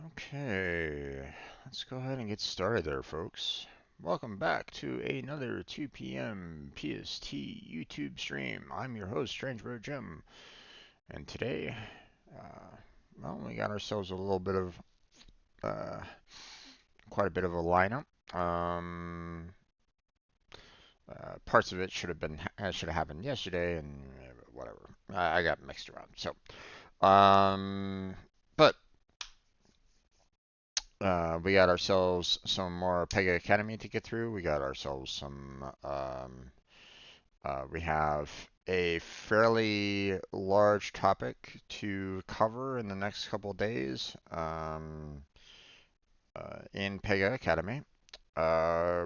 Okay, let's go ahead and get started there, folks. Welcome back to another 2 p.m. PST YouTube stream. I'm your host, Strangebro Jim, and today, we got ourselves a little bit of, uh, quite a bit of a lineup. Um, Parts of it should have happened yesterday, and whatever. I got mixed around. Um, but we got ourselves some more Pega Academy to get through. We got ourselves we have a fairly large topic to cover in the next couple of days in Pega Academy.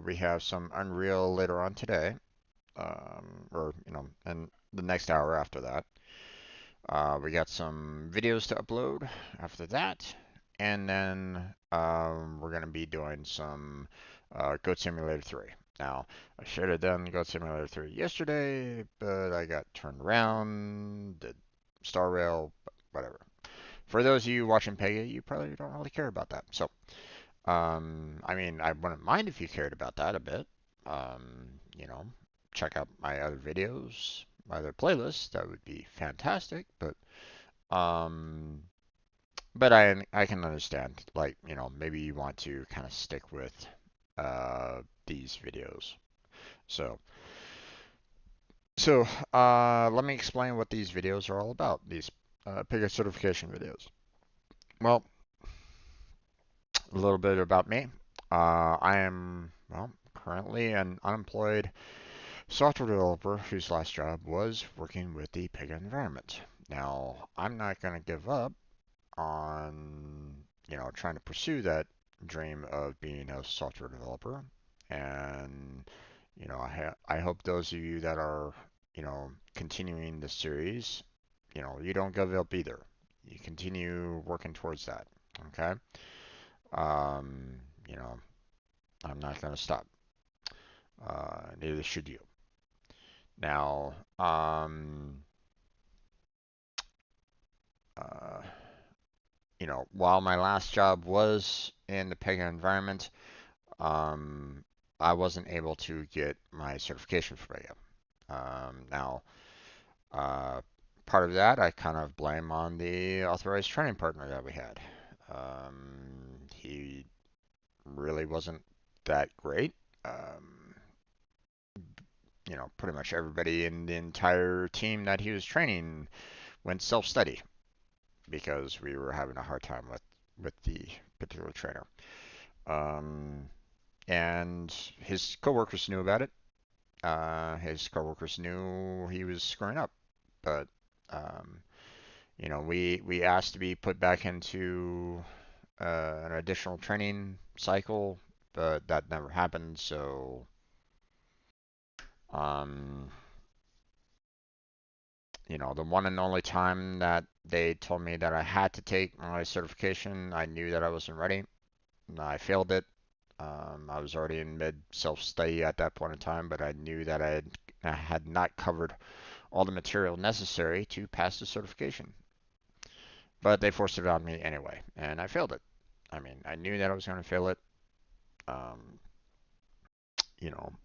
We have some Unreal later on today, and the next hour after that. We got some videos to upload after that, and then we're going to be doing some Goat Simulator 3. Now, I should have done Goat Simulator 3 yesterday, but I got turned around, did Star Rail, whatever. For those of you watching Pega, you probably don't really care about that. I mean, I wouldn't mind if you cared about that a bit. You know, check out my other videos, my other playlists. That would be fantastic. Um, but I can understand, like, maybe you want to kind of stick with these videos. So let me explain what these videos are all about. These Pega certification videos. Well, a little bit about me. I am currently an unemployed software developer whose last job was working with the Pega environment. Now, I'm not going to give up on trying to pursue that dream of being a software developer. And I hope those of you that are continuing the series, you don't give up either. You continue working towards that. Okay. Um, you know, I'm not going to stop. Neither should you. Now, uh, while my last job was in the Pega environment, um, I wasn't able to get my certification for Pega. Now, uh, part of that I kind of blame on the authorized training partner that we had. He really wasn't that great. Um, Pretty much everybody in the entire team that he was training went self-study because we were having a hard time with the particular trainer. Um, and his coworkers knew about it. His coworkers knew he was screwing up, but um, we asked to be put back into an additional training cycle, but that never happened. Um, the one and only time that they told me that I had to take my certification, I knew that I wasn't ready. I failed it. I was already in mid self-study at that point in time, but I knew that I had not covered all the material necessary to pass the certification. But they forced it on me anyway, and I failed it. I mean, I knew that I was going to fail it. Um,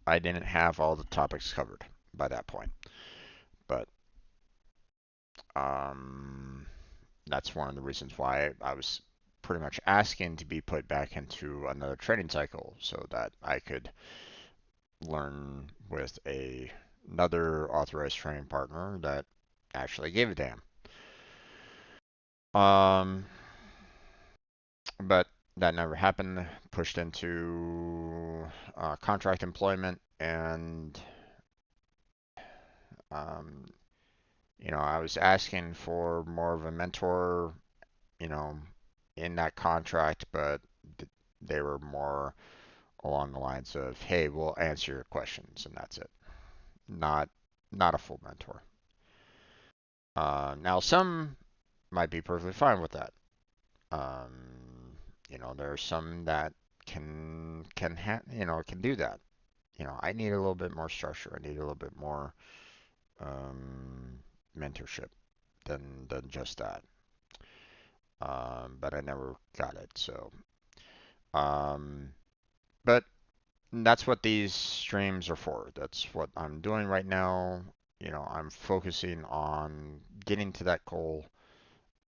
I didn't have all the topics covered by that point. But um, that's one of the reasons why I was pretty much asking to be put back into another training cycle so that I could learn with another authorized training partner that actually gave a damn. Um, but that never happened. Pushed into contract employment, and um, I was asking for more of a mentor, you know, in that contract, but they were more along the lines of, "Hey, we'll answer your questions," and that's it. Not not a full mentor. Now some might be perfectly fine with that. There are some that can do that. I need a little bit more structure. I need a little bit more um, mentorship than just that. but I never got it. So, um, but that's what these streams are for. That's what I'm doing right now. I'm focusing on getting to that goal,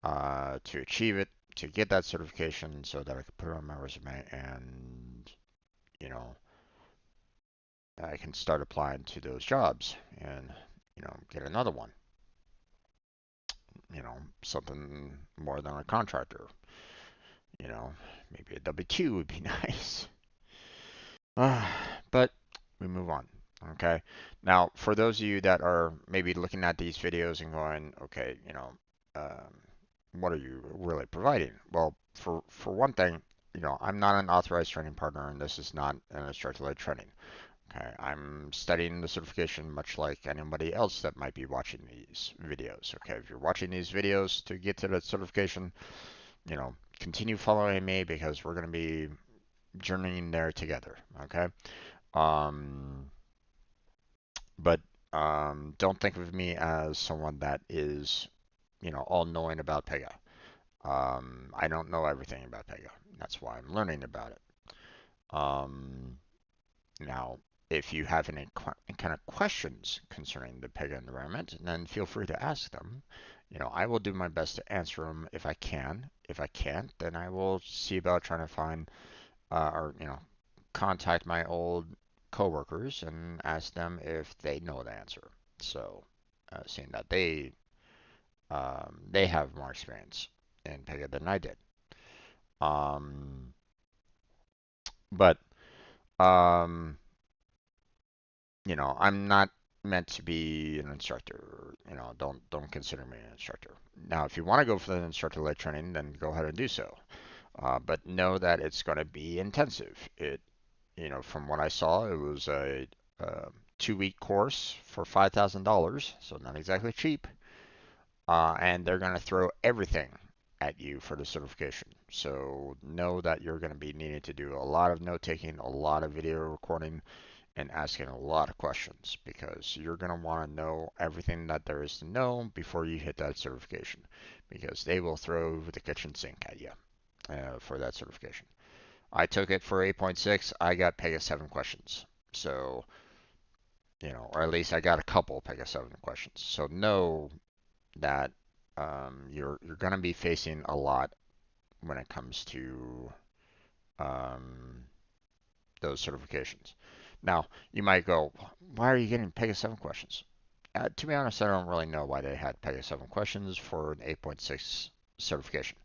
to achieve it, to get that certification so that I can put it on my resume and, you know, I can start applying to those jobs and, get another one, something more than a contractor, maybe a W-2 would be nice. But we move on. Okay. Now, for those of you that are maybe looking at these videos and going, okay, what are you really providing? Well, for one thing, I'm not an authorized training partner, and this is not an instructor-led training. Okay, I'm studying the certification much like anybody else that might be watching these videos. Okay, if you're watching these videos to get to the certification, continue following me because we're going to be journeying there together. Okay. Um, but don't think of me as someone that is, all knowing about Pega. I don't know everything about Pega. That's why I'm learning about it. Um, Now, if you have any kind of questions concerning the Pega environment, then feel free to ask them. I will do my best to answer them if I can. If I can't, then I will see about trying to find, or contact my old coworkers and ask them if they know the answer. So, seeing that they have more experience in Pega than I did. Um, but um, I'm not meant to be an instructor. Don't consider me an instructor. Now, if you want to go for the instructor-led training, then go ahead and do so. But know that it's going to be intensive. From what I saw, it was a 2-week course for $5,000, so not exactly cheap. And they're going to throw everything at you for the certification. So know that you're going to be needing to do a lot of note taking, a lot of video recording, and asking a lot of questions because you're going to want to know everything that there is to know before you hit that certification because they will throw the kitchen sink at you for that certification. I took it for 8.6. I got Pega 7 questions. So, or at least I got a couple Pega 7 questions. So know that you're going to be facing a lot when it comes to um, those certifications. Now, you might go, why are you getting Pega 7 questions? To be honest, I don't really know why they had Pega 7 questions for an 8.6 certification.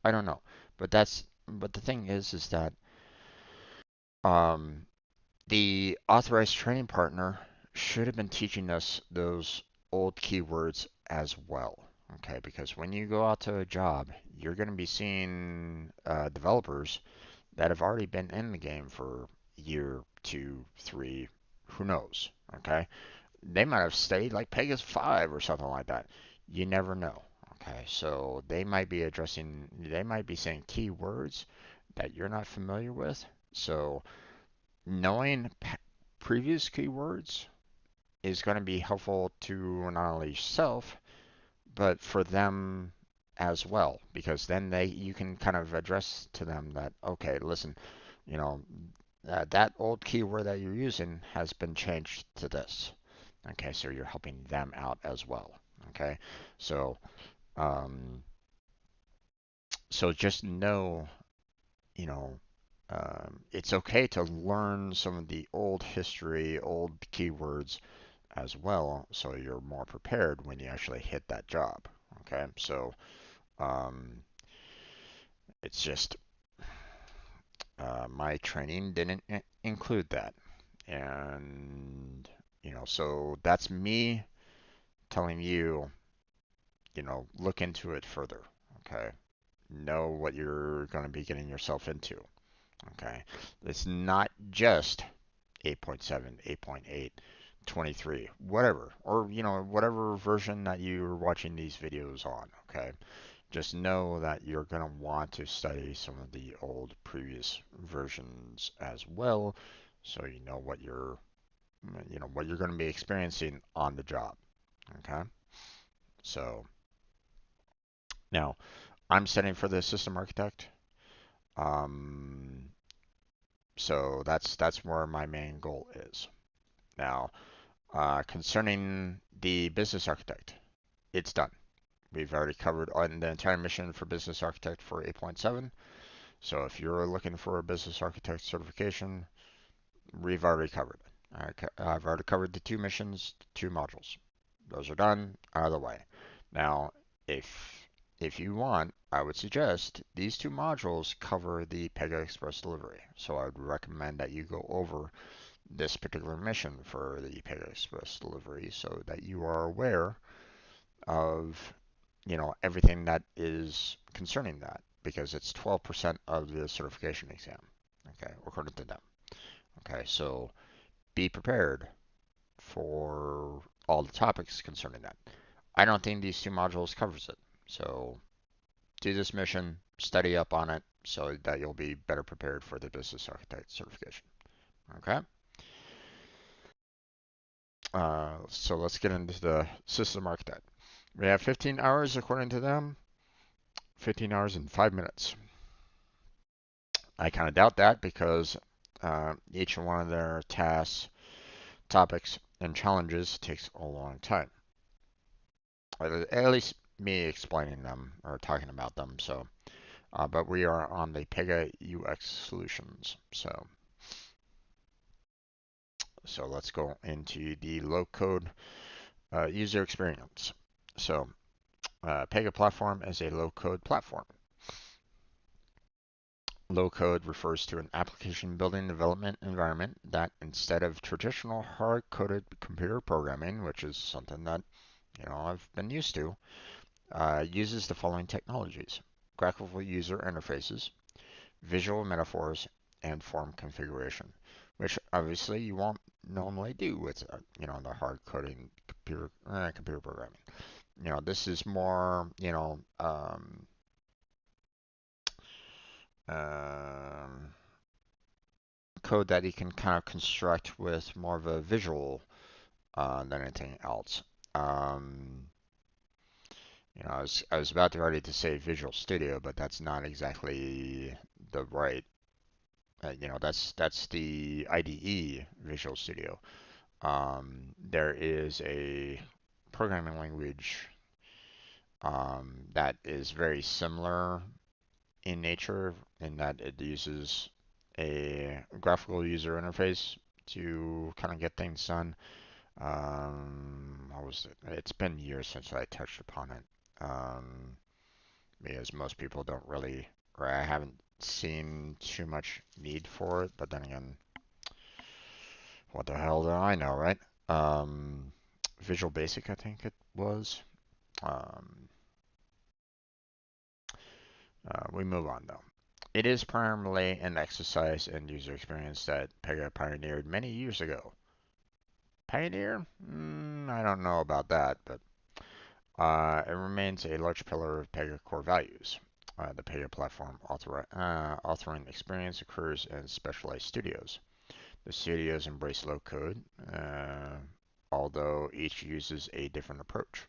I don't know. But the thing is that um, the authorized training partner should have been teaching us those old keywords as well. Okay, because when you go out to a job, you're going to be seeing developers that have already been in the game for a year, 2, 3, who knows? Okay, they might have stayed like Pegasus 5 or something like that. You never know. Okay, so they might be saying keywords that you're not familiar with. So knowing previous keywords is going to be helpful to not only yourself, but for them as well, because then you can kind of address to them that, okay, listen, you know, that old keyword that you're using has been changed to this. Okay, so you're helping them out as well. Okay, so um, so just know, you know, it's okay to learn some of the old history, old keywords as well, so you're more prepared when you actually hit that job. Okay, so um, it's just my training didn't include that, and so that's me telling you, look into it further. Okay, know what you're going to be getting yourself into. Okay, it's not just 8.7, 8.8, 23, whatever, or whatever version that you're watching these videos on. Okay, just know that you're going to want to study some of the old previous versions as well, so what you're going to be experiencing on the job. Okay, so now I'm studying for the system architect. Um, so that's where my main goal is. Now, concerning the business architect, it's done. We've already covered on the entire mission for business architect for 8.7. So if you're looking for a business architect certification, we've already covered it. I've already covered the two missions, two modules. Those are done, out of the way. Now, if you want, I would suggest these two modules cover the Pega Express delivery. So I would recommend that you go over this particular mission for the Pega Express delivery so that you are aware of, everything that is concerning that, because it's 12% of the certification exam, okay, according to them. Okay, so be prepared for all the topics concerning that. I don't think these two modules covers it. So do this mission, study up on it so that you'll be better prepared for the business architect certification. Okay? So let's get into the system architect. We have 15 hours according to them, 15 hours and 5 minutes. I kind of doubt that because each one of their tasks, topics, and challenges takes a long time. At least me explaining them or talking about them. So, but we are on the Pega UX solutions. So let's go into the low code user experience. So, Pega platform is a low code platform. Low code refers to an application building development environment that, instead of traditional hard coded computer programming, which is something that I've been used to, uses the following technologies: graphical user interfaces, visual metaphors, and form configuration, which obviously you won't normally do with the hard coding computer programming. This is more um, code that you can kind of construct with more of a visual than anything else. I was about to ready to say Visual Studio, but that's not exactly the right. That's the IDE Visual Studio. There is a programming language that is very similar in nature, in that it uses a graphical user interface to kind of get things done. What was it? It's been years since I touched upon it. Because most people don't really, or I haven't seen too much need for it. But then again, what the hell do I know, right? Um, Visual Basic, I think it was. Um, we move on though. It is primarily an exercise and user experience that Pega pioneered many years ago. Pioneer? I don't know about that, but it remains a large pillar of Pega core values. The Pega platform authoring experience occurs in specialized studios. The studios embrace low code, although each uses a different approach.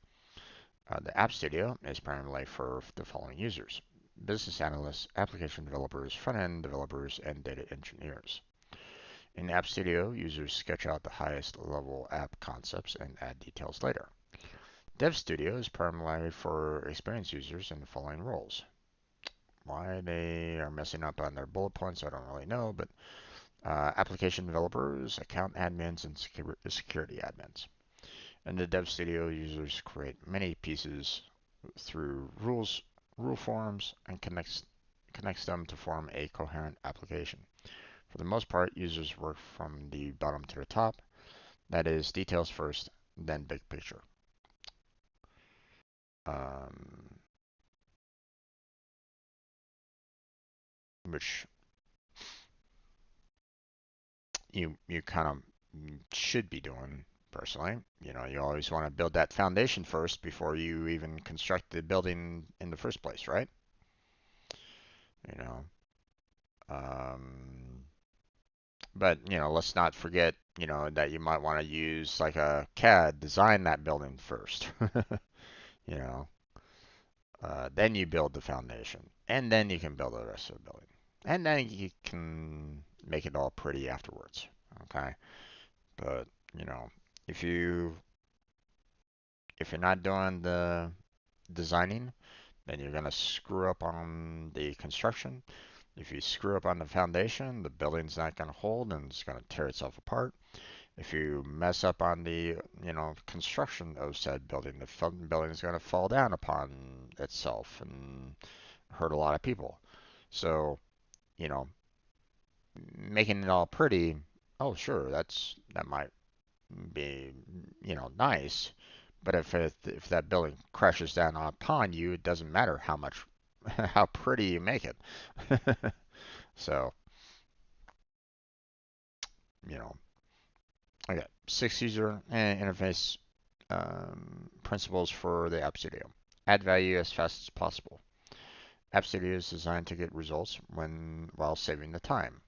The App Studio is primarily for the following users: business analysts, application developers, front-end developers, and data engineers. In App Studio, users sketch out the highest level app concepts and add details later. Dev Studio is primarily for experienced users in the following roles. Why they are messing up on their bullet points, I don't really know, but application developers, account admins, and security admins. In the Dev Studio, users create many pieces through rule forms, and connects them to form a coherent application. For the most part, users work from the bottom to the top. That is, details first, then big picture. Um, which you kind of should be doing personally. You always want to build that foundation first before you even construct the building in the first place, right? You know, um, but let's not forget, that you might want to use like a CAD, design that building first. You know, Then you build the foundation, and then you can build the rest of the building, and then you can make it all pretty afterwards. Okay, but you know, if you if you're not doing the designing, then you're gonna screw up on the construction. If you screw up on the foundation, the building's not gonna hold and it's gonna tear itself apart. If you mess up on the, construction of said building, the building is going to fall down upon itself and hurt a lot of people. So, you know, making it all pretty, oh sure, that might be, nice. But if that building crashes down upon you, it doesn't matter how much how pretty you make it. So, you know, okay, 6 user interface principles for the App Studio. Add value as fast as possible. App Studio is designed to get results while saving the time.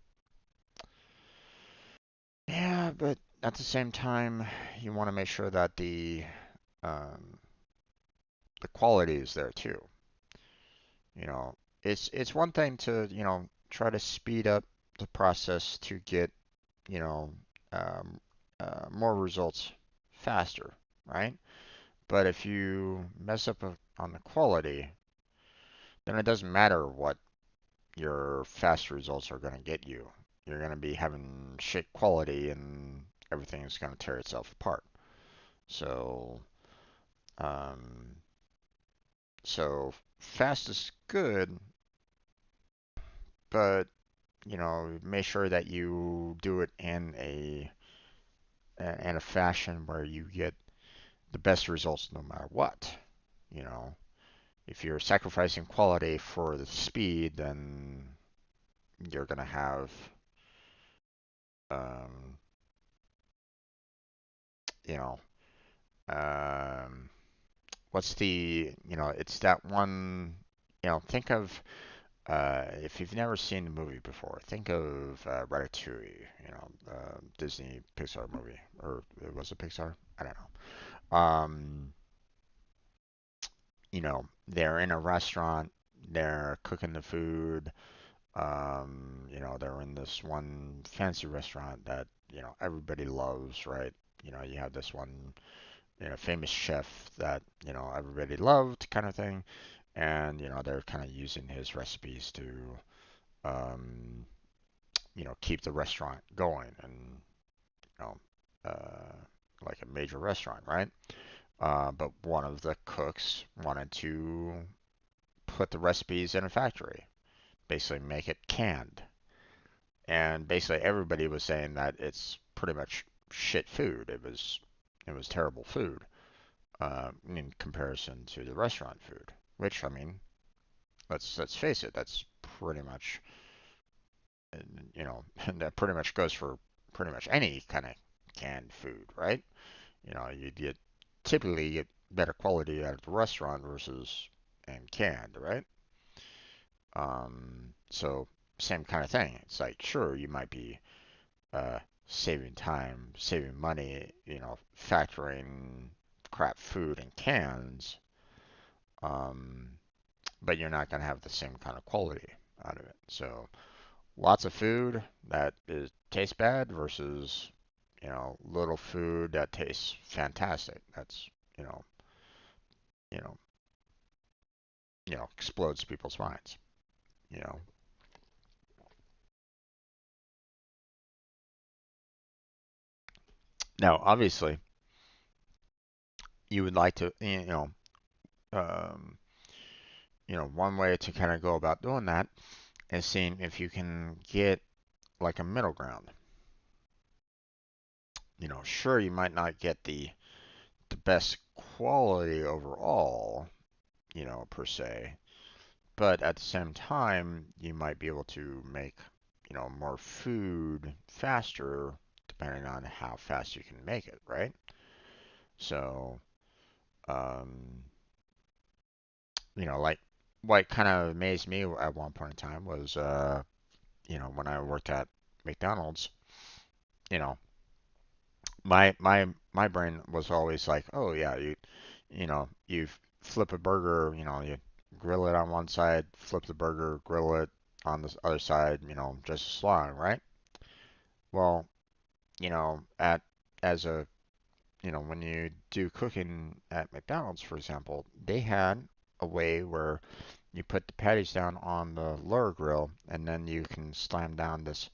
Yeah, but at the same time, you want to make sure that um, the quality is there too. You know, it's one thing to try to speed up the process to get you know um, more results faster, right? But if you mess up on the quality, then it doesn't matter what your fast results are going to get you. You're going to be having shit quality and everything's going to tear itself apart. So, um, so fast is good, but make sure that you do it in a fashion where you get the best results no matter what. You know, if you're sacrificing quality for the speed, then you're going to have um, you know, um, what's it's that one, think of, if you've never seen the movie before, think of Ratatouille, Disney Pixar movie, or it was it Pixar? I don't know. They're in a restaurant, they're cooking the food, they're in this one fancy restaurant that, everybody loves, right? You have this one famous chef that everybody loved, kind of thing, and they're kind of using his recipes to um, keep the restaurant going, and you know like a major restaurant, right? But one of the cooks wanted to put the recipes in a factory, basically make it canned, and basically everybody was saying that it's pretty much shit food. It was terrible food, in comparison to the restaurant food. Which, I mean, let's face it, that's pretty much that pretty much goes for pretty much any kind of canned food, right? You get typically get better quality out of the restaurant versus and canned, right? So same kind of thing. It's like sure you might be uh, saving time, saving money, factoring crap food in cans, um, but you're not going to have the same kind of quality out of it. So lots of food that tastes bad versus little food that tastes fantastic. That's you know you know explodes people's minds. You know. Now, obviously, you would like to um, one way to kind of go about doing that is seeing if you can get like a middle ground. Sure, you might not get the best quality overall, per se, but at the same time, you might be able to make, more food faster depending on how fast you can make it, right? So, um, like what kind of amazed me at one point in time was, when I worked at McDonald's, you know, my brain was always like, oh yeah, you flip a burger, you grill it on one side, flip the burger, grill it on the other side, just as long, right? Well, at as a when you do cooking at McDonald's, for example, they had a way where you put the patties down on the lower grill, and then you can slam down this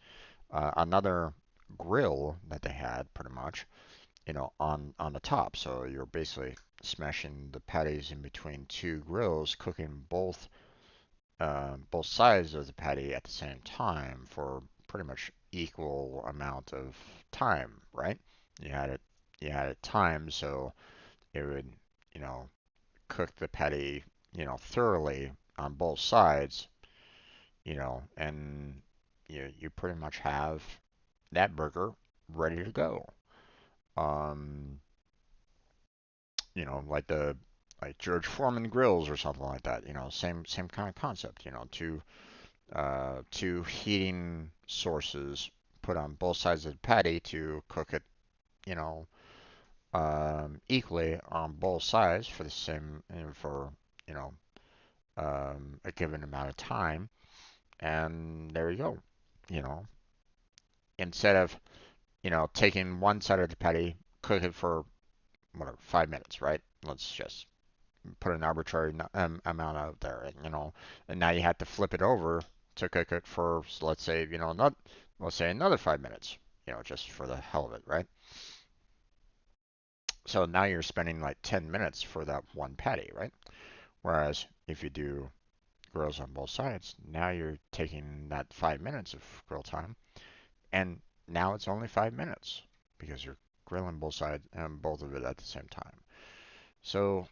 another grill that they had, pretty much, on the top. So you're basically smashing the patties in between two grills, cooking both sides of the patty at the same time for pretty much equal amount of time, right? You had it you had it timed so it would, you know, cook the patty, thoroughly on both sides, and you pretty much have that burger ready to go. Um, like George Foreman grills or something like that, same kind of concept, two heating sources put on both sides of the patty to cook it, you know, equally on both sides for the same, for, you know, a given amount of time. And there you go. You know, instead of, taking one side of the patty, cook it for whatever, 5 minutes, right? Let's just put an arbitrary amount out there, and now you have to flip it over to cook it for, let's say, not, let's say another 5 minutes, just for the hell of it, right? So now you're spending like 10 minutes for that one patty, right? Whereas if you do grills on both sides, now you're taking that 5 minutes of grill time, and now it's only 5 minutes because you're grilling both sides and both of it at the same time. So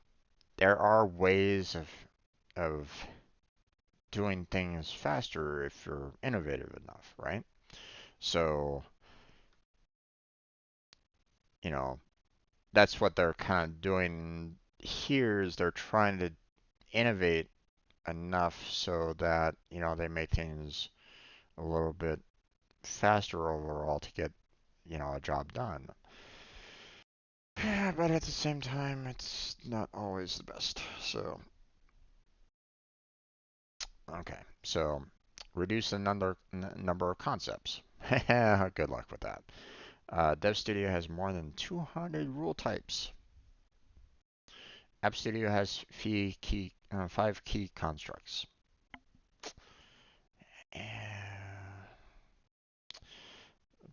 there are ways of doing things faster if you're innovative enough, right? So, you know, that's what they're kind of doing here is they're trying to innovate enough so that, they make things a little bit faster overall to get, a job done. But at the same time, it's not always the best. So, okay. So, reduce the number of concepts. Good luck with that. Dev Studio has more than 200 rule types. App Studio has 5 key constructs.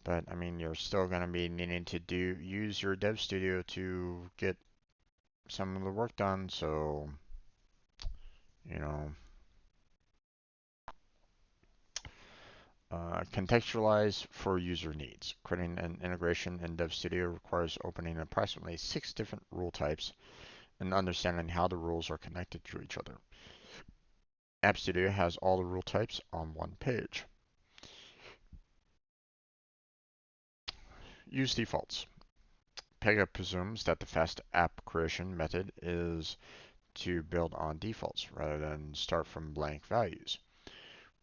But I mean, you're still going to be needing to use your Dev Studio to get some of the work done. So, you know, contextualize for user needs. Creating an integration in Dev Studio requires opening approximately 6 different rule types and understanding how the rules are connected to each other. App Studio has all the rule types on one page. Use defaults. Pega presumes that the fast app creation method is to build on defaults rather than start from blank values.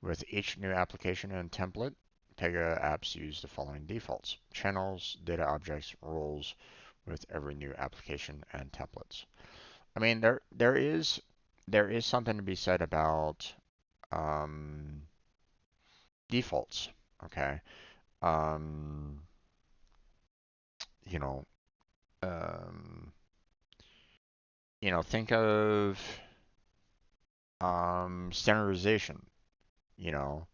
With each new application and template, Pega apps use the following defaults: channels, data objects, roles with every new application and templates. I mean, there is something to be said about um, defaults. Okay, um, you know, um, think of standardization. You know,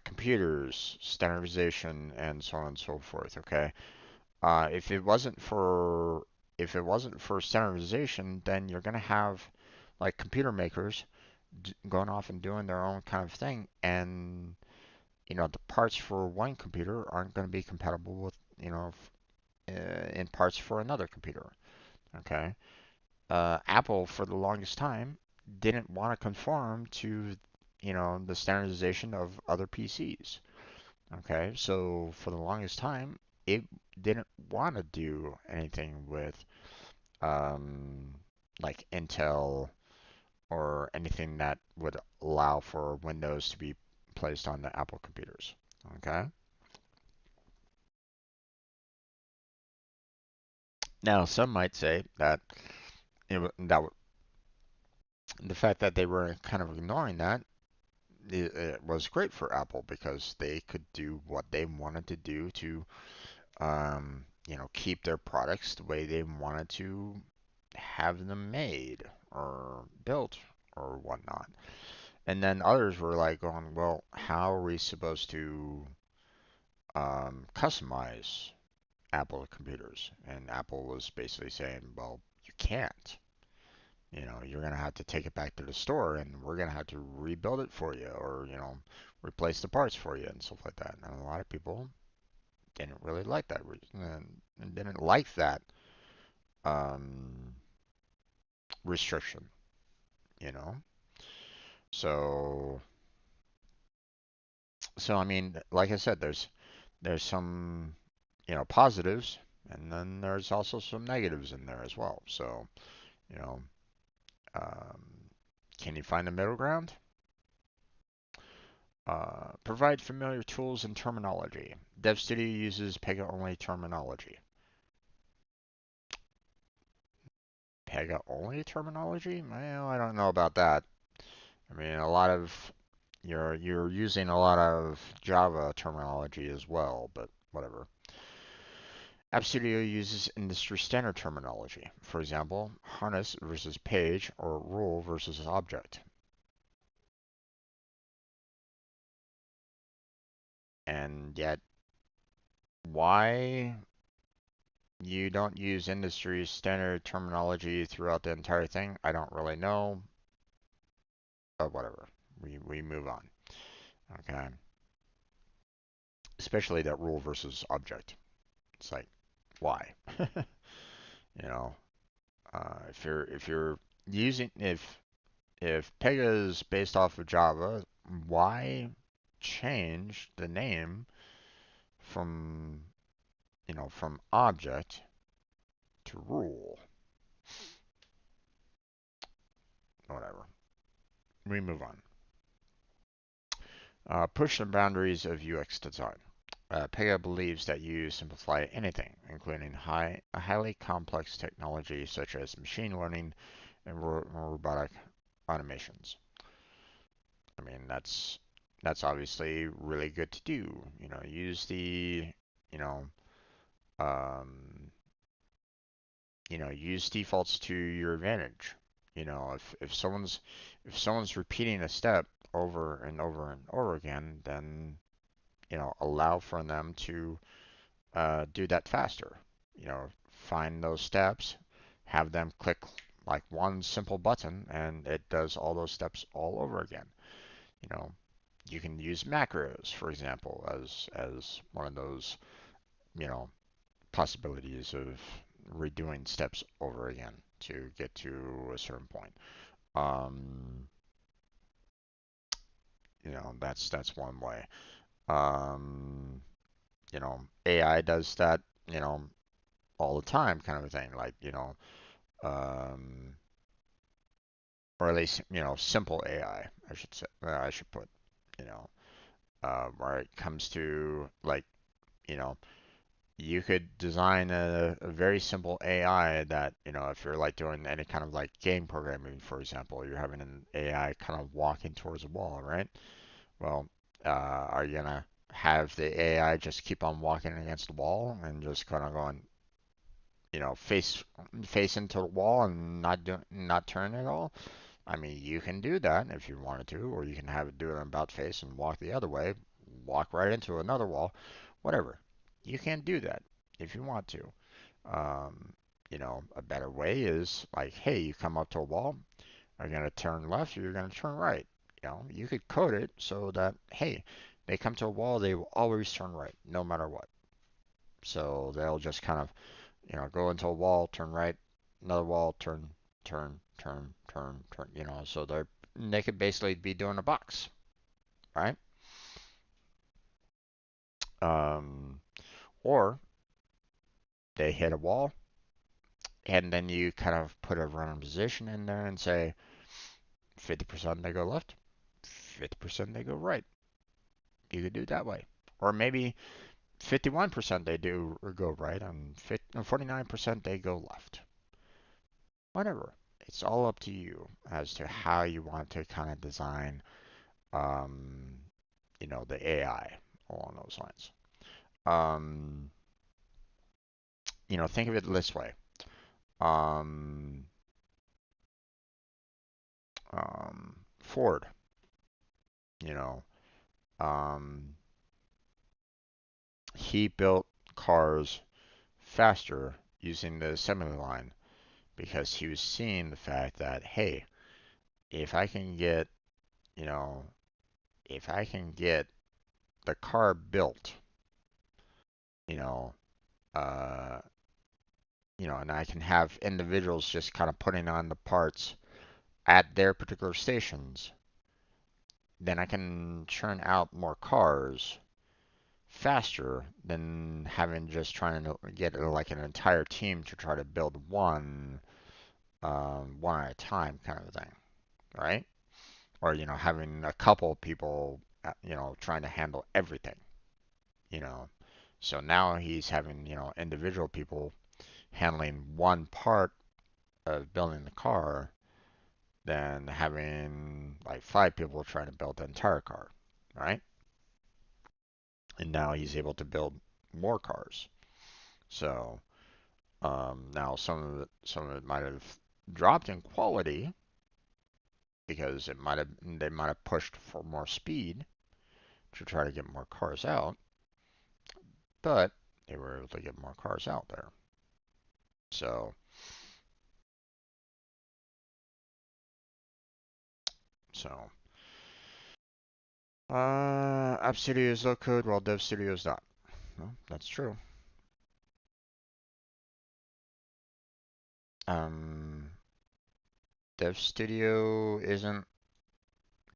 computers, standardization, and so on and so forth. Okay, if it wasn't for standardization, then you're gonna have like computer makers going off and doing their own kind of thing, and the parts for one computer aren't going to be compatible with in parts for another computer. Okay, Apple for the longest time didn't want to conform to the standardization of other PCs. Okay, so for the longest time, it didn't want to do anything with um, like Intel or anything that would allow for Windows to be placed on the Apple computers. Okay. Now, some might say that The fact that they were kind of ignoring that, it was great for Apple because they could do what they wanted to do to, keep their products the way they wanted to have them made or built or whatnot. And then others were like going, well, how are we supposed to customize Apple computers? And Apple was basically saying, well, you can't. You're going to have to take it back to the store and we're going to have to rebuild it for you or, replace the parts for you and stuff like that. And a lot of people didn't really like that and didn't like that um, restriction, you know? So, so I mean, like I said, there's some, positives and then there's also some negatives in there as well. So, you know, um, can you find a middle ground? Provide familiar tools and terminology. DevStudio uses Pega-only terminology. Pega-only terminology? Well, I don't know about that. I mean, a lot of you're using a lot of Java terminology as well, but whatever. App Studio uses industry standard terminology. For example, harness versus page or rule versus object. And yet, why you don't use industry standard terminology throughout the entire thing, I don't really know. But whatever. We move on. Okay. Especially that rule versus object. It's like, why? You know, if you're using if Pega is based off of Java, why change the name from from object to rule? Whatever. We move on. Push the boundaries of UX design. Pega believes that you simplify anything, including highly complex technology such as machine learning and robotic automations. I mean, that's obviously really good to do. Use you know, um, use defaults to your advantage. If someone's repeating a step over and over and over again, then allow for them to do that faster. Find those steps, have them click like one simple button, and it does all those steps all over again. You know, you can use macros, for example, as one of those you know possibilities of redoing steps over again to get to a certain point. Um, that's one way. Um, AI does that, all the time, kind of a thing. Like, um, or at least, simple AI, I should say, I should put, you know, where it comes to like, you know, you could design a very simple AI that, if you're like doing any kind of like game programming, for example, you're having an AI kind of walking towards a wall, right? Well, are you gonna have the AI just keep on walking against the wall and just kind of going, face into the wall and not turn at all? I mean, you can do that if you wanted to, or you can have it do an about face and walk the other way, walk right into another wall, whatever. You can do that if you want to. Um, a better way is like, hey, you come up to a wall, are you going to turn left or you're going to turn right? You could code it so that, hey, they come to a wall, they will always turn right, no matter what. So they'll just kind of, go into a wall, turn right, another wall, turn. So they could basically be doing a box, right? Um, or they hit a wall, and then you kind of put a random position in there and say 50% they go left, 50% they go right. You could do it that way. Or maybe 51% they do or go right, and 49% they go left. Whatever. it's all up to you as to how you want to kind of design, um, the AI along those lines. Um, think of it this way. Um, Ford, you know, um, he built cars faster using the assembly line because he was seeing the fact that, hey, if I can get, you know, if I can get the car built, you know, uh, and I can have individuals just kind of putting on the parts at their particular stations, then I can churn out more cars faster than having just trying to get like an entire team to try to build one at a time kind of thing, right? Or having a couple people, trying to handle everything, you know. So now he's having individual people handling one part of building the car than having like five people trying to build the entire car, right? And now he's able to build more cars. So now some of it might have dropped in quality because they might have pushed for more speed to try to get more cars out, but they were able to get more cars out there. So so App Studio is low code while Dev Studio is not. Well, that's true. Um, Dev Studio isn't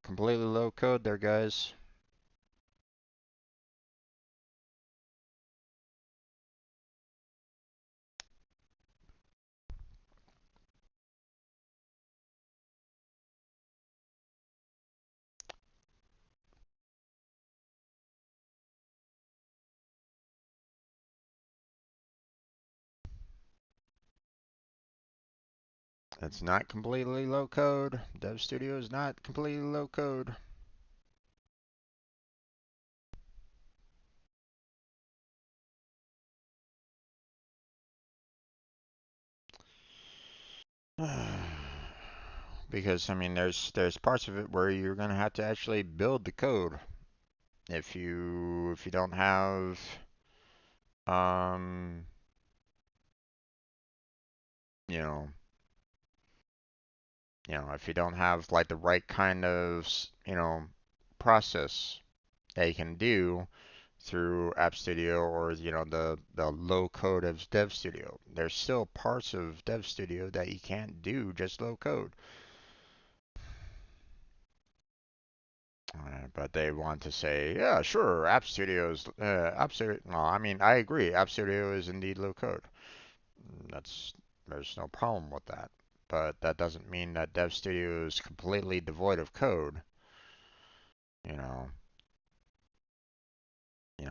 completely low code there, guys. It's not completely low code. Dev Studio is not completely low code. Because I mean, there's parts of it where you're gonna have to actually build the code. If you don't have um you know if you don't have like the right kind of process that you can do through App Studio or the low code of Dev Studio. There's still parts of Dev Studio that you can't do just low code. But they want to say, yeah, sure, App Studio. No, I mean, I agree. App Studio is indeed low code. That's There's no problem with that. But that doesn't mean that Dev Studio is completely devoid of code. You know,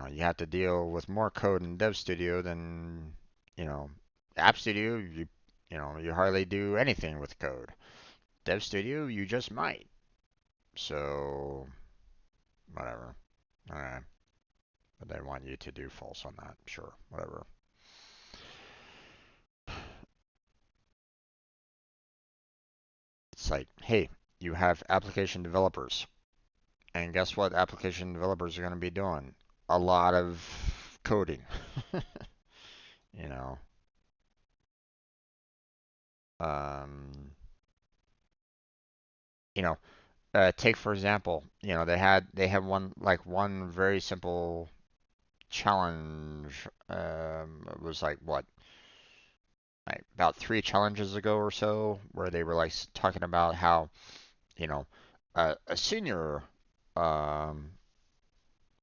you have to deal with more code in Dev Studio than you know, App Studio. You hardly do anything with code. Dev Studio, you just might. So whatever. All right. But they want you to do false on that. Sure, whatever. It's like, hey, you have application developers. And guess what application developers are going to be doing? A lot of coding. you know, um, you know, take for example, they had one very simple challenge. It was like what, like about three challenges ago or so, where they were like talking about how you know a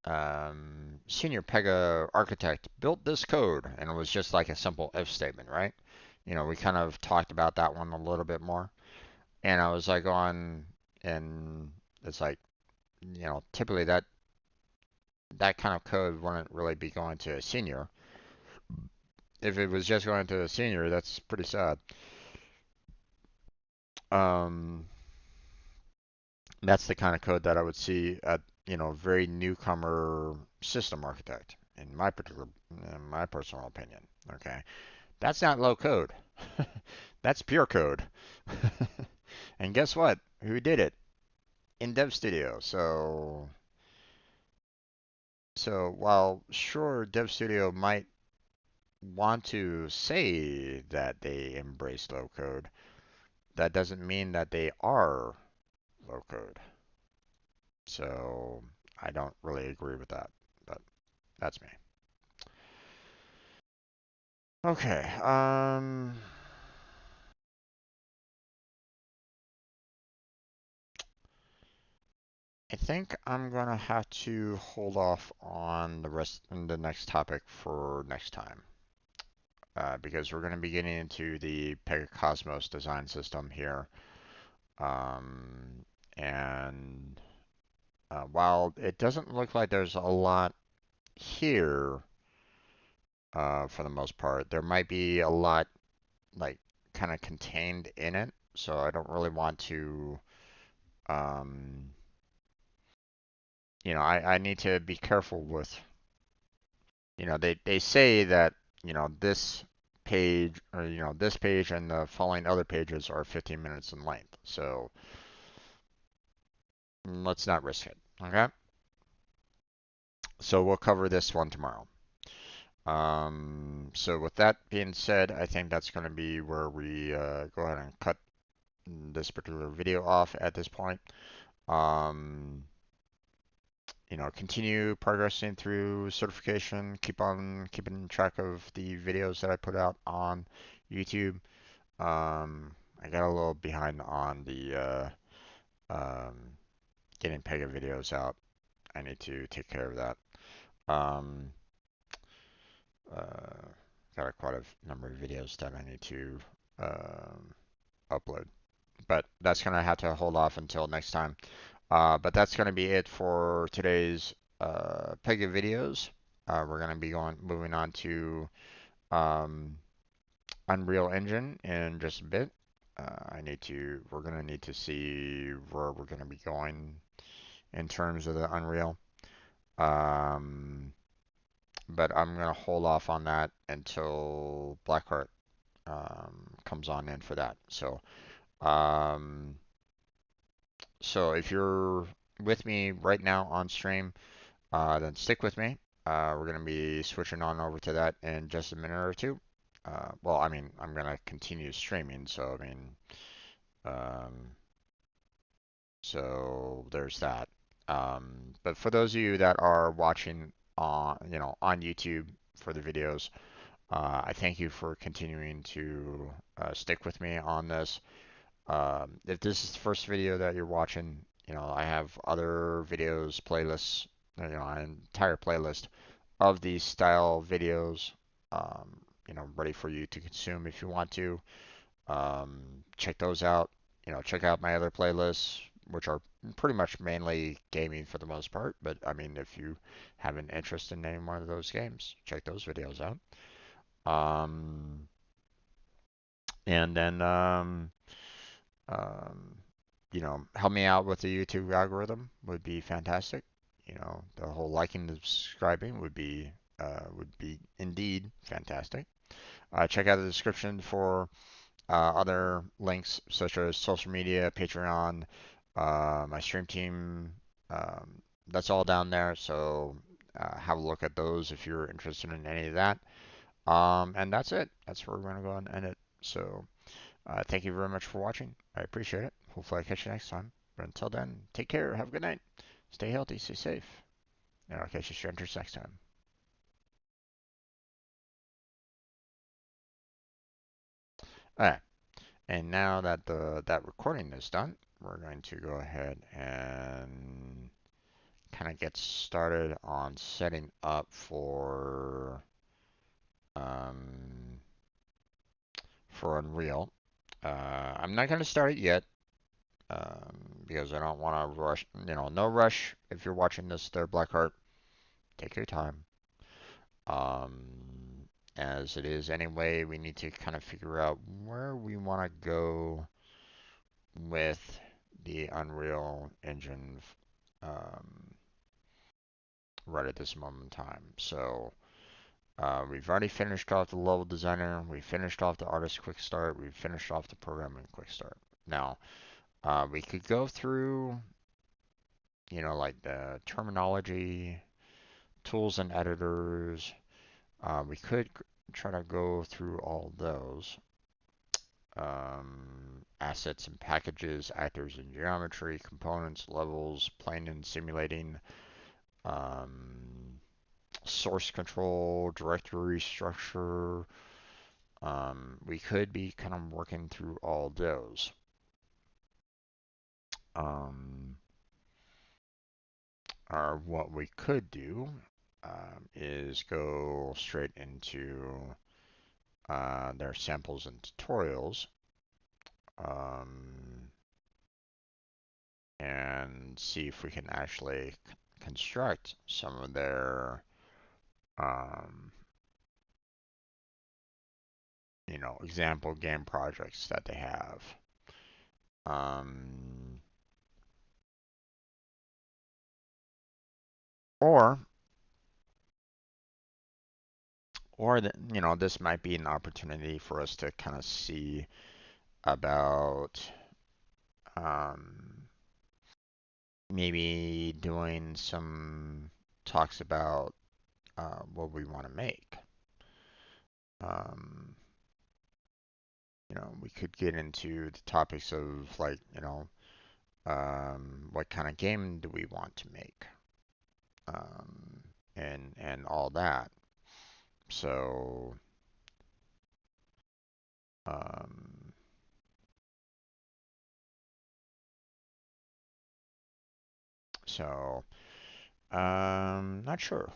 um, senior Pega architect built this code, and it was just like a simple if statement, right? We kind of talked about that one a little bit more, and I was like on, and it's like, typically that kind of code wouldn't really be going to a senior. If it was just going to a senior, that's pretty sad. Um, that's the kind of code that I would see at, very newcomer system architect, in my personal opinion. Okay, that's not low code. That's pure code. And guess what? Who did it? In Dev Studio. So while sure Dev Studio might want to say that they embrace low code, that doesn't mean that they are low code. So I don't really agree with that, but that's me. Okay. I think I'm gonna have to hold off on the next topic for next time, because we're gonna be getting into the Pega Cosmos design system here. Um, and while it doesn't look like there's a lot here, for the most part, there might be a lot like kind of contained in it. So I don't really want to, um, I need to be careful with, they say that, this page or, this page and the following other pages are 15 minutes in length. So let's not risk it. Okay. So we'll cover this one tomorrow. So with that being said, I think that's going to be where we go ahead and cut this particular video off at this point. Um, continue progressing through certification. Keep on keeping track of the videos that I put out on YouTube. I got a little behind on the getting Pega videos out. I need to take care of that. Um, uh, got quite a number of videos that I need to um, upload, but that's gonna have to hold off until next time. But that's gonna be it for today's Pega videos. We're gonna be moving on to um, Unreal Engine in just a bit. We're gonna need to see where we're gonna be going in terms of the Unreal. Um, but I'm gonna hold off on that until Blackheart comes on in for that. Um, so if you're with me right now on stream, then stick with me. We're gonna be switching on over to that in just a minute or two. Well, I mean, I'm gonna continue streaming, so I mean, um, so there's that. But for those of you that are watching on YouTube for the videos, I thank you for continuing to stick with me on this. If this is the first video that you're watching, I have other videos, playlists, an entire playlist of these style videos, ready for you to consume if you want to. Check those out. Check out my other playlists, which are pretty much mainly gaming for the most part. But I mean, if you have an interest in any one of those games, check those videos out. Um, and then, um, help me out with the YouTube algorithm would be fantastic. The whole liking and subscribing would be indeed fantastic. Check out the description for other links such as social media, Patreon, my stream team. That's all down there. So have a look at those if you're interested in any of that. And that's it. That's where we're going to go and end it. So thank you very much for watching. I appreciate it. Hopefully I catch you next time. But until then, take care. Have a good night. Stay healthy. Stay safe. And I'll catch you strangers next time. All right. And now that that recording is done, we're going to go ahead and kind of get started on setting up um, for Unreal. I'm not going to start it yet because I don't want to rush. No rush. If you're watching this, there, Blackheart, take your time. As it is anyway, we need to kind of figure out where we want to go with the Unreal Engine um, right at this moment in time. So we've already finished off the level designer, we finished off the artist quick start, we finished off the programming quick start. Now, we could go through, like the terminology, tools and editors. We could try to go through all those. Assets and packages, actors and geometry, components, levels, plane and simulating, um, source control, directory structure. We could be kind of working through all those. Um, or what we could do is go straight into their samples and tutorials. Um, and see if we can actually construct some of their, um, example game projects that they have. Um, or, this might be an opportunity for us to kind of see about um, maybe doing some talks about what we want to make. Um, we could get into the topics of like, what kind of game do we want to make, um, and all that. So, um, so not sure.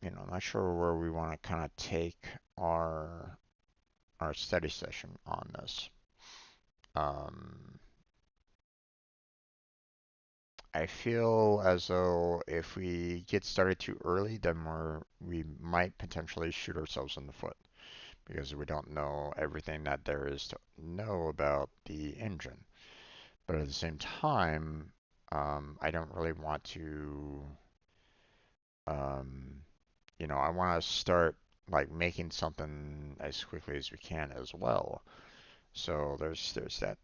Not sure where we want to kind of take our our study session on this. Um, I feel as though if we get started too early, then we might potentially shoot ourselves in the foot because we don't know everything that there is to know about the engine. But at the same time, I don't really want to, um, I want to start like making something as quickly as we can as well. So there's that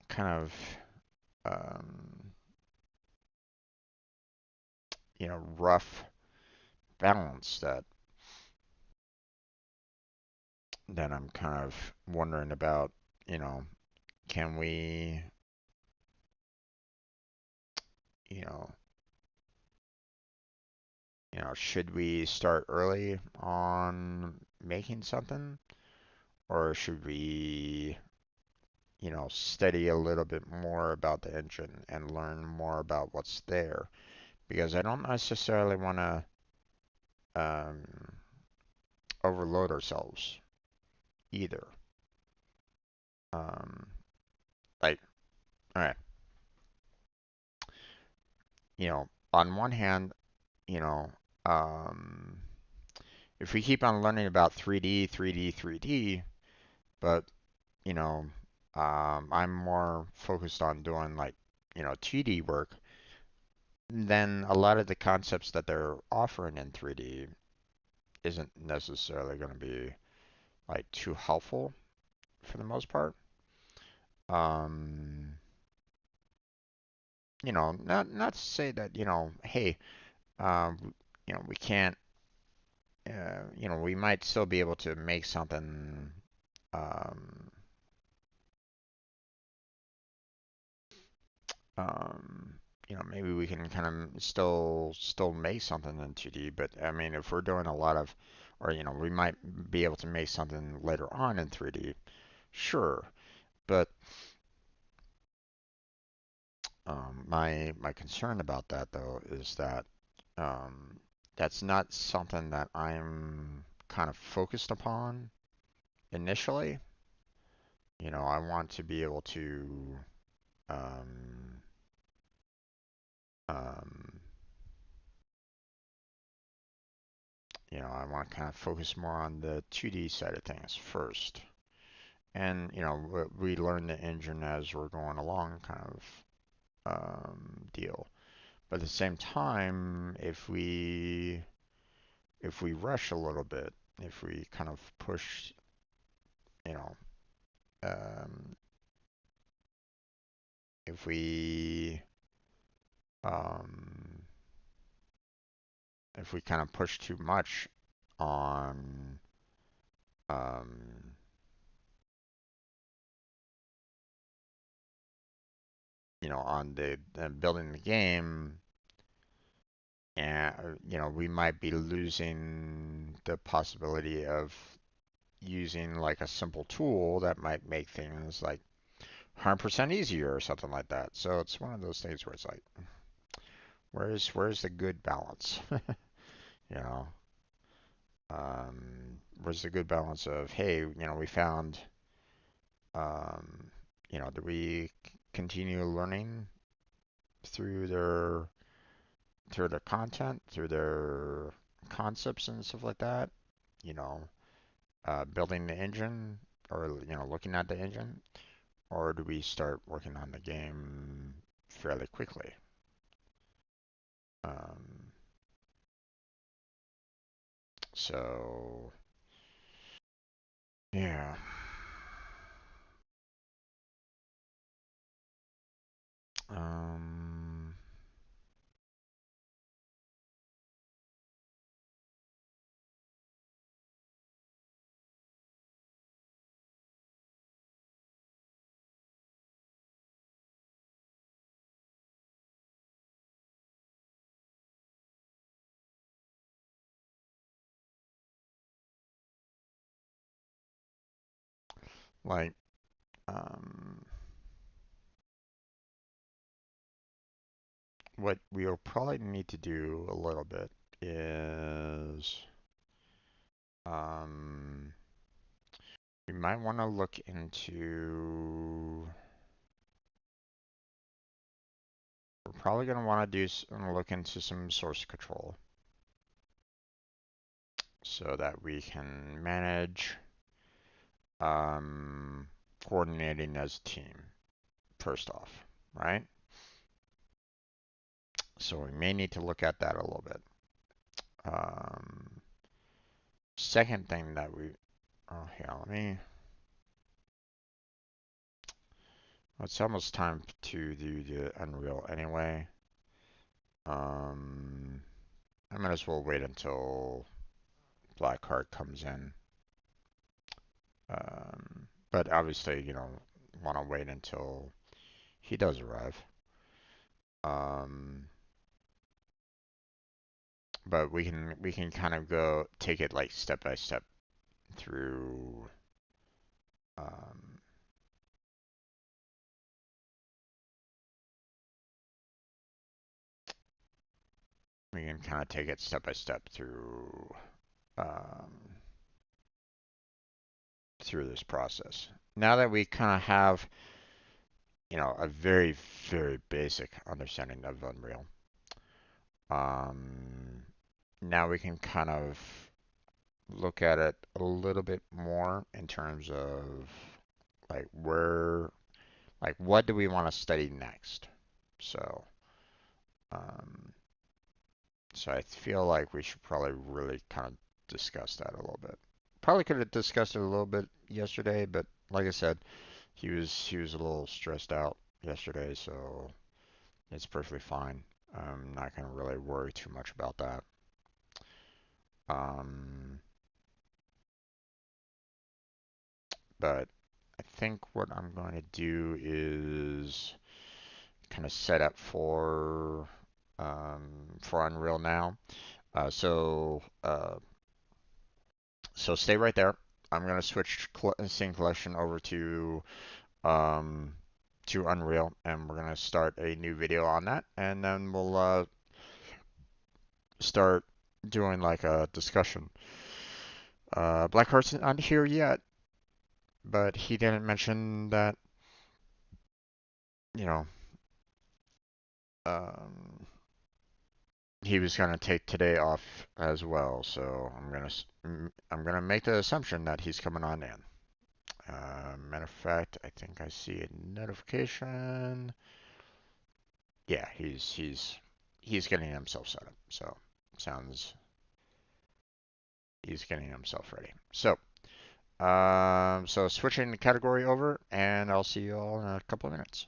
kind of, um, rough balance that I'm kind of wondering about. You know, can we, you know, should we start early on making something, or should we, study a little bit more about the engine and learn more about what's there? Because I don't necessarily want to um, overload ourselves either. Um, like, all right, on one hand, you know, um, if we keep on learning about 3D, 3D, 3D, but, you know, I'm more focused on doing like, 2D work, then a lot of the concepts that they're offering in 3D isn't necessarily going to be like too helpful for the most part. Um, not to say that, hey, we can't, we might still be able to make something, um, um, maybe we can kind of still make something in 2D, but I mean, if we're doing a lot of, or we might be able to make something later on in 3D, sure. But my concern about that though is that um, that's not something that I'm kind of focused upon initially. I want to be able to, um, um, I want to kind of focus more on the 2D side of things first. and we learn the engine as we're going along, kind of deal. But at the same time, if we rush a little bit, if we kind of push, you know, um, if we um, if we kind of push too much on um, on the building the game, and we might be losing the possibility of using like a simple tool that might make things like 100% easier or something like that. So it's one of those things where it's like, where's the good balance? You know, where's the good balance of, hey, we found, do we continue learning through their content, through their concepts and stuff like that? You know, building the engine, or looking at the engine, or do we start working on the game fairly quickly? Um, so yeah. Um, like, um, what we'll probably need to do a little bit is, um, we might want to look into. We're probably going to want to look into some source control so that we can manage um, coordinating as a team, first off, right? So we may need to look at that a little bit. Um, Second thing that here, it's almost time to do the Unreal anyway. Um, I might as well wait until Blackheart comes in. But obviously, want to wait until he does arrive. Um, but we can kind of go take it like step by step through. Um, we can kind of take it step by step um, through this process. Now that we kind of have, a very, very basic understanding of Unreal, um, now we can kind of look at it a little bit more in terms of like what do we want to study next? So, um, so I feel like we should probably really kind of discuss that a little bit. Probably could have discussed it a little bit yesterday, but like I said, he was a little stressed out yesterday, so it's perfectly fine. I'm not gonna really worry too much about that. Um, but I think what I'm going to do is kind of set up for Unreal now. So stay right there. I'm gonna switch scene collection over um, to Unreal, and we're gonna start a new video on that, and then we'll start doing like a discussion. Blackheart's not here yet, but he didn't mention that, you know, um, he was gonna take today off as well. So I'm gonna make the assumption that he's coming on in, Matter of fact, I think I see a notification. Yeah, he's getting himself set up. So sounds he's getting himself ready. So switching the category over, and I'll see you all in a couple of minutes.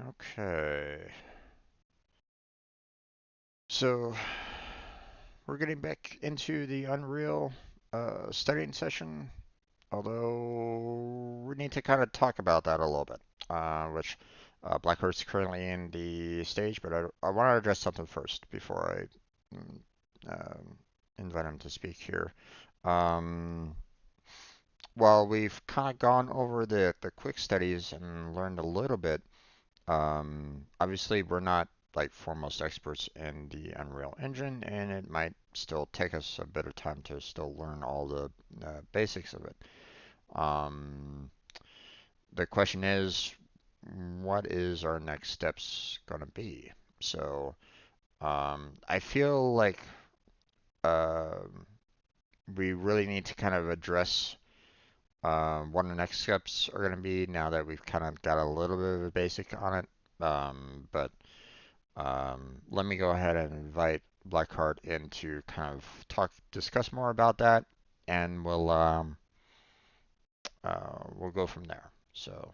Okay. So we're getting back into the Unreal studying session, although we need to kind of talk about that a little bit, which Blackheart's currently in the stage, but I want to address something first before I invite him to speak here. Um, while we've kind of gone over the quick studies and learned a little bit, obviously we're not like foremost experts in the Unreal Engine, and it might still take us a bit of time to still learn all the basics of it. Um, the question is, what is our next steps going to be? So, I feel like uh, we really need to kind of address what our next steps are going to be now that we've kind of got a little bit of a basic on it. But let me go ahead and invite Blackheart in to kind of discuss more about that, and we'll go from there. So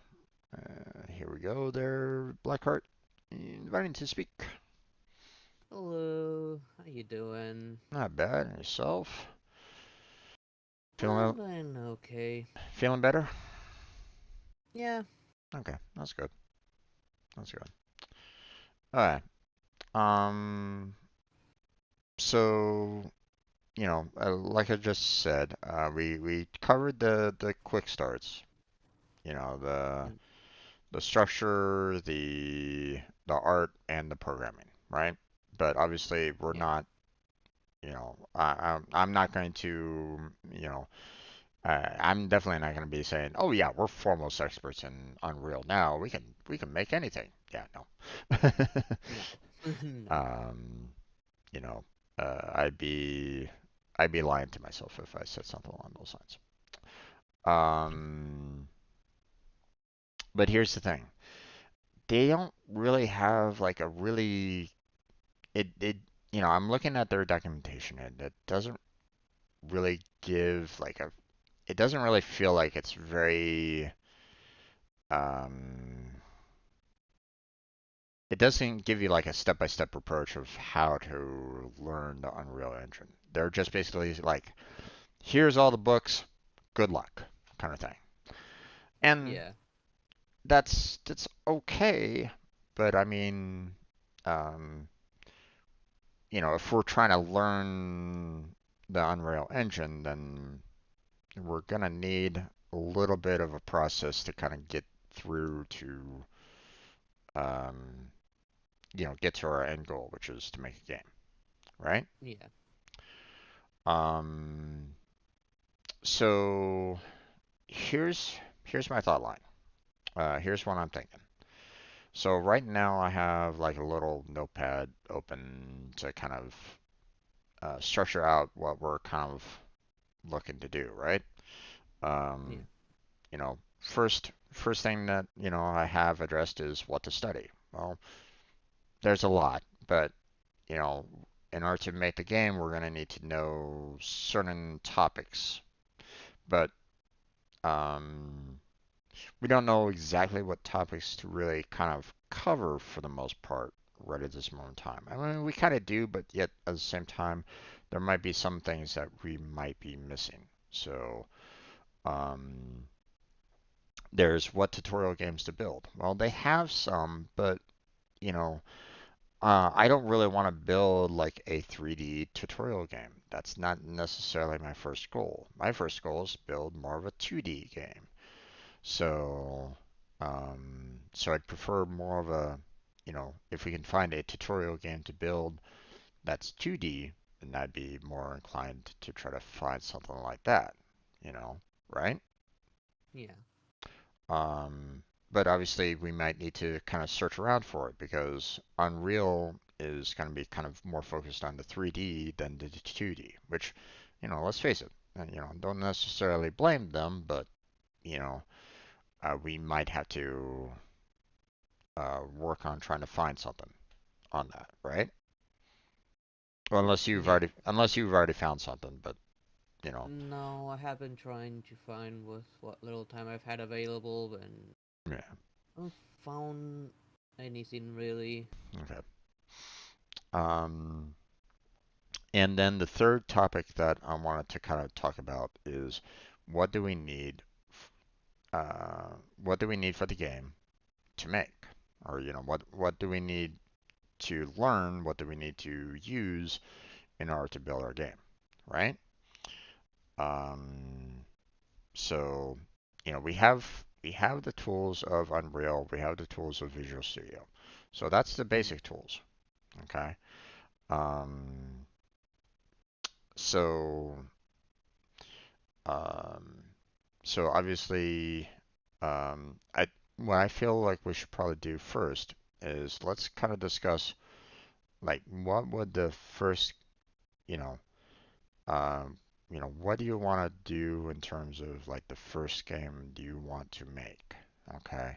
here we go, there, Blackheart, inviting to speak. Hello, how you doing? Not bad. And yourself? I'm Feeling doing okay. feeling better? Yeah. Okay, that's good. That's good. All right. Um. So like I just said, we covered the quick starts. Mm, The structure, the art, and the programming, right? But obviously, we're yeah. not. I'm not going to. I'm definitely not going to be saying, "Oh yeah, we're foremost experts in Unreal now. We can make anything." Yeah, no. No. No. um, you know, I'd be lying to myself if I said something along those lines. Um, but here's the thing. They don't really have like a really it I'm looking at their documentation and it doesn't really give like a it doesn't really feel like it's very um it doesn't give you like a step-by-step approach of how to learn the Unreal Engine. They're just basically like, here's all the books, good luck, kind of thing. And Yeah. that's okay, but I mean, um, if we're trying to learn the Unreal Engine, then we're gonna need a little bit of a process to kind of get through to um, get to our end goal, which is to make a game, right? Yeah. Um, so here's my thought line. Here's what I'm thinking. So right now I have like a little notepad open to kind of structure out what we're kind of looking to do, right? Yeah. Um, first thing that I have addressed is what to study. Well, there's a lot, but you know, in order to make the game, we're going to need to know certain topics. But um, we don't know exactly what topics to really kind of cover for the most part right at this moment in time. I mean, we kind of do, but yet at the same time, there might be some things that we might be missing. So, um, there's what tutorial games to build. Well, they have some, but you know, I don't really want to build like a 3D tutorial game. That's not necessarily my first goal. My first goal is to build more of a 2D game. So, so I'd prefer more of a, if we can find a tutorial game to build that's 2D, then I'd be more inclined to try to find something like that, right? Yeah. Um, but obviously we might need to kind of search around for it because Unreal is going to be kind of more focused on the 3D than the 2D, which, let's face it, don't necessarily blame them, but, you know, we might have to work on trying to find something on that, right? Well, Yeah. unless you've already found something, but you know, No, I have been trying to find with what little time I've had available, and yeah, I haven't found anything really. okay. Um, and then the third topic that I wanted to kind of talk about is what do we need, what do we need for the game to make, or what do we need to learn, what do we need to use in order to build our game, right? Um, So, we have the tools of Unreal, we have the tools of Visual Studio. So that's the Yeah. basic tools, okay? Um, so, um, so obviously, I what I feel like we should probably do first is let's kind of discuss like what would the first, you know, um, what do you want to do in terms of like the first game do you want to make? Okay.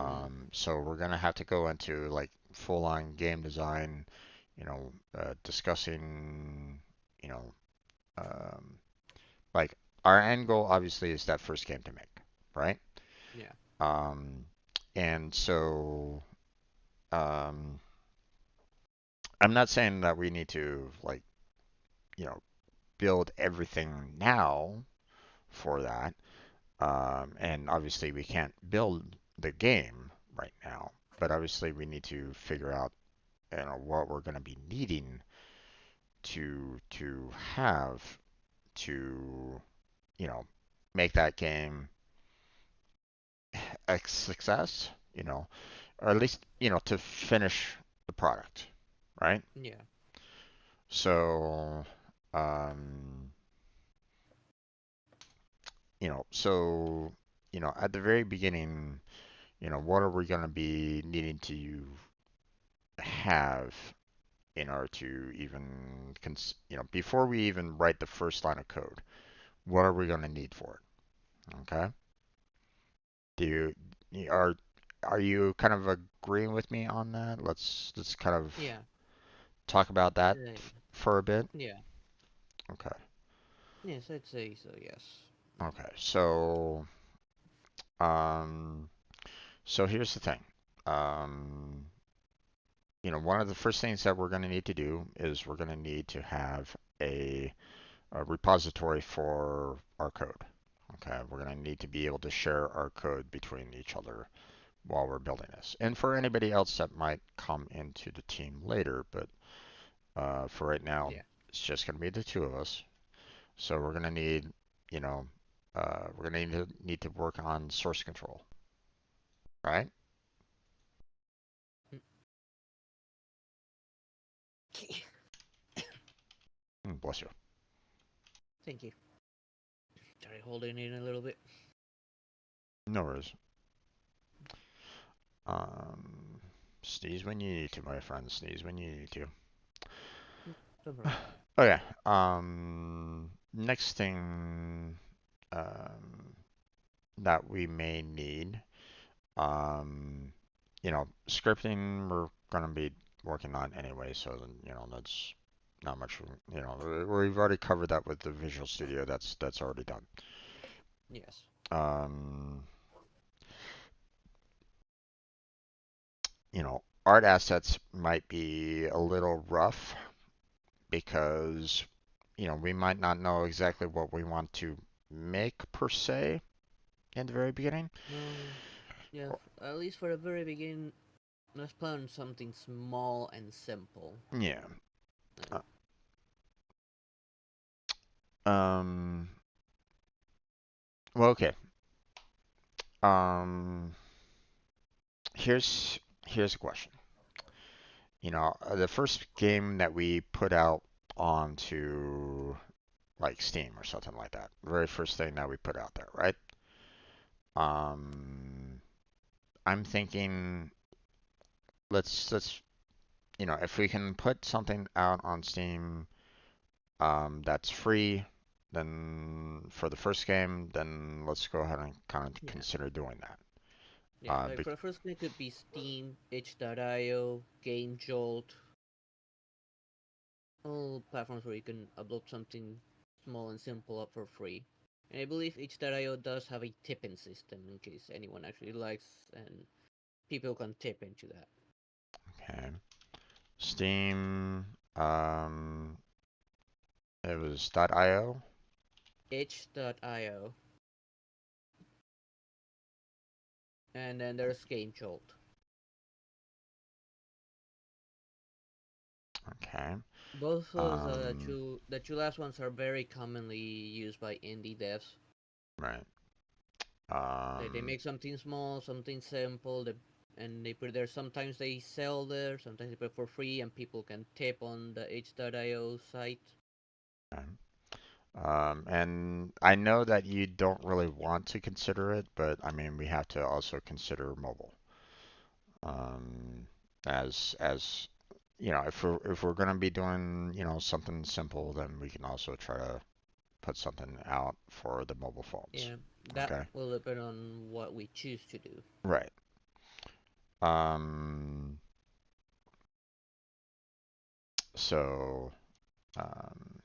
Mm. So we're gonna have to go into like full-on game design, discussing, you know, um, like our end goal obviously is that first game to make, right? Yeah. Um, and so um, I'm not saying that we need to like, you know, build everything now for that. And obviously we can't build the game right now, but obviously we need to figure out what we're going to be needing to have to you know make that game a success, or at least to finish the product, right? Yeah. So um, at the very beginning, what are we going to be needing to have in order to even before we even write the first line of code, what are we going to need for it? Okay. Do are you kind of agreeing with me on that? Let's kind of Yeah. talk about that Uh, for a bit. yeah. Okay. Yes, I'd say so. Yes. Okay. Um, so here's the thing. Um, one of the first things that we're going to need to do is we're going to need to have a repository for our code. Okay. We're going to need to be able to share our code between each other while we're building this. And for anybody else that might come into the team later, but for right now, Yeah. it's just going to be the two of us. So we're going to need, you know, we're going to need to work on source control, right? Bless you. Thank you. Sorry, holding in a little bit. No worries. Um, sneeze when you need to, my friend. Sneeze when you need to. Don't worry. Okay. Next thing that we may need, um, scripting we're gonna be working on anyway, so then, that's not much. We've already covered that with the Visual Studio. That's already done. Yes. Um, art assets might be a little rough because, we might not know exactly what we want to make per se in the very beginning. No. Yeah. At least for the very beginning, let's plan something small and simple. Yeah. Like, Um, well, okay. Um, here's a question. The first game that we put out onto like Steam or something like that, the very first thing that we put out there, right? Um, I'm thinking let's if we can put something out on Steam that's free, then for the first game, then let's go ahead and kind of yeah. consider doing that. Yeah. Like Bec for the first thing, it could be Steam, itch.io, Game Jolt, all platforms where you can upload something small and simple up for free. And I believe itch.io does have a tipping system in case anyone actually likes and people can tip into that. Okay. Steam, um, it was .io. Itch.io. And then there's Game Jolt. Okay. Both of Um, the two last ones are very commonly used by indie devs. right. They Um, make something small, something simple, and they put it there. Sometimes they sell there, sometimes they put it for free, and people can tip on the H.io site. okay. And I know that you don't really want to consider it, but I mean, we have to also consider mobile. Um, as if we're gonna be doing, something simple, then we can also try to put something out for the mobile phones. Yeah, that Okay. will depend on what we choose to do. Right. Um, so, um,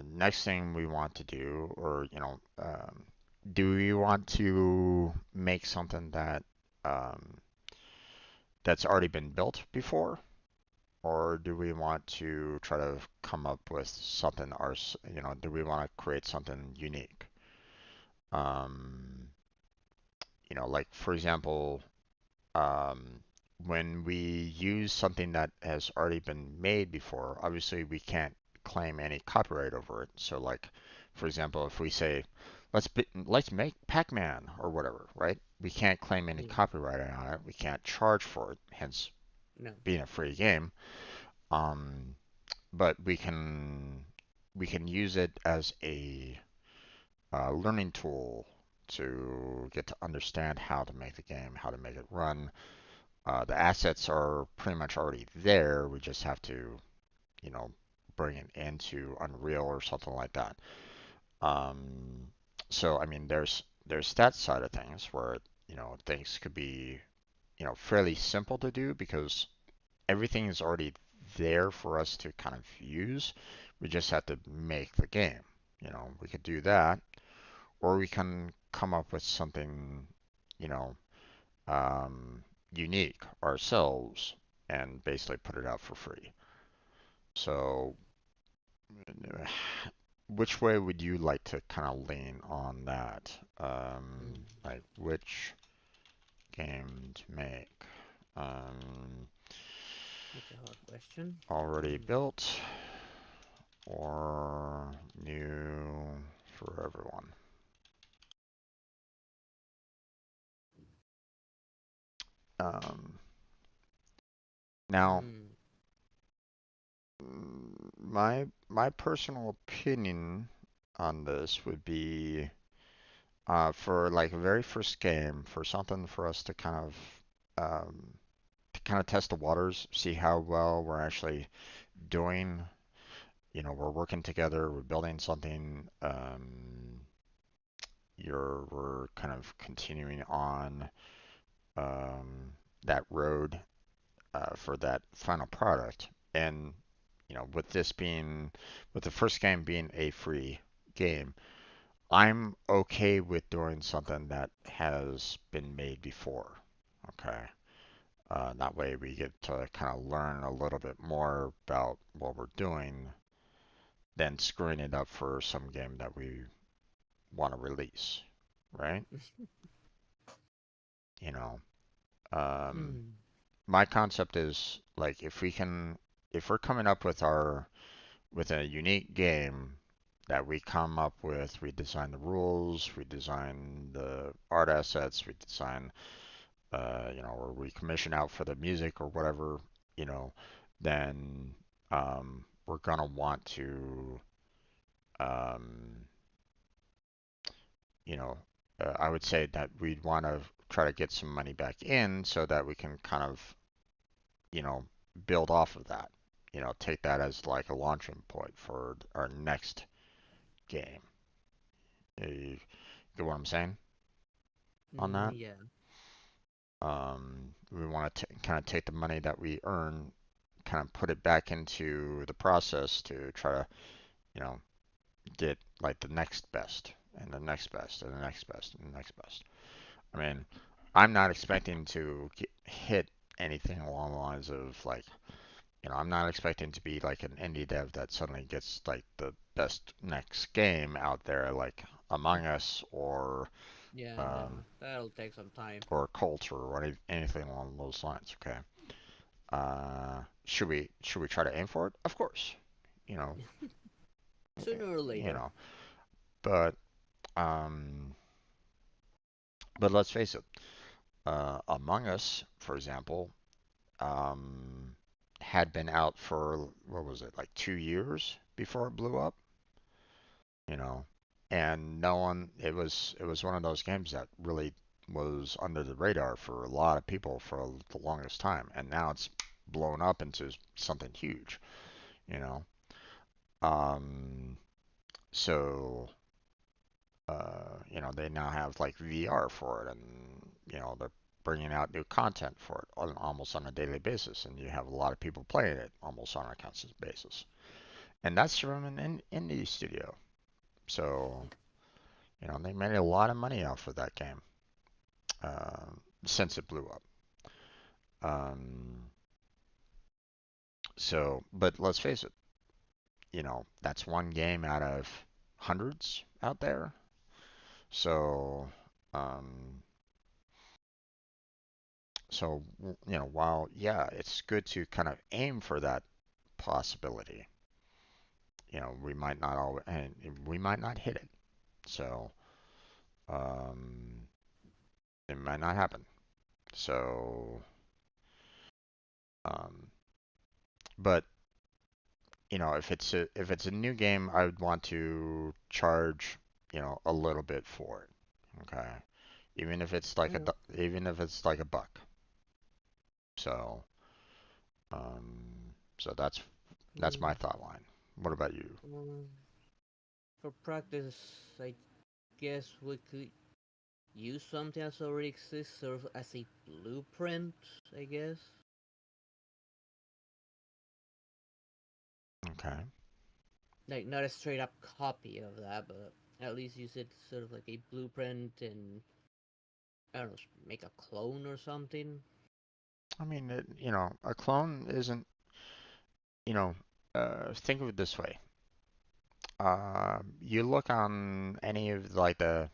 next thing we want to do, or, do we want to make something um, that's already been built before? Or do we want to try to come up with something do we want to create something unique? Um, like for example, um, when we use something that has already been made before, obviously we can't claim any copyright over it. So like, for example, if we say, let's make Pac-Man or whatever, right? We can't claim any Yeah, copyright on it. We can't charge for it, hence no. being a free game. Um, but we can use it as a learning tool to get to understand how to make the game, how to make it run. The assets are pretty much already there. We just have to, you know, bring it into Unreal or something like that. Um, so I mean, there's that side of things where things could be fairly simple to do because everything is already there for us to kind of use. We just have to make the game. We could do that, or we can come up with something, you know, unique ourselves and basically put it out for free. So, which way would you like to kind of lean on that? Mm, Like which game to make? Um, that's a hard question. already Mm, built or new for everyone? Um, now, mm. My personal opinion on this would be for like a very first game, for something for us um, to kind of test the waters, see how well we're actually doing. You know, we're working together, we're building something. We're kind of continuing on um, that road for that final product. And you know, with the first game being a free game, I'm okay with doing something that has been made before. Okay. That way we get to kind of learn a little bit more about what we're doing than screwing it up for some game that we want to release, right? You know, um, Hmm. my concept is like if we're coming up with a unique game that we come up with, we design the rules, we design the art assets, we design, or we commission out for the music or whatever, you know, then we're gonna want to, um, you know, I would say that we'd want to try to get some money back in so that we can kind of, you know, build off of that. You know, take that as like a launching point for our next game. You get what I'm saying on that? Yeah. We want to kind of take the money that we earn, kind of put it back into the process to try to, you know, get like the next best and the next best and the next best and the next best. I mean, I'm not expecting to hit anything along the lines of like, I'm not expecting to be like an indie dev that suddenly gets like the best next game out there, like Among Us Yeah, um, that'll take some time. or Cult or anything along those lines. Okay. Should we try to aim for it? Of course. You know, Sooner or you later. know. But um, but let's face it. Among Us, for example, um, had been out for what was it, like 2 years before it blew up. You know, and no one. It was one of those games that really was under the radar for a lot of people for the longest time, and now it's blown up into something huge. You know. Um, so they now have like VR for it, and they're bringing out new content for it almost on a daily basis, and you have a lot of people playing it almost on a constant basis. And that's from an indie studio, so they made a lot of money off of that game since it blew up. Um, but let's face it, that's one game out of hundreds out there. So um, while yeah, it's good to kind of aim for that possibility, we might not always, and we might not hit it. So um, it might not happen. So, um, but if it's a new game, I would want to charge, a little bit for it. Okay, Mm, even if it's like a buck. So, so that's my mm, thought line. What about you? um, for practice, I guess we could use something that already exists, sort of as a blueprint, I guess. Okay. Like, not a straight up copy of that, but at least use it sort of like a blueprint and, I don't know, make a clone or something. I mean, a clone isn't, you know, think of it this way. You look on any of like the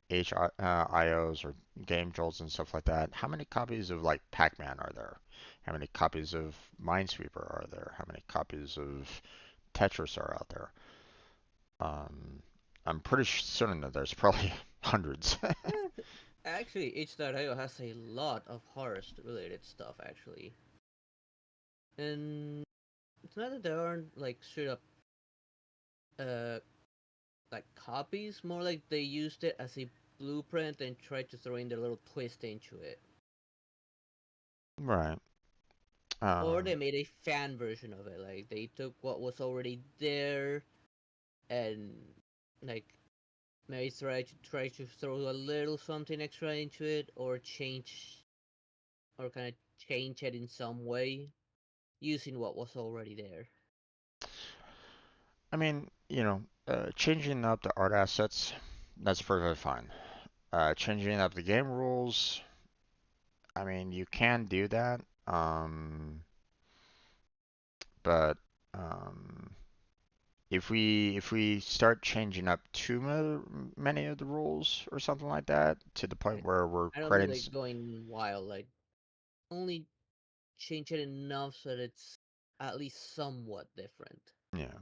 HIOs or Game Jolts and stuff like that. How many copies of like Pac-Man are there? How many copies of Minesweeper are there? How many copies of Tetris are out there? Um, I'm pretty certain that there's probably hundreds. Eh, actually, H.io has a lot of horror related stuff, actually. And it's not that there aren't like straight up uh like copies, more like they used it as a blueprint and tried to throw in their little twist into it. Right. Or they Um, made a fan version of it. Like they took what was already there and like maybe try to throw a little something extra into it or change or kind of change it in some way using what was already there. I mean, changing up the art assets, that's perfectly fine. Changing up the game rules, I mean, you can do that. But um, if we start changing up many of the rules or something like that to the point Like where we're I don't mean creating, like going wild, like only change it enough so that it's at least somewhat different. yeah,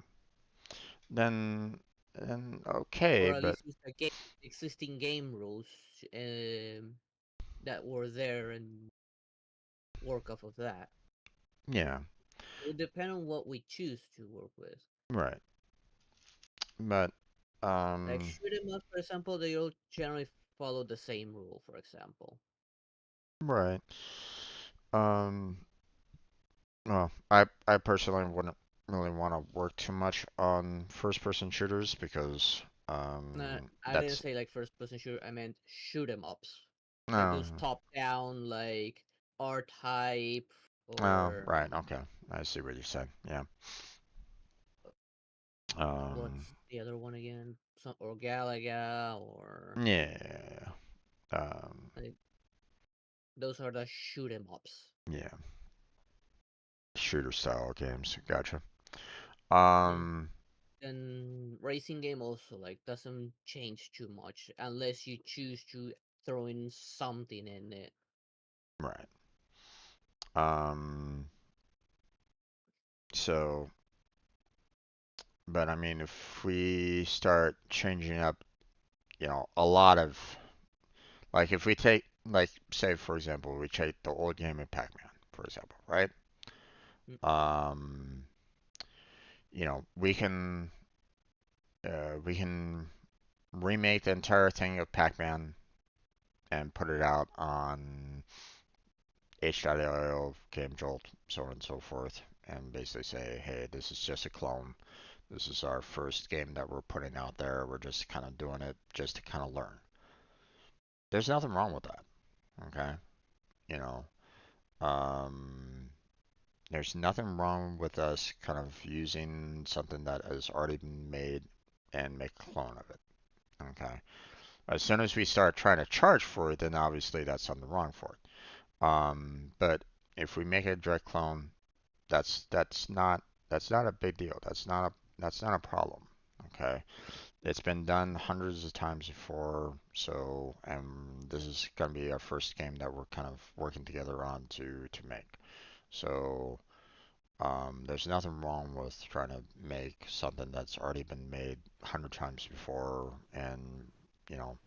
then okay, Or at but least use the existing game rules um, that were there and work off of that. yeah, It would depend on what we choose to work with. right, but Like um, shoot 'em up, for example, they all generally follow the same rule, for example. right, um, well, I personally wouldn't really want to work too much on first-person shooters because No, I didn't that's say like first person shooter, I meant shoot 'em ups. Like no. those top down like R type Oh, or right. Okay. I see what you said. Yeah. Um, what's the other one again? Some or Galaga or yeah. Um, like those are the shoot 'em ups. yeah. Shooter style games. Gotcha. Yeah. Um, And racing game also like doesn't change too much unless you choose to throw in something in it. right. Um, so, but I mean, if we start changing up, a lot of, like, if we take, like, say, for example, we take the old game of Pac-Man, for example, right? Mm, Um, we can remake the entire thing of Pac-Man and put it out on H.io, Game Jolt, so on and so forth, and basically say, hey, this is just a clone. This is our first game that we're putting out there. We're just kind of doing it just to kind of learn. There's nothing wrong with that, okay? You know, um, there's nothing wrong with us kind of using something that has already been made and make a clone of it, okay? As soon as we start trying to charge for it, then obviously that's something wrong for it. But if we make a direct clone, that's not a big deal. That's not a problem. Okay, it's been done hundreds of times before, so and this is gonna be our first game that we're kind of working together on to make. So there's nothing wrong with trying to make something that's already been made 100 times before, and you know,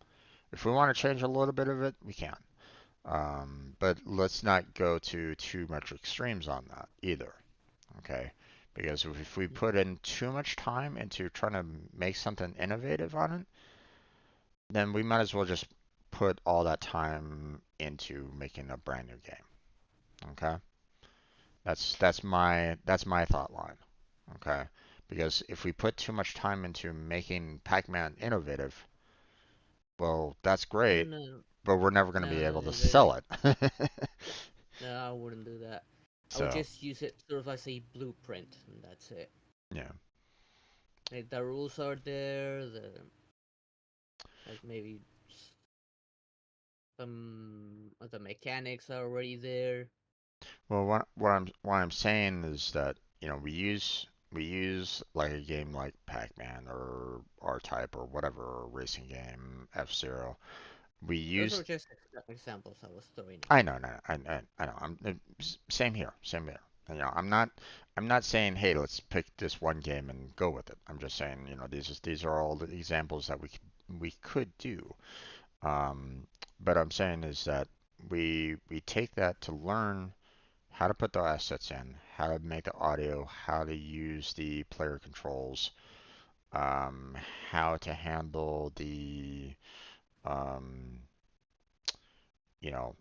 if we want to change a little bit of it, we can. But let's not go to too much extremes on that either. Okay? Because if we mm. put in too much time into trying to make something innovative on it, then we might as well just put all that time into making a brand new game. Okay? That's my thought line. Okay? Because if we put too much time into making Pac-Man innovative, well, that's No, great, no, but we're never going to no, be no, able to they, sell it. no, I wouldn't do that. I would So, just use it sort of as a blueprint, and that's it. yeah. Like the rules are there, the like maybe some of the mechanics are already there. Well, what I'm saying is that we use like a game like Pac-Man or R-Type or whatever, or racing game, F-Zero. We Those are use just examples I was throwing I out. know, no, I know. Same here, same here. I'm not saying, hey, let's pick this one game and go with it. I'm just saying, these are all the examples that we could do. Um, but I'm saying is that we take that to learn how to put the assets in, how to make the audio, how to use the player controls, um, how to handle the, um, you know,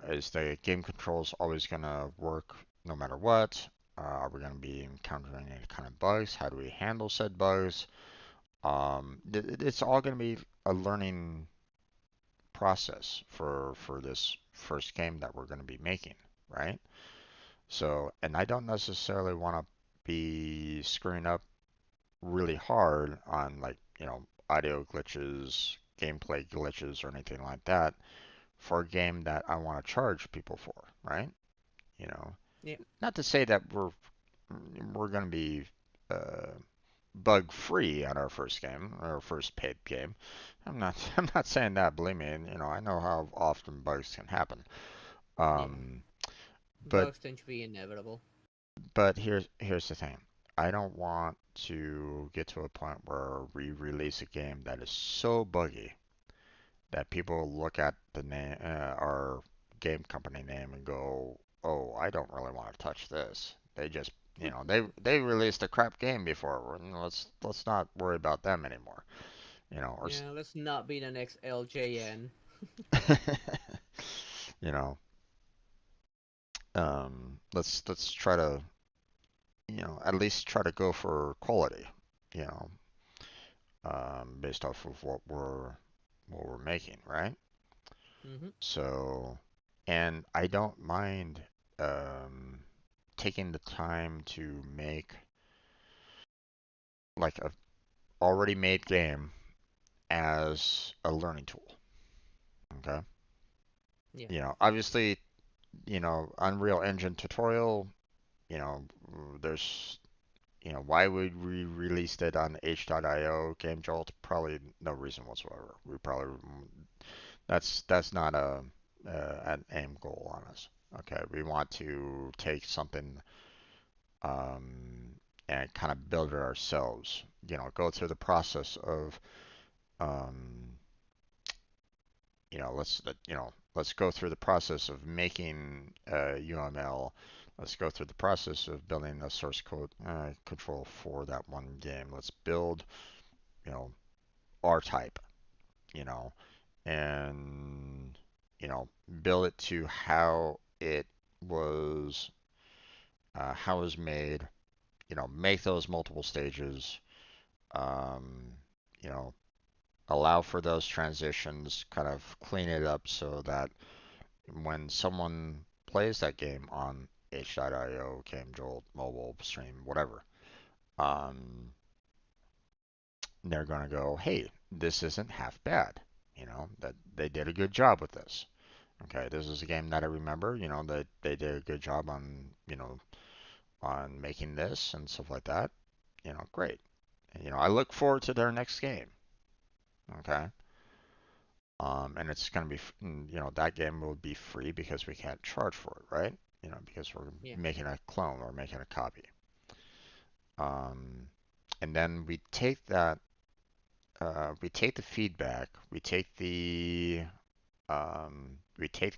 is the game controls always going to work no matter what? Are we going to be encountering any kind of bugs? How do we handle said bugs? It's all going to be a learning process for this first game that we're going to be making, right? So, and I don't necessarily want to be screwing up really hard on like, audio glitches, gameplay glitches, or anything like that for a game that I want to charge people for, right? You know, Yeah. not to say that we're going to be uh, bug free on our first game, our first paid game. I'm not I'm not saying that. Believe me, and, I know how often bugs can happen. Yeah. Um, but Bugs tend to be inevitable. but here's the thing. I don't want to get to a point where we release a game that is so buggy that people look at the name, our game company name, and go, "Oh, I don't really want to touch this." They just, they released a crap game before. Let's not worry about them anymore. Or Yeah, let's not be the next LJN. you know, let's try to, at least try to go for quality. You know, based off of what we're making, right? Mm-hmm. So, and I don't mind um, taking the time to make like a already made game as a learning tool. Okay. Yeah. Obviously, Unreal Engine tutorial, there's, why would we release it on H.io Game Jolt? Probably no reason whatsoever. We probably that's not an aim goal on us. Okay, we want to take something um, and kind of build it ourselves. Go through the process of um, let's go through the process of making UML. Let's go through the process of building a source code control for that one game. Let's build, you know, R type, you know, and you know, build it to was, how it was made. Make those multiple stages. Um, you know, allow for those transitions, kind of clean it up so that when someone plays that game on H.io, Game Jolt, mobile stream, whatever, um, they're gonna go, hey, this isn't half bad. That they did a good job with this. Okay, this is a game that I remember. That they did a good job on, on making this and stuff like that. Great. And, I look forward to their next game. Okay. And it's gonna be, that game will be free because we can't charge for it, right? Because we're Yeah. making a clone or making a copy. Um, and then we take the feedback, we take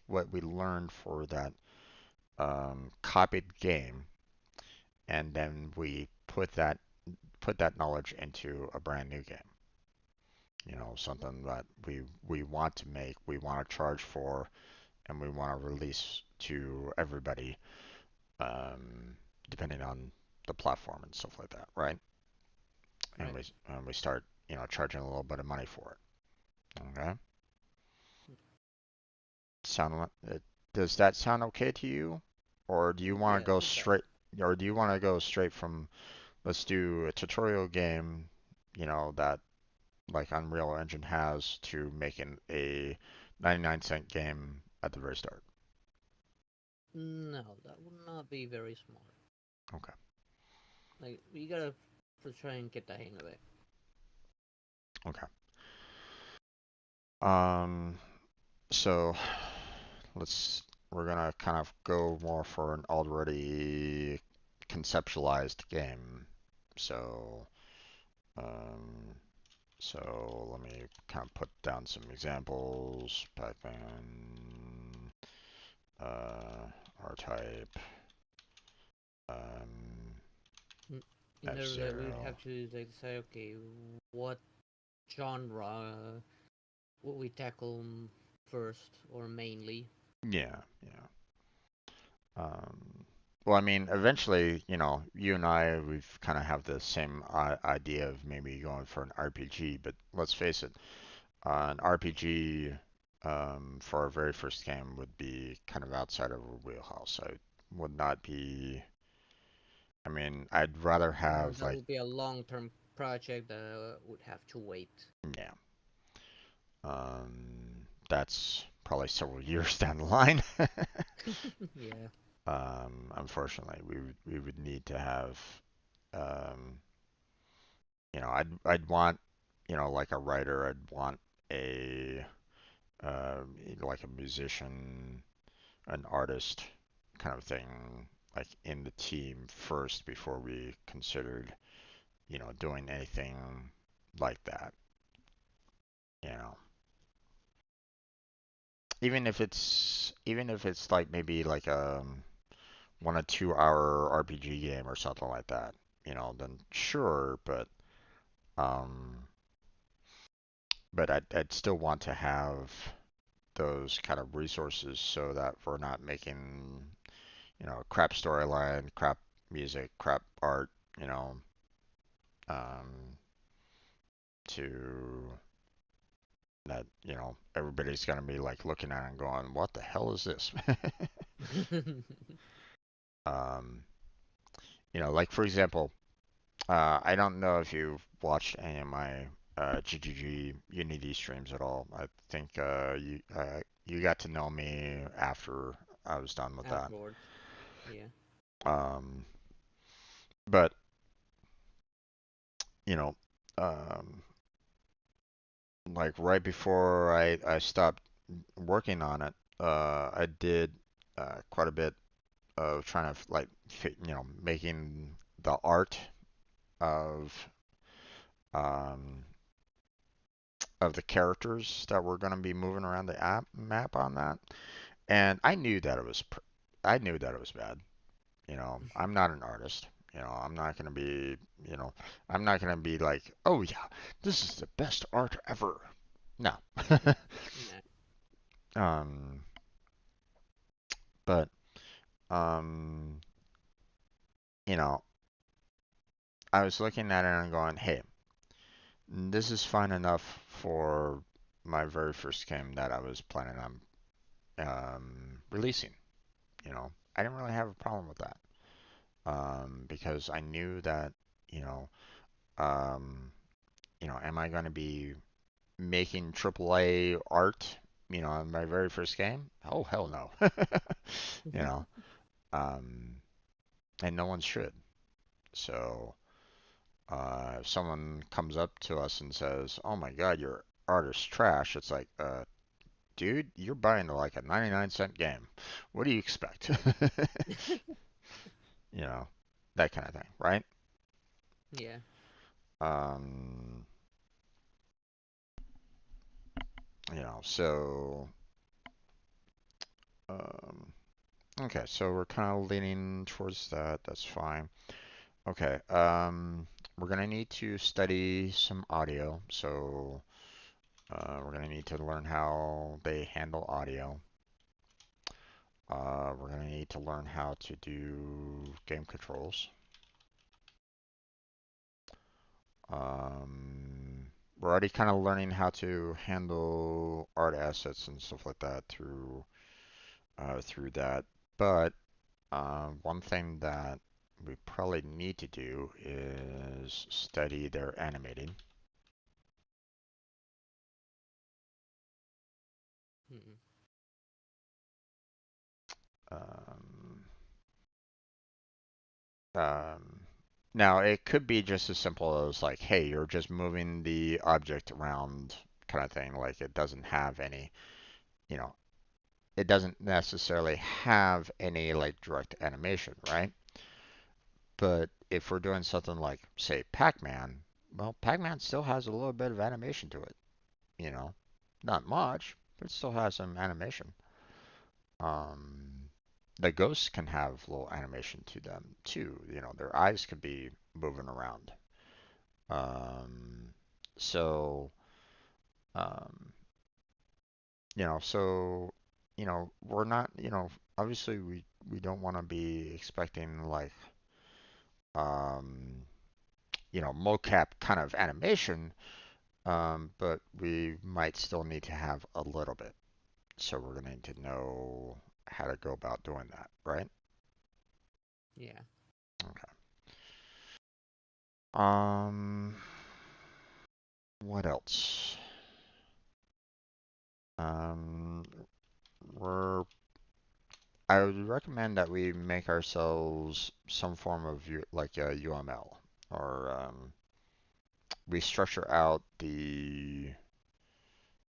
what we learned for that copied game, and then we put that knowledge into a brand new game. Something that we want to make, we want to charge for, and we want to release to everybody, um, depending on the platform and stuff like that, right? And Right. we start, charging a little bit of money for it. Okay. Does that sound okay to you, or do you want to Yeah, go it does. straight, or do you want to go straight from let's do a tutorial game, that like Unreal Engine has, to making a 99-cent game at the very start? No, that would not be very smart. Okay. Like, we gotta try and get the hang of it. Okay. Um, so we're gonna kind of go more for an already conceptualized game. So, um, let me kind of put down some examples. Pac-Man, R-type um, In order that we would F0. have to like decide, okay, what genre would we tackle first or mainly? Yeah, yeah. Um, well, I mean, eventually, you and I, we've kind of have the same idea of maybe going for an RPG, but let's face it, an RPG for our very first game would be kind of outside of our wheelhouse. I would not be, I mean, I'd rather No, have that like, would be a long-term project that would have to wait. yeah, that's probably several years down the line. Yeah. Unfortunately, we would need to have, um, I'd want, like a writer, I'd want a, uh, like a musician, an artist kind of thing, like in the team first before we considered, doing anything like that, you know. Even if it's like maybe like a 1 or 2 hour RPG game or something like that, then sure, um, but I'd still want to have those kind of resources so that we're not making, crap storyline, crap music, crap art, you know, um, to that, everybody's gonna be like looking at it and going, "What the hell is this?" um, like for example, I don't know if you've watched any of my GGG Unity streams at all. I think you got to know me after I was done with that. Afterwards. Yeah. Um, but you know, um, like right before I stopped working on it, I did quite a bit of trying to like making the art of um, of the characters that were going to be moving around the app map on that, and I knew that it was bad. I'm not an artist. I'm not going to be, you know, I'm not going to be like, oh yeah, this is the best art ever. No. Nah. um, but um, you know, I was looking at it and going, hey, this is fine enough for my very first game that I was planning on releasing. I didn't really have a problem with that because I knew that, you know, um, am I going to be making AAA art, in my very first game? Oh, hell no. You know, um, and no one should. So, if someone comes up to us and says, "Oh my God, your art is trash," it's like, dude, you're buying like a 99-cent game. What do you expect? You know, that kind of thing, right? Yeah. Um, so, um, okay, so we're kind of leaning towards that. That's fine. Okay, we're gonna need to study some audio. So, we're gonna need to learn how they handle audio. We're gonna need to learn how to do game controls. Um, we're already kind of learning how to handle art assets and stuff like that through that. But one thing that we probably need to do is study their animating. Mm-mm. Um, um, Now, it could be just as simple as like, hey, you're just moving the object around kind of thing. Like it doesn't have any, you know, it doesn't necessarily have any like direct animation, right? But if we're doing something like, say, Pac-Man, well, Pac-Man still has a little bit of animation to it, you know, not much, but it still has some animation. Um, the ghosts can have little animation to them too. Their eyes could be moving around. Um, so, um, so, we're not, obviously we don't want to be expecting like, um, mocap kind of animation, but we might still need to have a little bit. So we're going to need to know how to go about doing that, right? Yeah. Okay. Um, what else? Um, we're I would recommend that we make ourselves some form of like a UML, or we structure out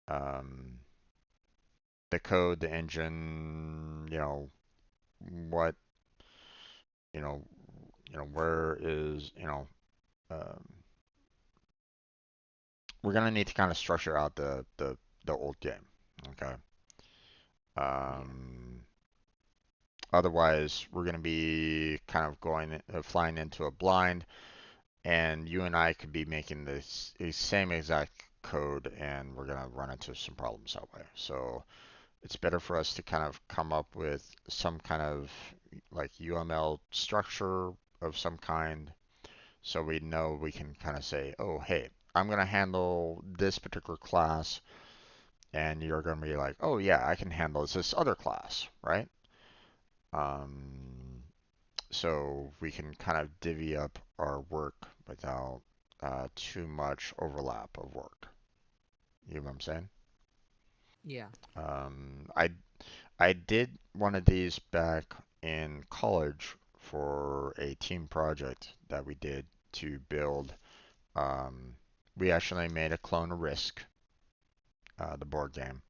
um, the code, the engine, what you know where is um, we're gonna need to kind of structure out the old game. Okay. Yeah. Um, Otherwise, we're gonna be kind of flying into a blind, and you and I could be making this same exact code, and we're gonna run into some problems that way. So it's better for us to kind of come up with some kind of like UML structure of some kind, so we know we can kind of say, oh, hey, I'm gonna handle this particular class, and you're gonna be like, oh yeah, I can handle this other class, right? Um, so we can kind of divvy up our work without too much overlap of work. You know what I'm saying? Yeah. Um, I I did one of these back in college for a team project that we did to build. Um, we actually made a clone of Risk, the board game,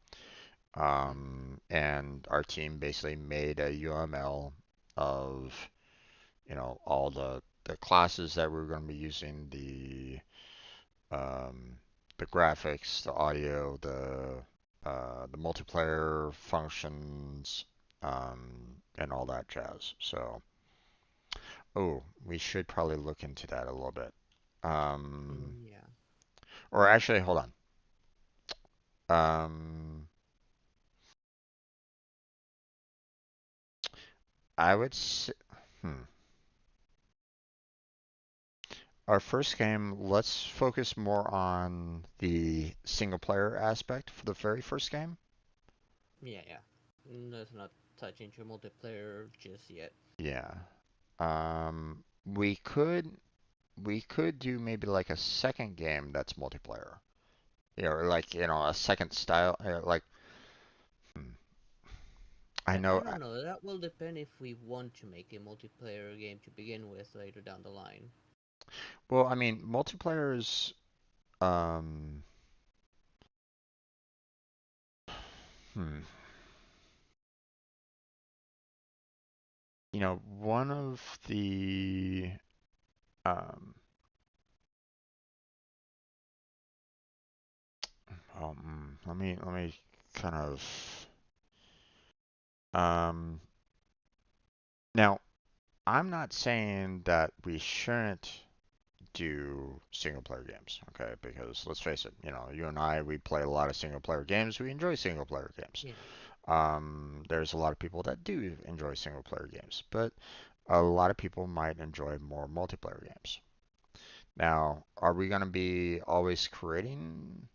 and our team basically made a UML of all the classes that we were going to be using, um, the graphics, the audio, the multiplayer functions, and all that jazz. So, oh, we should probably look into that a little bit. Yeah. Or actually, hold on. Um, I would say, hmm. Our first game, let's focus more on the single player aspect for the very first game. Yeah. Yeah. Let's not touch into multiplayer just yet. Yeah. We could do maybe like a second game that's multiplayer. Or like, a second style, like, hmm, I I know, don't know. That will depend if we want to make a multiplayer game to begin with later down the line. well, I mean, multiplayer is, um, hmm, one of the, um, let me kind of, um, now, I'm not saying that we shouldn't do single player games, okay? Because let's face it, you and I, we play a lot of single player games. We enjoy single player games. Yeah. There's a lot of people that do enjoy single player games, but a lot of people might enjoy more multiplayer games. Now, are we going to be always creating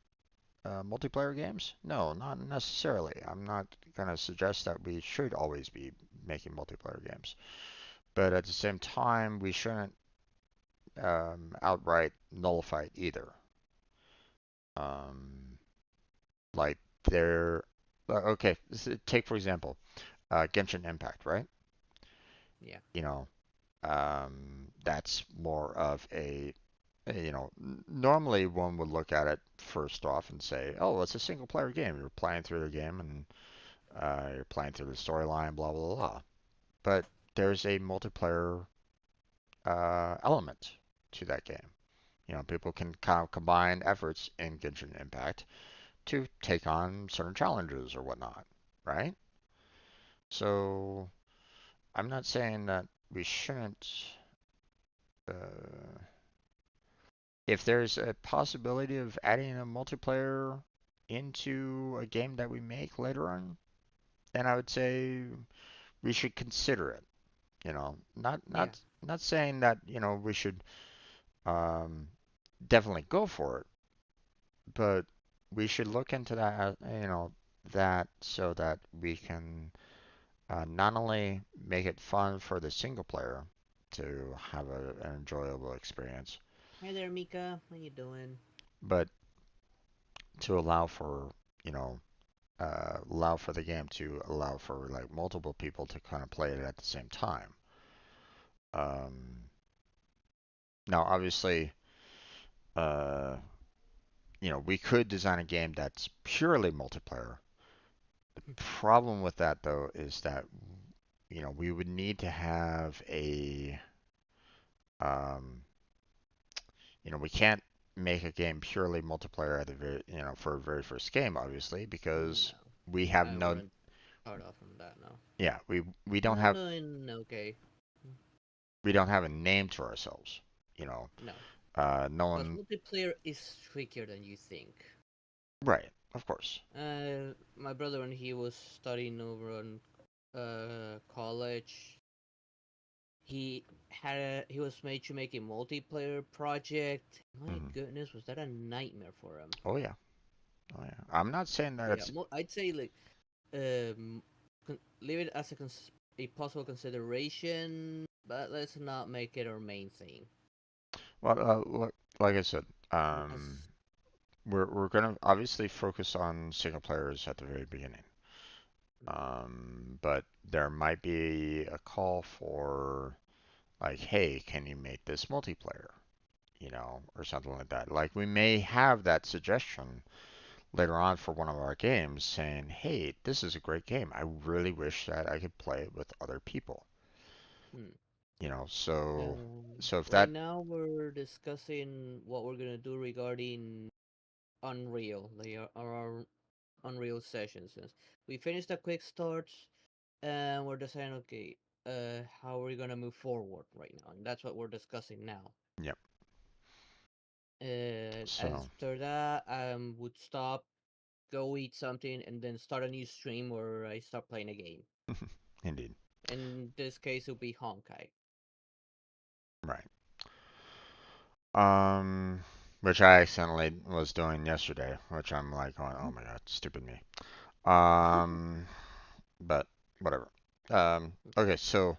multiplayer games? No, not necessarily. I'm not going to suggest that we should always be making multiplayer games. But at the same time, we shouldn't outright nullify it either. Um, like there, okay, take for example, Genshin Impact, right? Yeah. You know, that's more of normally one would look at it first off and say, oh, it's a single player game. You're playing through the game and you're playing through the storyline, blah, blah, blah. But there's a multiplayer element to that game. People can kind of combine efforts in Genshin Impact to take on certain challenges or whatnot, right? So, I'm not saying that we shouldn't. Uh, if there's a possibility of adding a multiplayer into a game that we make later on, then I would say we should consider it. You know, Yeah, not saying that we should um, definitely go for it, but we should look into that. That so that we can not only make it fun for the single player to have an enjoyable experience, hey there, Mika. How you doing? but to allow for you know allow for the game to allow for like multiple people to kind of play it at the same time. Um, Now, obviously, uh, we could design a game that's purely multiplayer. The problem with that, though, is that we would need to have um, we can't make a game purely multiplayer at the for a very first game, obviously, because No, we have I no, wouldn't start off from that. No, yeah, we don't I'm have doing okay. we don't have a name to ourselves. You know, No, no because one, multiplayer is trickier than you think. right? Of course. My brother, when he was studying over on college, he was made to make a multiplayer project. My Hmm. goodness, was that a nightmare for him? Oh yeah, oh yeah. I'm not saying that So yeah, it's I'd say like leave it as a possible consideration, but let's not make it our main thing. well, like I said, As we're gonna obviously focus on single players at the very beginning. But there might be a call for like, hey, can you make this multiplayer? Or something like that. Like we may have that suggestion later on for one of our games saying, hey, this is a great game. I really wish that I could play it with other people. hmm. So if Right that, now we're discussing what we're gonna do regarding Unreal, our Unreal sessions. Since we finished a quick start, and we're deciding, okay, how are we gonna move forward right now, and that's what we're discussing now. yep. So After that, I would stop, go eat something, and then start a new stream where I start playing a game. indeed, In this case, it would be Honkai. right. Which I accidentally was doing yesterday, which I'm like going, oh my god, stupid me. Um, but whatever. Okay, so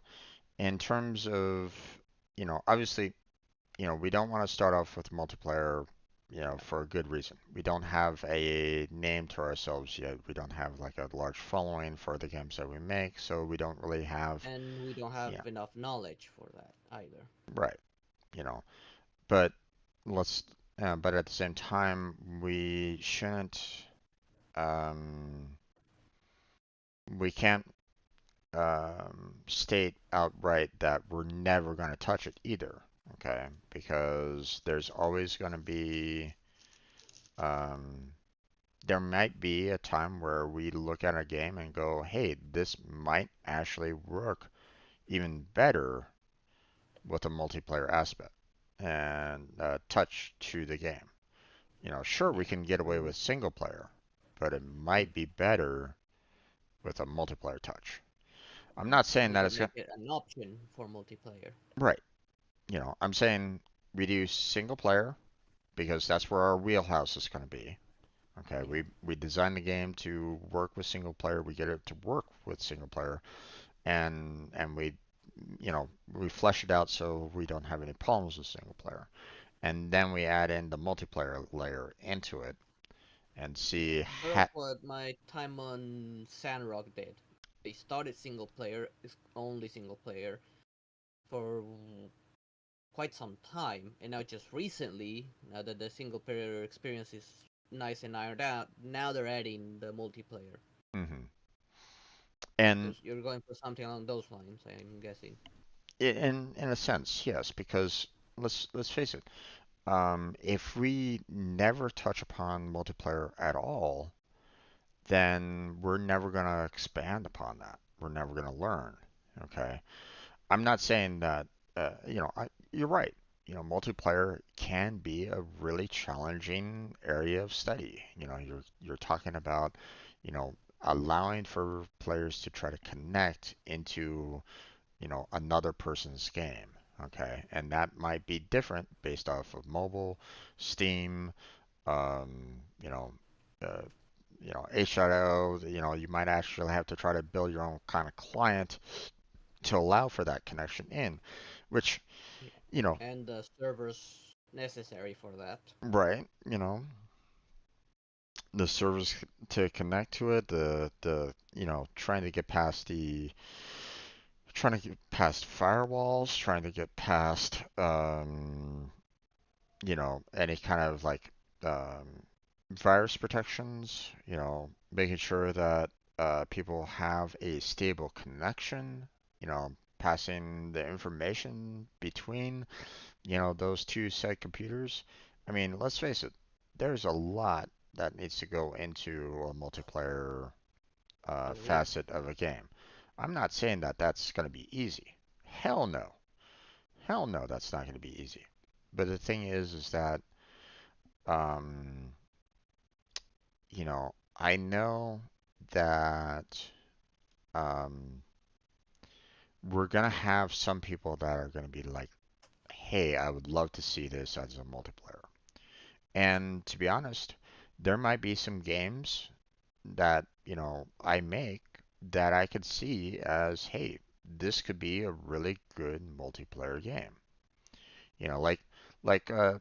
in terms of, obviously, we don't want to start off with multiplayer, No, for a good reason. We don't have a name to ourselves yet. We don't have like a large following for the games that we make, so we don't really have, and we don't have yeah, enough knowledge for that either. right, you know. But let's, but at the same time, we shouldn't, um, we can't state outright that we're never going to touch it either, okay? Because there's always going to be, um, there might be a time where we look at a game and go, hey, this might actually work even better with a multiplayer aspect and touch to the game. Sure, we Yeah, can get away mm, with single player, but it mm, might be better with a multiplayer touch. I'm not saying we that could it's make gonna, it an option for multiplayer. right. I'm saying we do single player because that's where our wheelhouse is going to be. Okay, Yeah, we design the game to work with single player. We get it to work with single player, and we flesh it out so we don't have any problems with single player. And then we add in the multiplayer layer into it and see but that's what my time on Sandrock did. They started single player, it's only single player, for quite some time, and now just recently, now that the single player experience is nice and ironed out, now they're adding the multiplayer. hmm and You're going for something along those lines, I'm guessing. in a sense, yes, because let's face it, if we never touch upon multiplayer at all, then we're never gonna expand upon that. We're never gonna learn. Okay. I'm not saying that, you're right. Multiplayer can be a really challenging area of study. You're talking about, allowing for players to try to connect into, another person's game. Okay, and that might be different based off of mobile, Steam, um, you know, uh, H.O. You might actually have to try to build your own kind of client to allow for that connection in, which, Yeah. you know, And the servers necessary for that. right, the servers to connect to it, trying to get past firewalls, trying to get past, any kind of like, um, virus protections, making sure that people have a stable connection, passing the information between those two said computers. I mean, let's face it, there's a lot that needs to go into a multiplayer Oh yeah. facet of a game. I'm not saying that that's going to be easy. Hell no. Hell no, that's not going to be easy. But the thing is that, um, I know that, um, we're going to have some people that are going to be like, hey, I would love to see this as a multiplayer. And to be honest, there might be some games that, I make that I could see as, hey, this could be a really good multiplayer game.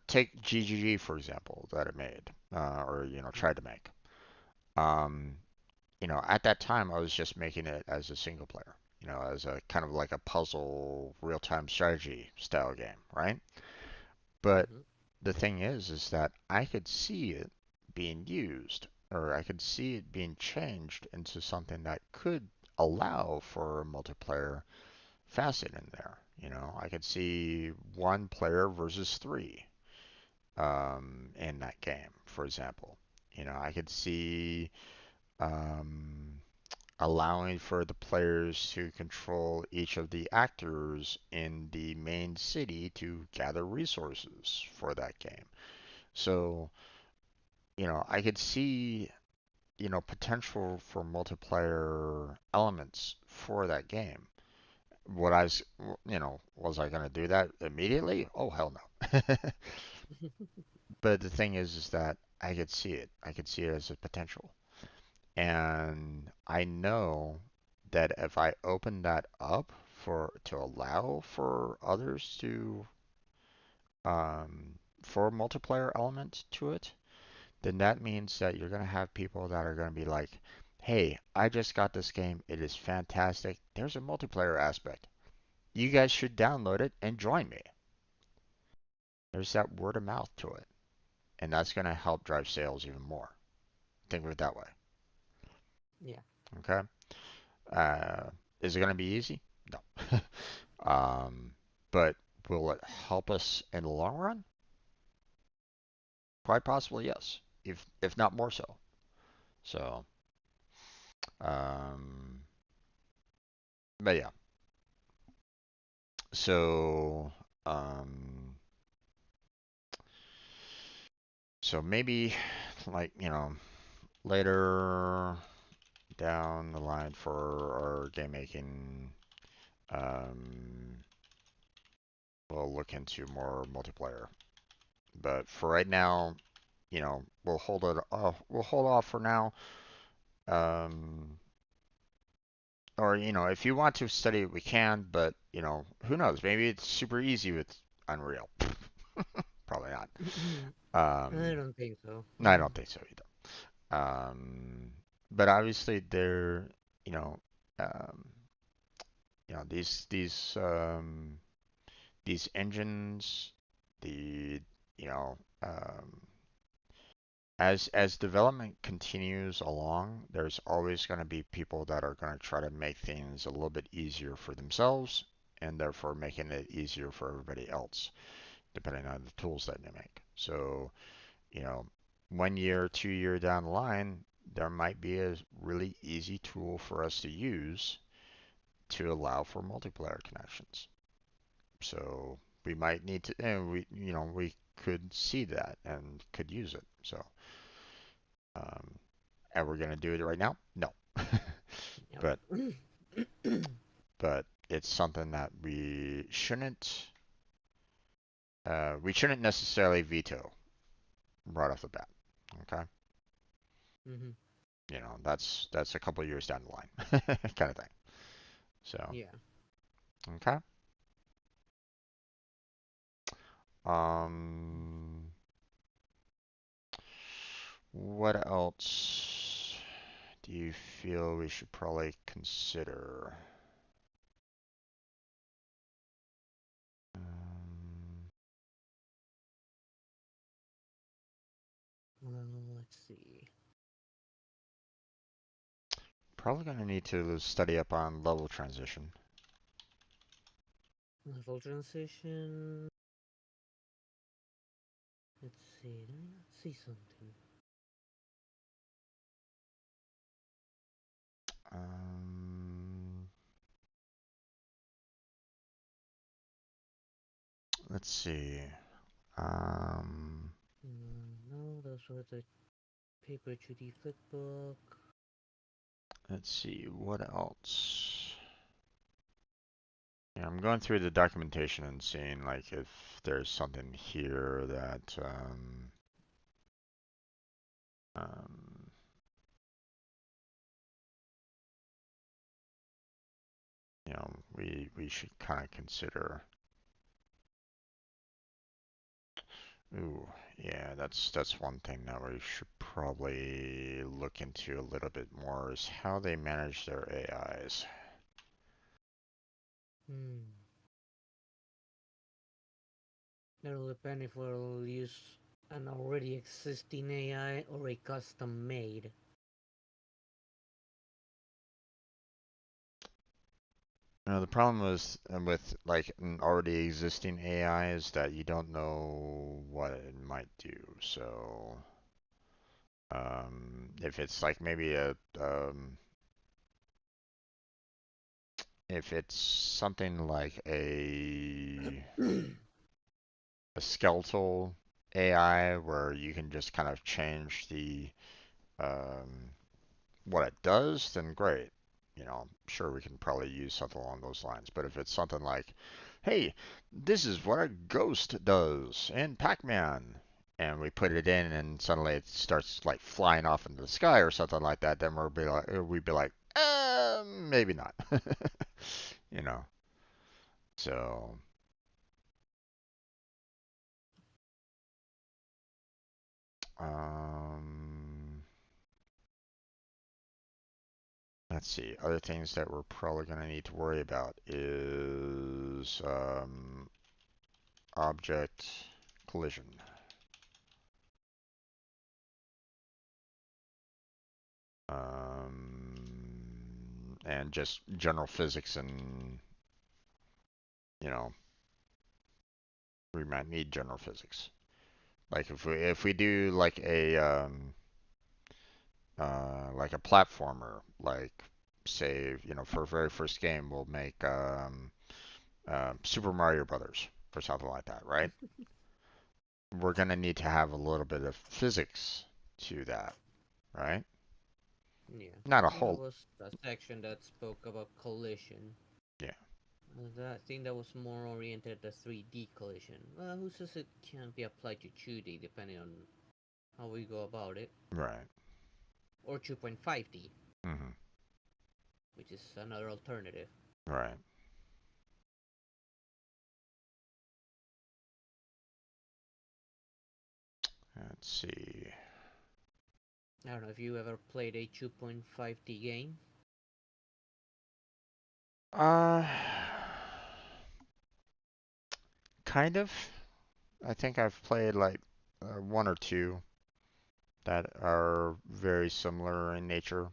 Take GGG for example that I made, or tried to make. Um, at that time I was just making it as a single player, as a kind of like a puzzle real-time strategy style game, right? But Mm-hmm. the thing is that I could see it being used, or I could see it being changed into something that could allow for a multiplayer facet in there. I could see one player versus three, in that game, for example. I could see, um, allowing for the players to control each of the actors in the main city to gather resources for that game. So, I could see, potential for multiplayer elements for that game. What I was, was I going to do that immediately? Oh, hell no. But the thing is that I could see it. I could see it as a potential. And I know that if I open that up to allow for others to, for a multiplayer element to it, then that means that you're going to have people that are going to be like, hey, I just got this game. It is fantastic. There's a multiplayer aspect. You guys should download it and join me. There's that word of mouth to it. And that's going to help drive sales even more. Think of it that way. Yeah. Okay? Uh, is it going to be easy? No. But will it help us in the long run? Quite possibly, yes. If not more so. So, um, but yeah. So, um, so maybe like, later down the line for our game making, um, we'll look into more multiplayer. But for right now, we'll hold off for now. Um, or if you want to study it, we can. But who knows? Maybe it's super easy with Unreal. Probably not. I Um, don't think so. no, I don't think so either. Um, but obviously you know, um, these engines, the you know, as development continues along, there's always going to be people that are going to try to make things a little bit easier for themselves, and therefore making it easier for everybody else, depending on the tools that they make. So, you know, 1 year, 2 year down the line, there might be a really easy tool for us to use to allow for multiplayer connections. So we might need to, and we could see that and could use it. So, um, and we're gonna do it right now? No. But Yep. but it's something that we shouldn't necessarily veto right off the bat. Okay. Hmm. That's a couple of years down the line, kind of thing. So, Yeah. okay. Um, what else do you feel we should probably consider? Um, Well, let's see. Probably gonna need to study up on level transition. Level transition. Let's see. Did I not see something? Um, let's see. Um, No, those were the paper 2D flipbook. let's see. What else? Yeah, I'm going through the documentation and seeing like if there's something here that um, we should kind of consider. Ooh, yeah, that's one thing that we should probably look into a little bit more is how they manage their AIs. Hmm. That'll depend if we'll use an already existing AI or a custom made. The problem with like an already existing AI is that you don't know what it might do. So, if it's like maybe if it's something like a skeletal AI where you can just kind of change the um, what it does, then great. Sure, we can probably use something along those lines. But if it's something like, hey, this is what a ghost does in Pac-Man, and we put it in and suddenly it starts like flying off into the sky or something like that, then we'd be like, maybe not. you know. So, um, let's see. Other things that we're probably going to need to worry about is object collision. And just general physics, and you know we might need general physics. Like if we do like a platformer, like say for very first game we'll make Super Mario Brothers or something like that, right? We're gonna need to have a little bit of physics to that, right? Yeah, Not a and there whole, was a section that spoke about collision. yeah, I think that was more oriented at 3D collision. Well, who says it can't be applied to 2D depending on how we go about it? right. Or 2.5D, Hmm. which is another alternative. Right. Let's see. I don't know if you ever played a 2.5D game. Uh, kind of. I think I've played like one or two that are very similar in nature.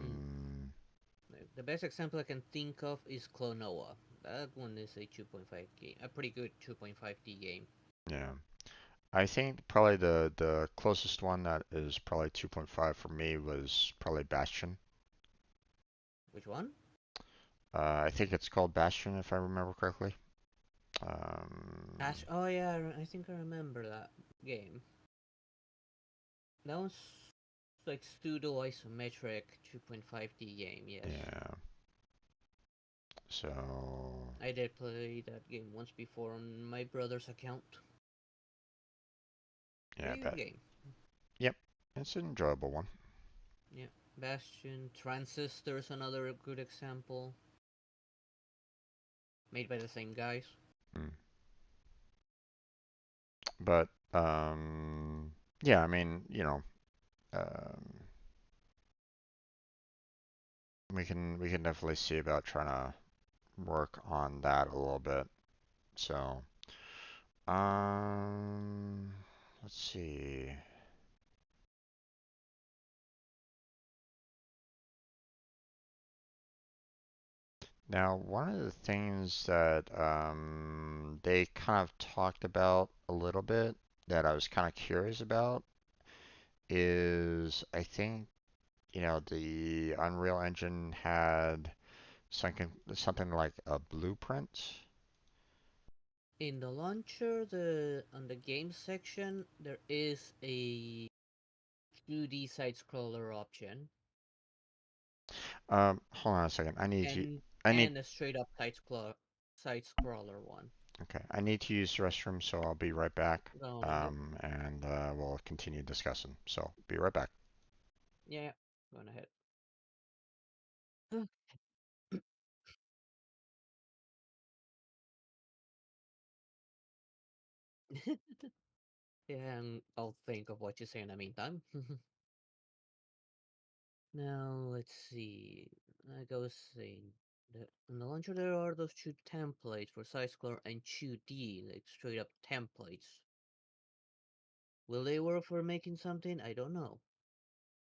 Mm. Um, The best example I can think of is Clonoa. That one is a 2.5 game, a pretty good 2.5D game. yeah. I think probably the closest one that is probably 2.5 for me was probably Bastion. Which one? I think it's called Bastion, if I remember correctly. Um, Ash. Oh yeah, I think I remember that game. That was like pseudo isometric 2.5D game. Yes, yeah. So, I did play that game once before on my brother's account. yeah, Pretty good but game. yep, it's an enjoyable one. Yeah, Bastion, Transistor's another good example, made by the same guys. Mm. But yeah, I mean, we can definitely see about trying to work on that a little bit. So, um, let's see. Now, one of the things that they kind of talked about a little bit that I was kind of curious about is I think, the Unreal Engine had something like a blueprint. In the launcher, the on the game section, there is a 2D side scroller option Hold on a second. and I need, and a straight up side scroller one. okay, I need to use the restroom, so I'll be right back. Go on ahead. And we'll continue discussing. So, be right back. Yeah, go on ahead. Yeah, and I'll think of what you say in the meantime. Now let's see. Like I was saying, in the launcher there are those two templates for side scroller and 2D, like straight up templates. Will they work for making something? I don't know.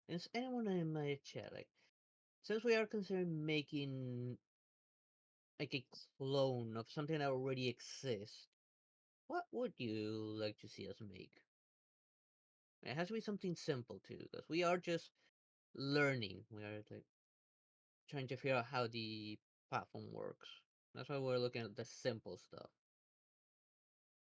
Is anyone in my chat like, since we are considering making like a clone of something that already exists, what would you like to see us make? It has to be something simple too, because we are just learning. We are like trying to figure out how the platform works. That's why we're looking at the simple stuff.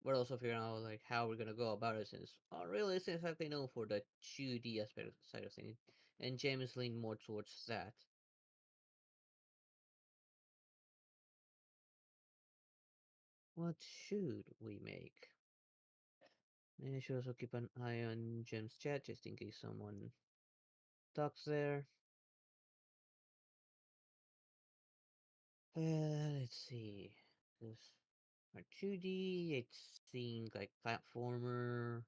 We're also figuring out like how we're gonna go about it, since Unreal isn't exactly known for the 2D aspect side of things, and James leaned more towards that. What should we make? And I should also keep an eye on Jim's chat just in case someone talks there. Let's see. This our 2D, it's seeing like platformer,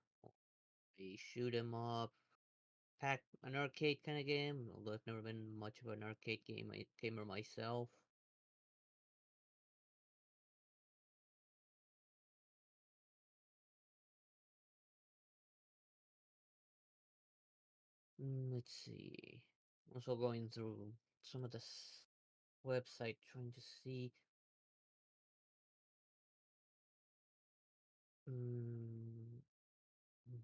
a shoot 'em up, pack an arcade kind of game. Although I've never been much of an arcade gamer myself. Let's see. Also going through some of the website trying to see. Mm,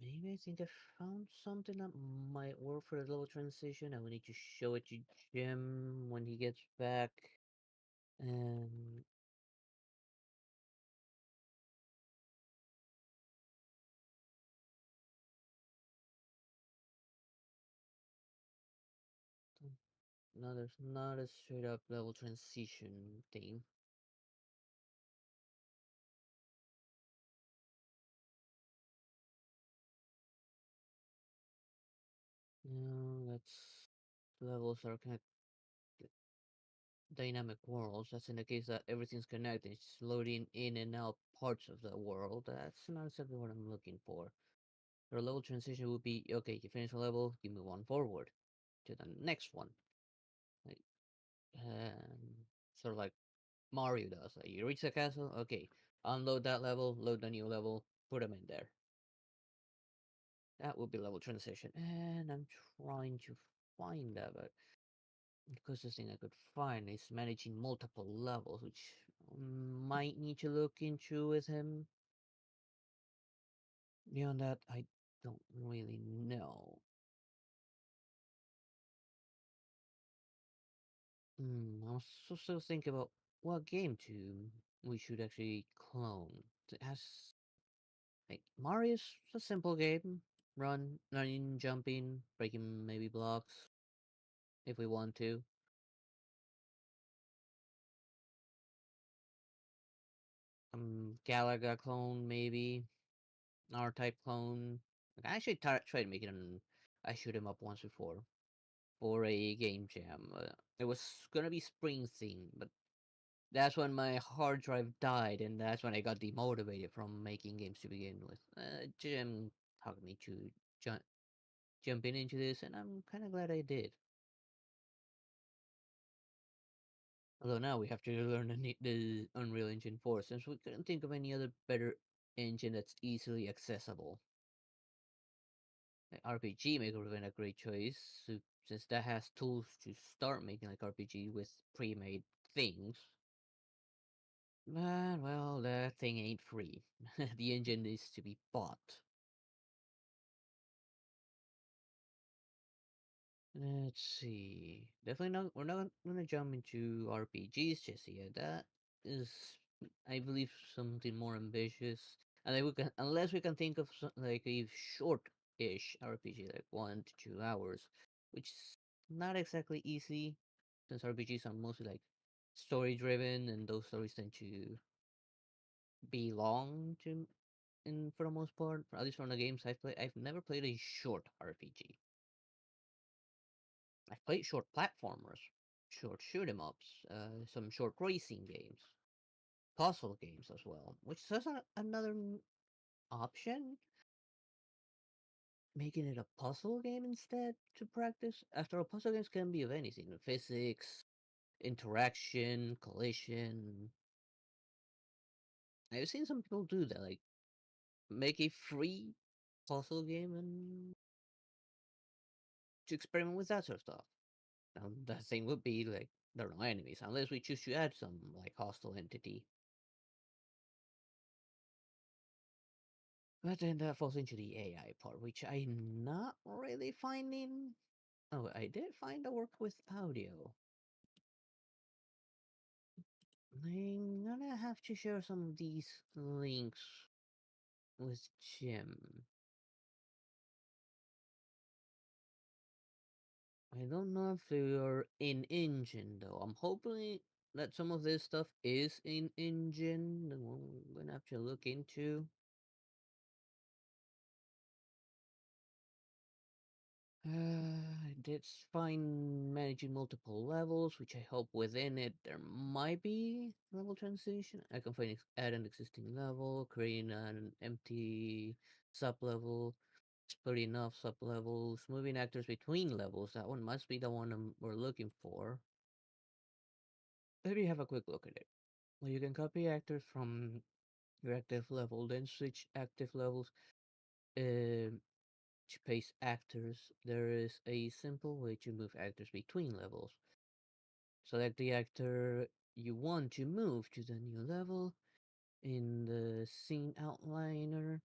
Maybe I think I found something that might work for the level transition. I will need to show it to Jim when he gets back. And no, there's not a straight up level transition thing. No, that's levels are kind of dynamic worlds. That's in the case that everything's connected. It's loading in and out parts of the world. That's not exactly what I'm looking for. Your level transition would be okay, you finish a level, you move on forward to the next one. Like, sort of like Mario does. Like you reach the castle, okay, unload that level, load the new level, put them in there. That would be level transition. And I'm trying to find that, but the closest thing I could find is managing multiple levels, which might need to look into with him. Beyond that, I don't really know. I was also thinking about what game to we should actually clone. It has like Mario's a simple game. Running, jumping, breaking maybe blocks if we want to. Galaga clone maybe. R-type clone. Like, I actually tried making I shoot him up once before for a game jam. It was gonna be spring thing, but that's when my hard drive died, and that's when I got demotivated from making games to begin with. Jim talked me to ju- jumping into this, and I'm kind of glad I did. Although now we have to learn the Unreal Engine 4, since we couldn't think of any other better engine that's easily accessible. Like RPG Maker would have been a great choice, since that has tools to start making like RPG with pre-made things. But, well, that thing ain't free. The engine needs to be bought. Let's see. Definitely not. We're not gonna jump into RPGs just yet. That is, I believe, something more ambitious. And then we can, unless we can think of like a short-ish RPG, like 1 to 2 hours, which is not exactly easy, since RPGs are mostly like story-driven, and those stories tend to be long to, in for the most part. At least from the games I've played, I've never played a short RPG. I've played short platformers, short shoot 'em ups, some short racing games, puzzle games as well, which is another option. Making it a puzzle game instead to practice. After all, puzzle games can be of anything: physics, interaction, collision. I've seen some people do that, like make a free puzzle game and to experiment with that sort of stuff. Now, the thing would be like there are no enemies unless we choose to add some like hostile entity. But then that falls into the AI part, which I'm not really finding. Oh, I did find a work with audio. I'm gonna have to share some of these links with Jim. I don't know if they are in engine though. I'm hoping that some of this stuff is in engine. That I'm gonna have to look into. I did find managing multiple levels, which I hope within it there might be level transition. I can find add an existing level, creating an empty sub level, splitting off sub levels, moving actors between levels. That one must be the one we're looking for. Maybe have a quick look at it. Well, you can copy actors from your active level, then switch active levels. Um, to paste actors, there is a simple way to move actors between levels. Select the actor you want to move to the new level in the scene outliner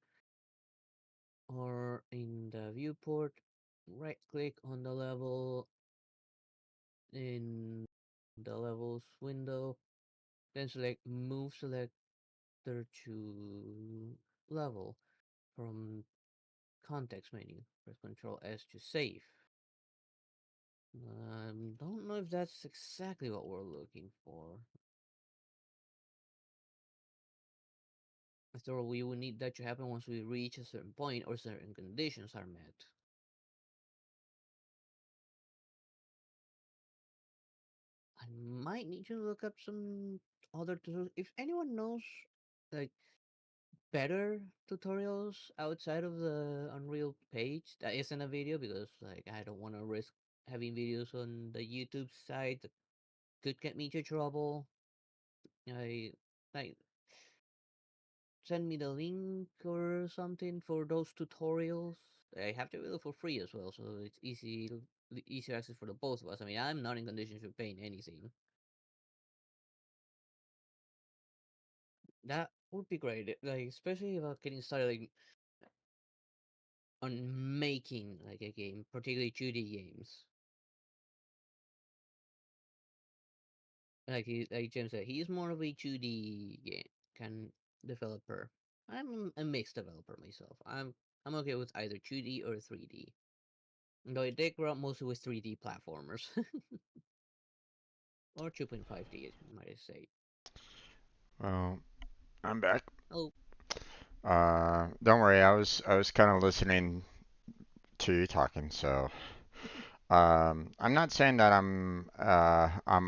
or in the viewport. Right click on the level in the levels window, then select move selector to level from context menu. Press Ctrl S to save. Don't know if that's exactly what we're looking for. After all, we will need that to happen once we reach a certain point or certain conditions are met. I might need to look up some other tutorials. If anyone knows, like, better tutorials outside of the Unreal page that isn't a video, because, like, I don't want to risk having videos on the YouTube side that could get me into trouble. I, like, send me the link or something for those tutorials. I have to do it for free as well, so it's easy access for the both of us. I mean, I'm not in conditions for paying anything. That would be great. Like, especially about getting started, like, on making like a game, particularly 2D games. like Jim said, he's more of a 2D game kind developer. I'm a mixed developer myself. I'm okay with either 2D or 3D. Though I dig around mostly with 3D platformers or 2.5D, might I say. Well, I'm back. Oh, Don't worry, I was kind of listening to you talking, so I'm not saying that I'm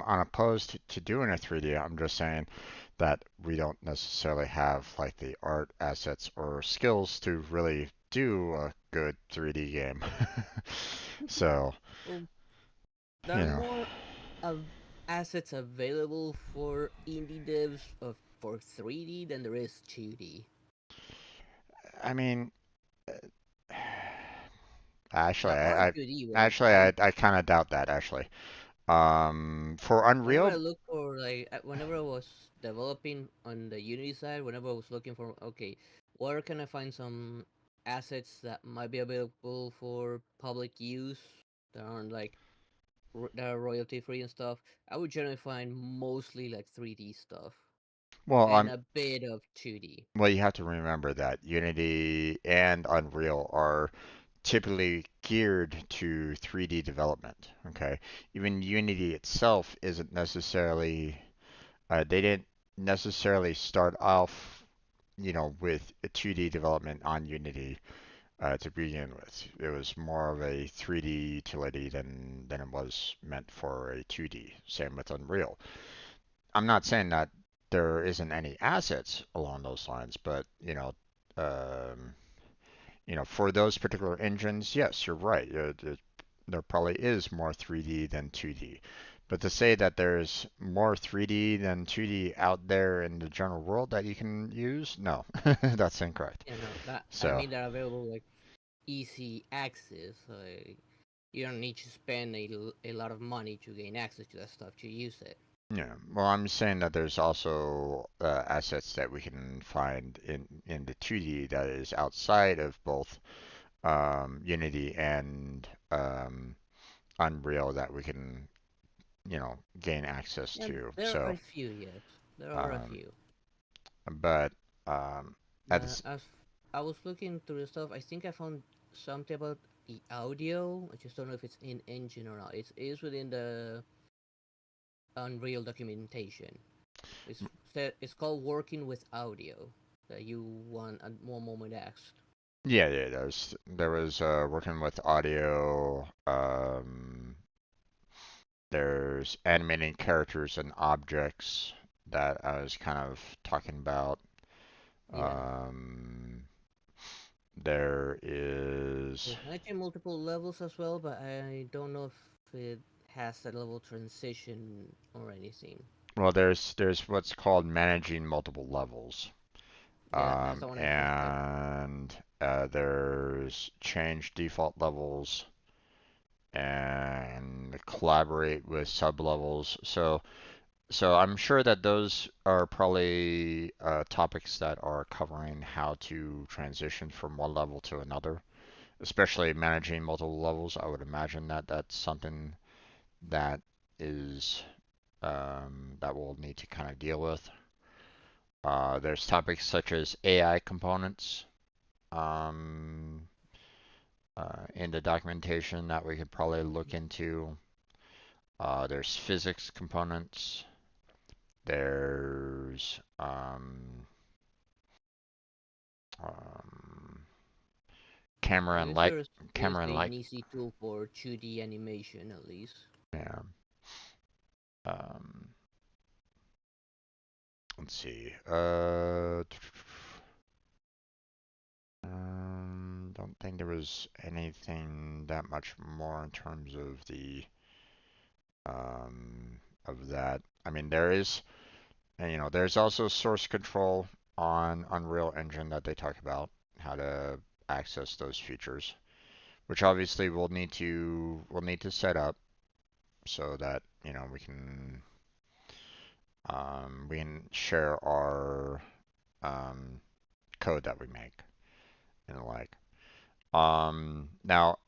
unopposed to doing a 3D. I'm just saying that we don't necessarily have like the art assets or skills to really do a good 3D game. So, well, there you are know, more of assets available for indie devs for 3D than there is 2D. I mean, actually, There are I 2D ones. actually I kind of doubt that actually. For Whenever I Unreal, look for whenever I was developing on the Unity side, whenever I was looking for okay, where can I find some assets that might be available for public use that aren't that are royalty free and stuff, I would generally find mostly like 3D stuff well, and a bit of 2D. well, you have to remember that Unity and Unreal are typically geared to 3D development. Okay, even Unity itself isn't necessarily they didn't necessarily start off, with a 2D development on Unity to begin with. It was more of a 3D utility than it was meant for a 2D. Same with Unreal. I'm not saying that there isn't any assets along those lines, but um, for those particular engines, yes, you're right. There probably is more 3D than 2D. But to say that there's more 3D than 2D out there in the general world that you can use, no, that's incorrect. You know that I So, mean they're available like easy access. Like you don't need to spend a lot of money to gain access to that stuff to use it. yeah, well, I'm saying that there's also assets that we can find in the 2D that is outside of both Unity and Unreal that we can, gain access And to. there are So, a few, yes. There are a um, few. but um, at But this, as I was looking through the stuff, I think I found something about the audio. I just don't know if it's in engine or not. It is within the Unreal documentation. It's called working with audio. That you want at one moment asked. yeah, yeah, there was working with audio. There's animating characters and objects that I was kind of talking about. Yeah. Um, there is, There's actually multiple levels as well, but I don't know if it has that level transition or anything. well, there's what's called managing multiple levels. Yeah, that's the one I just clicked. And there's change default levels and collaborate with sublevels. So I'm sure that those are probably topics that are covering how to transition from one level to another, especially managing multiple levels. I would imagine that that's something that is that we'll need to kind of deal with. There's topics such as AI components um, in the documentation that we could probably look into. There's physics components. There's um, camera I and guess light, there's camera and a light. easy tool for 2D animation at least. Yeah. Um, let's see. Don't think there was anything that much more in terms of the of that. I mean, there is, and, there's also source control on Unreal Engine that they talk about how to access those features, which obviously we'll need to set up so that we can share our um, code that we make and the like. Now,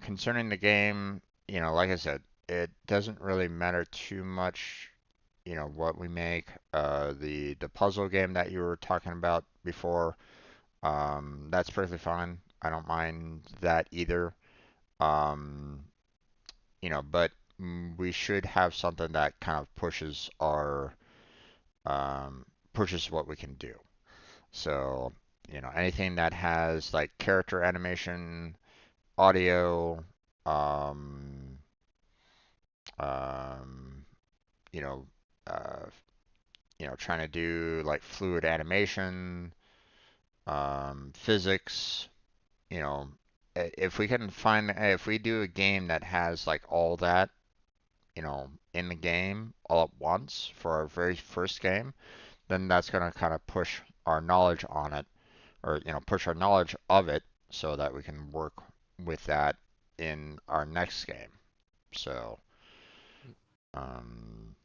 concerning the game, like I said, it doesn't really matter too much. what we make. The puzzle game that you were talking about before, that's perfectly fine. I don't mind that either. Um, but we should have something that kind of um, pushes what we can do. So, anything that has like character animation, audio, um, um, you know, uh, trying to do like fluid animation, physics, you know, if we do a game that has like all that, in the game all at once for our very first game, then that's going to kind of push our knowledge on it, or push our knowledge of it, so that we can work with that in our next game. So, um,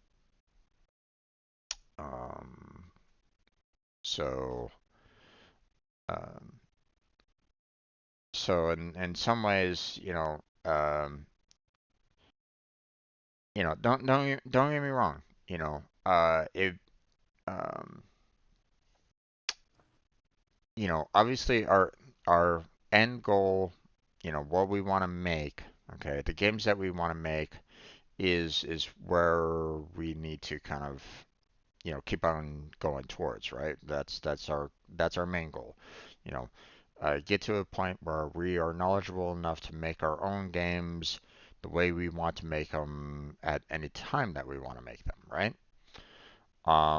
um, so, um, so in some ways, don't get me wrong, if um, obviously our end goal, what we want to make, okay, the games that we want to make is where we need to kind of keep on going towards, right? That's our main goal. You know, get to a point where we are knowledgeable enough to make our own games the way we want to make them at any time that we want to make them, right?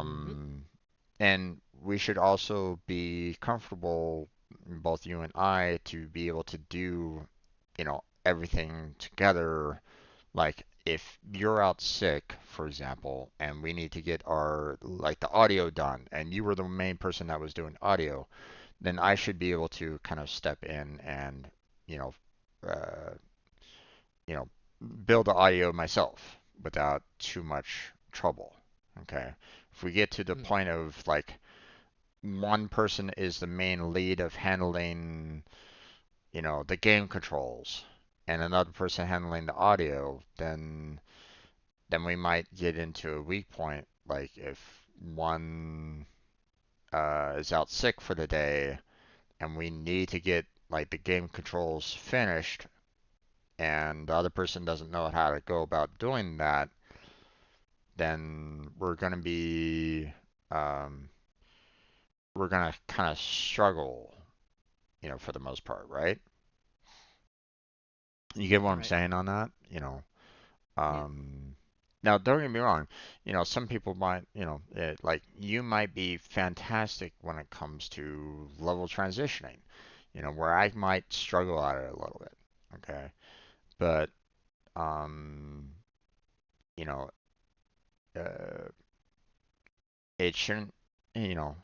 Mm-hmm. Um, and we should also be comfortable, both you and I, to be able to do, everything together. Like if you're out sick, for example, and we need to get our like the audio done, and you were the main person that was doing audio, then I should be able to kind of step in and, you know, uh, you know, build the audio myself without too much trouble. Okay. If we get to the Mm-hmm. point of like one person is the main lead of handling, the game controls, and another person handling the audio, then we might get into a weak point. Like if one is out sick for the day and we need to get like the game controls finished, and the other person doesn't know how to go about doing that, then um, we're gonna kind of struggle, for the most part, right? You get what I'm Right. saying on that? Yeah. Um, Now, don't get me wrong. Some people might, like you might be fantastic when it comes to level transitioning, where I might struggle at it a little bit. Okay. But, um, you know, uh, it shouldn't, you know,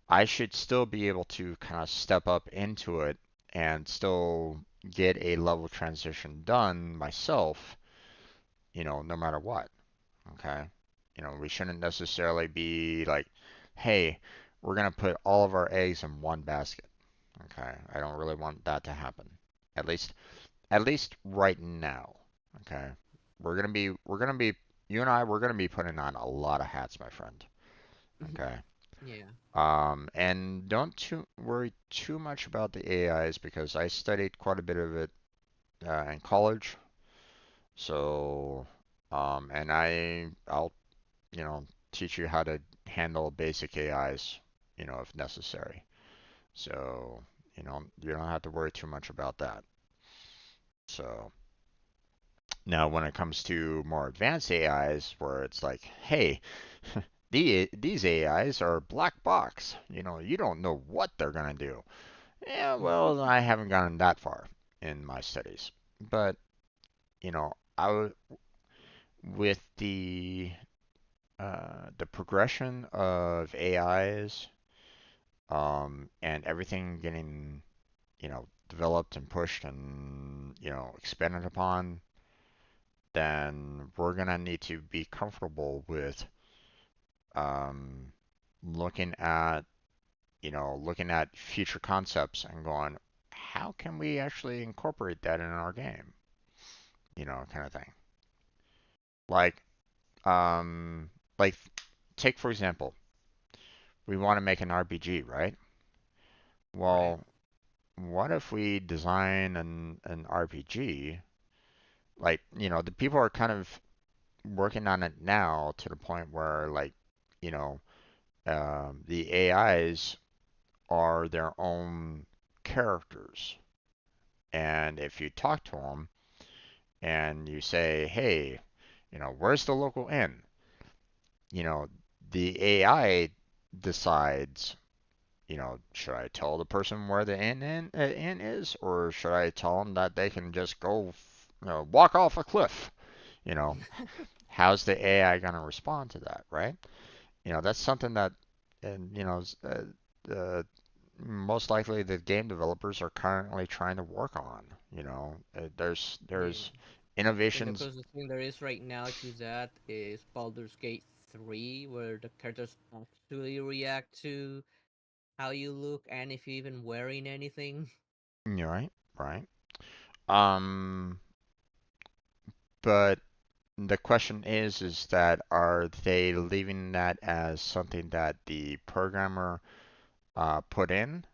I should still be able to kind of step up into it and still get a level transition done myself, no matter what. Okay. We shouldn't necessarily be like, hey, we're gonna put all of our eggs in one basket. Okay. I don't really want that to happen. At least, at least right now. Okay. We're gonna be, you and I, we're gonna be putting on a lot of hats, my friend. Okay. Yeah. And don't worry too much about the AIs because I studied quite a bit of it in college. So, and I'll teach you how to handle basic AIs, if necessary. So, you don't have to worry too much about that. So, now when it comes to more advanced AIs, where it's like, hey, these AIs are black box. You don't know what they're gonna do. Yeah, well, I haven't gotten that far in my studies, but I would with the progression of AIs, and everything getting, developed and pushed and, expanded upon, then we're gonna need to be comfortable with um, looking at, looking at future concepts and going, how can we actually incorporate that in our game? Kind of thing. Like, um, like take for example, we want to make an RPG, right? Right. Well, what if we design an RPG? Like, the people are kind of working on it now to the point where, like, you know, the AIs are their own characters. And if you talk to them and you say, hey, where's the local inn? You know, the AI decides, should I tell the person where the inn is, or should I tell them that they can just go, walk off a cliff? You know, how's the AI going to respond to that, right? That's something that, and most likely the game developers are currently trying to work on. Yeah. There's I think the innovations. closest thing there is right now to that is Baldur's Gate 3, where the characters actually react to how you look and if you're even wearing anything. You're right, right. Um, but the question is that are they leaving that as something that the programmer put in?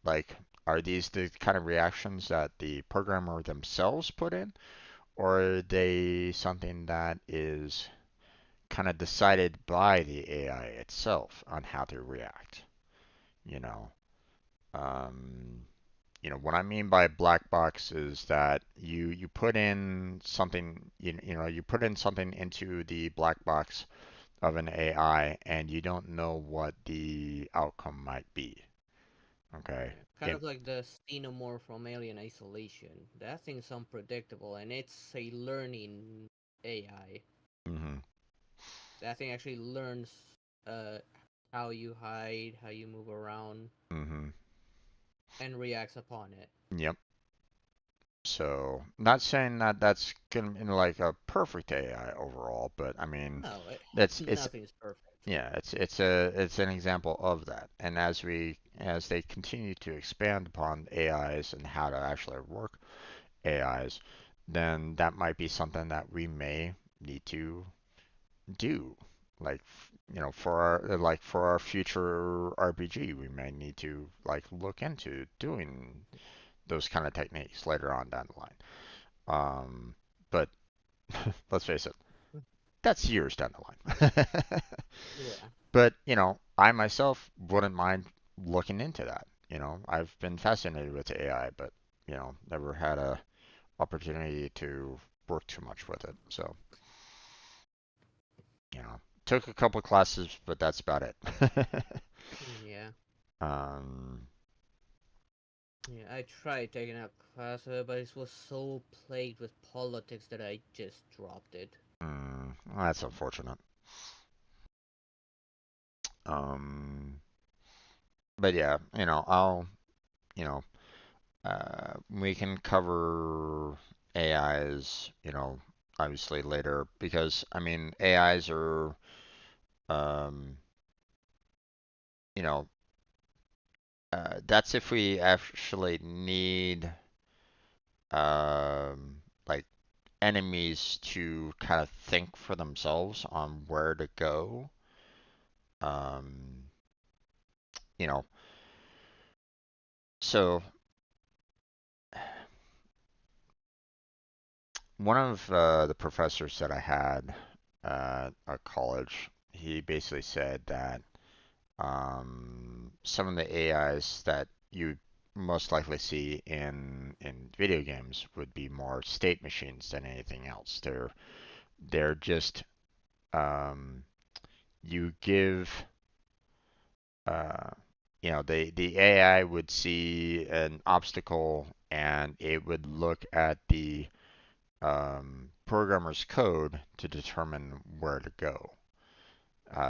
Like, are these the kind of reactions that the programmer themselves put in, or are they something that is kind of decided by the AI itself on how to react? You know, um, what I mean by black box is that you put in something, you put in something into the black box of an AI, and you don't know what the outcome might be. Okay. Yeah, kind of like the xenomorph from Alien Isolation. That thing's unpredictable, and it's a learning AI. Mm-hmm. That thing actually learns uh, how you hide, how you move around, Mm-hmm. and reacts upon it. Yep. So, not saying that that's gonna be like a perfect AI overall, but I mean, No, it's nothing's perfect. yeah, it's an example of that. And as they continue to expand upon AIs and how to actually work AIs, then that might be something that we may need to do. Like, for our future RPG, we may need to like look into doing those kind of techniques later on down the line. But let's face it, that's years down the line. Yeah. But, I myself wouldn't mind looking into that. I've been fascinated with AI, but, never had a opportunity to work too much with it. So, you know, took a couple classes, but that's about it. Yeah. um, Yeah, I tried taking a class, but it was so plagued with politics that I just dropped it. that's unfortunate. Um, but yeah, you know, we can cover AIs, obviously later because I mean AIs are, um, you know, that's if we actually need, like enemies to kind of think for themselves on where to go. Um, you know, so one of the professors that I had at college, he basically said that some of the AIs that you most likely see in video games would be more state machines than anything else. They're just, um, you give, uh, the AI would see an obstacle and it would look at the programmer's code to determine where to go.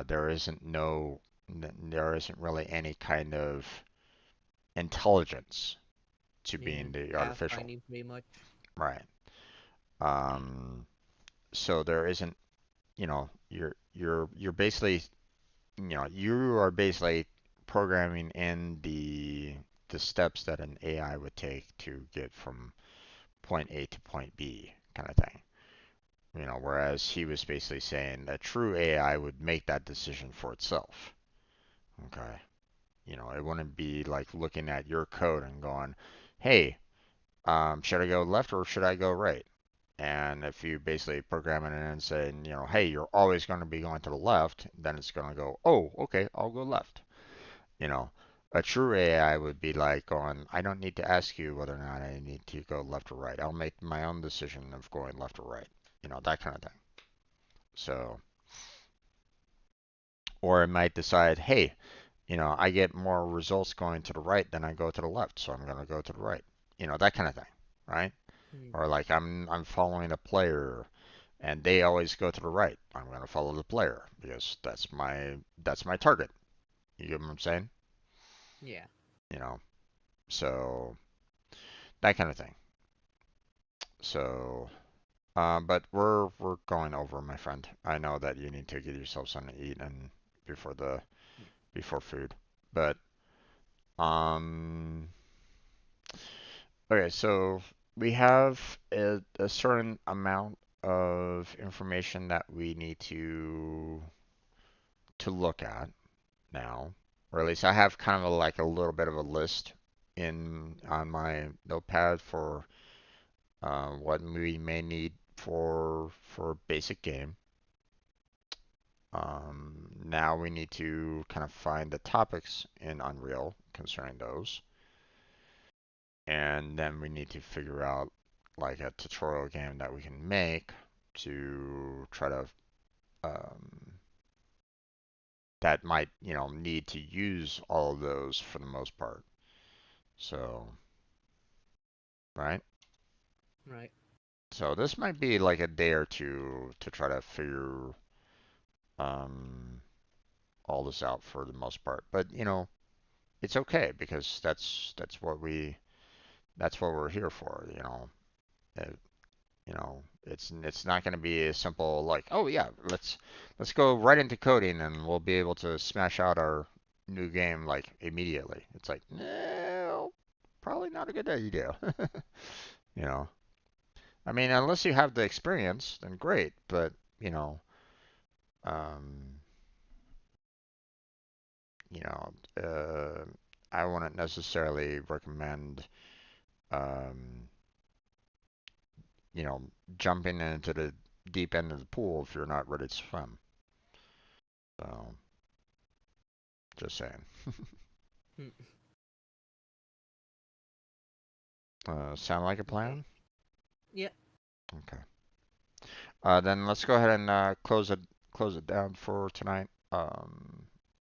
There isn't no, there isn't really any kind of intelligence to Yeah, being the artificial. pathfinding pretty much. Right. Um, so there isn't, you're basically, you are basically programming in the steps that an AI would take to get from point A to point B kind of thing. Whereas he was basically saying that true AI would make that decision for itself. Okay. It wouldn't be like looking at your code and going, hey, should I go left or should I go right? And if you basically program it in and say, hey, you're always going to be going to the left, then it's going to go, oh, okay, I'll go left. You know, a true AI would be like going, I don't need to ask you whether or not I need to go left or right. I'll make my own decision of going left or right. That kind of thing. So, or it might decide, hey, I get more results going to the right than I go to the left, so I'm going to go to the right. That kind of thing, right? Or Yeah. like I'm following a player and they always go to the right. I'm going to follow the player because that's my target. You get what I'm saying? Yeah. You know, so that kind of thing. So, but we're going over, my friend. I know that you need to get yourself something to eat and before the Yeah. before food. But um, okay, so we have a certain amount of information that we need to look at now, or at least I have kind of like a little bit of a list in on my notepad for what we may need for a basic game. Now we need to kind of find the topics in Unreal concerning those, and then we need to figure out like a tutorial game that we can make to try to um, that might need to use all of those for the most part. So, right? Right. So this might be like a day or two to try to figure um, all this out for the most part. But it's okay because that's what we're here for. It, it's not going to be a simple like, oh yeah, let's go right into coding and we'll be able to smash out our new game like immediately. It's like, no, probably not a good idea. you know, I mean, unless you have the experience, then great. But you know, um, you know, uh, I wouldn't necessarily recommend, um, you know, jumping into the deep end of the pool if you're not ready to swim. So, just saying. Hmm. Sound like a Okay. plan? Yeah. Okay. Then let's go ahead and close it down for tonight.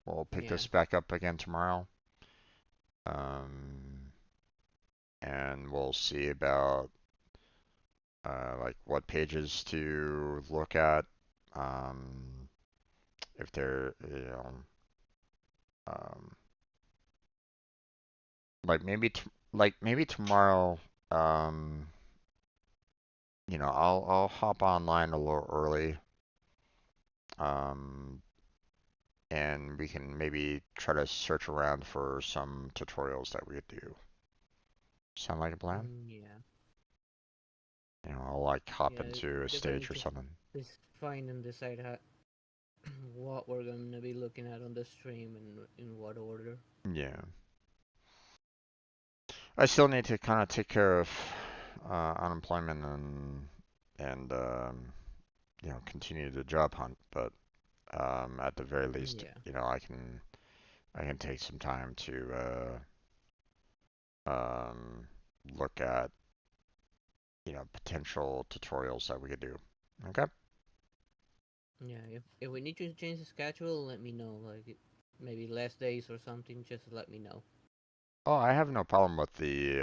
We'll pick Yeah. this back up again tomorrow. Um, and we'll see about like what pages to look at. Um, if they're, um, like maybe tomorrow, um, I'll hop online a little early, um, and we can maybe try to search around for some tutorials that we could do. Sound like a plan? Yeah. I'll like hop Yeah. into a Definitely stage or something. just find and decide how what we're gonna be looking at on the stream and in what order. Yeah. I still need to kind of take care of unemployment and continue the job hunt, but at the very least, Yeah. I can take some time to look at potential tutorials that we could do. Okay. Yeah. If we need to change the schedule, let me know. Like maybe less days or something. Just let me know. Oh, I have no problem with the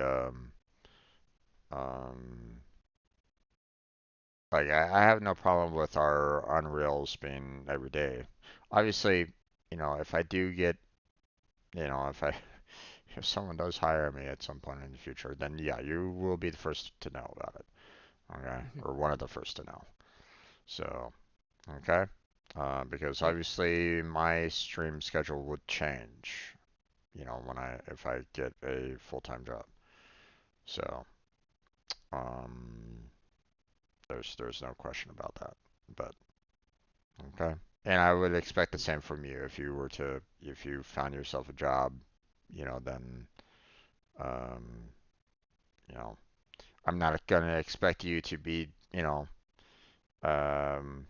um like I have no problem with our Unreals being every day. Obviously, if I do get, if I if someone does hire me at some point in the future, then yeah, you will be the first to know about it. Okay, or one of the first to know. So, okay, because Yep. obviously my stream schedule would change, when if I get a full-time job. So, um, There's no question about that. But okay. And I would expect the same from you if you found yourself a job, then um, you know, I'm not gonna expect you to be, um,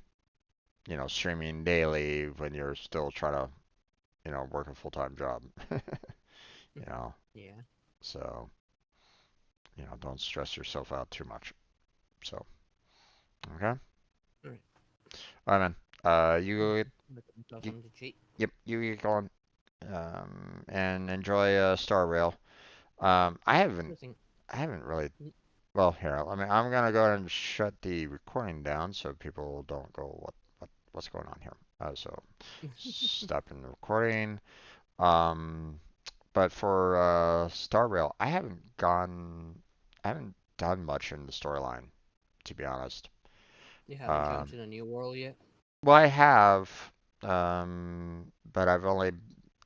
streaming daily when you're still trying to, work a full-time job. You know, Yeah. so, don't stress yourself out too much. So, okay. All right. All right, man. Yeah. You, But I'm you, something to cheat. yep, you get going, and enjoy Star Rail. Sure thing. I haven't really. Mm. Well, here, I'm gonna go ahead and shut the recording down so people don't go, what's going on here? So, stopping the recording. Um, but for Star Rail, I haven't done much in the storyline, to be honest. You haven't jumped Um, in a new world yet? well, I have, but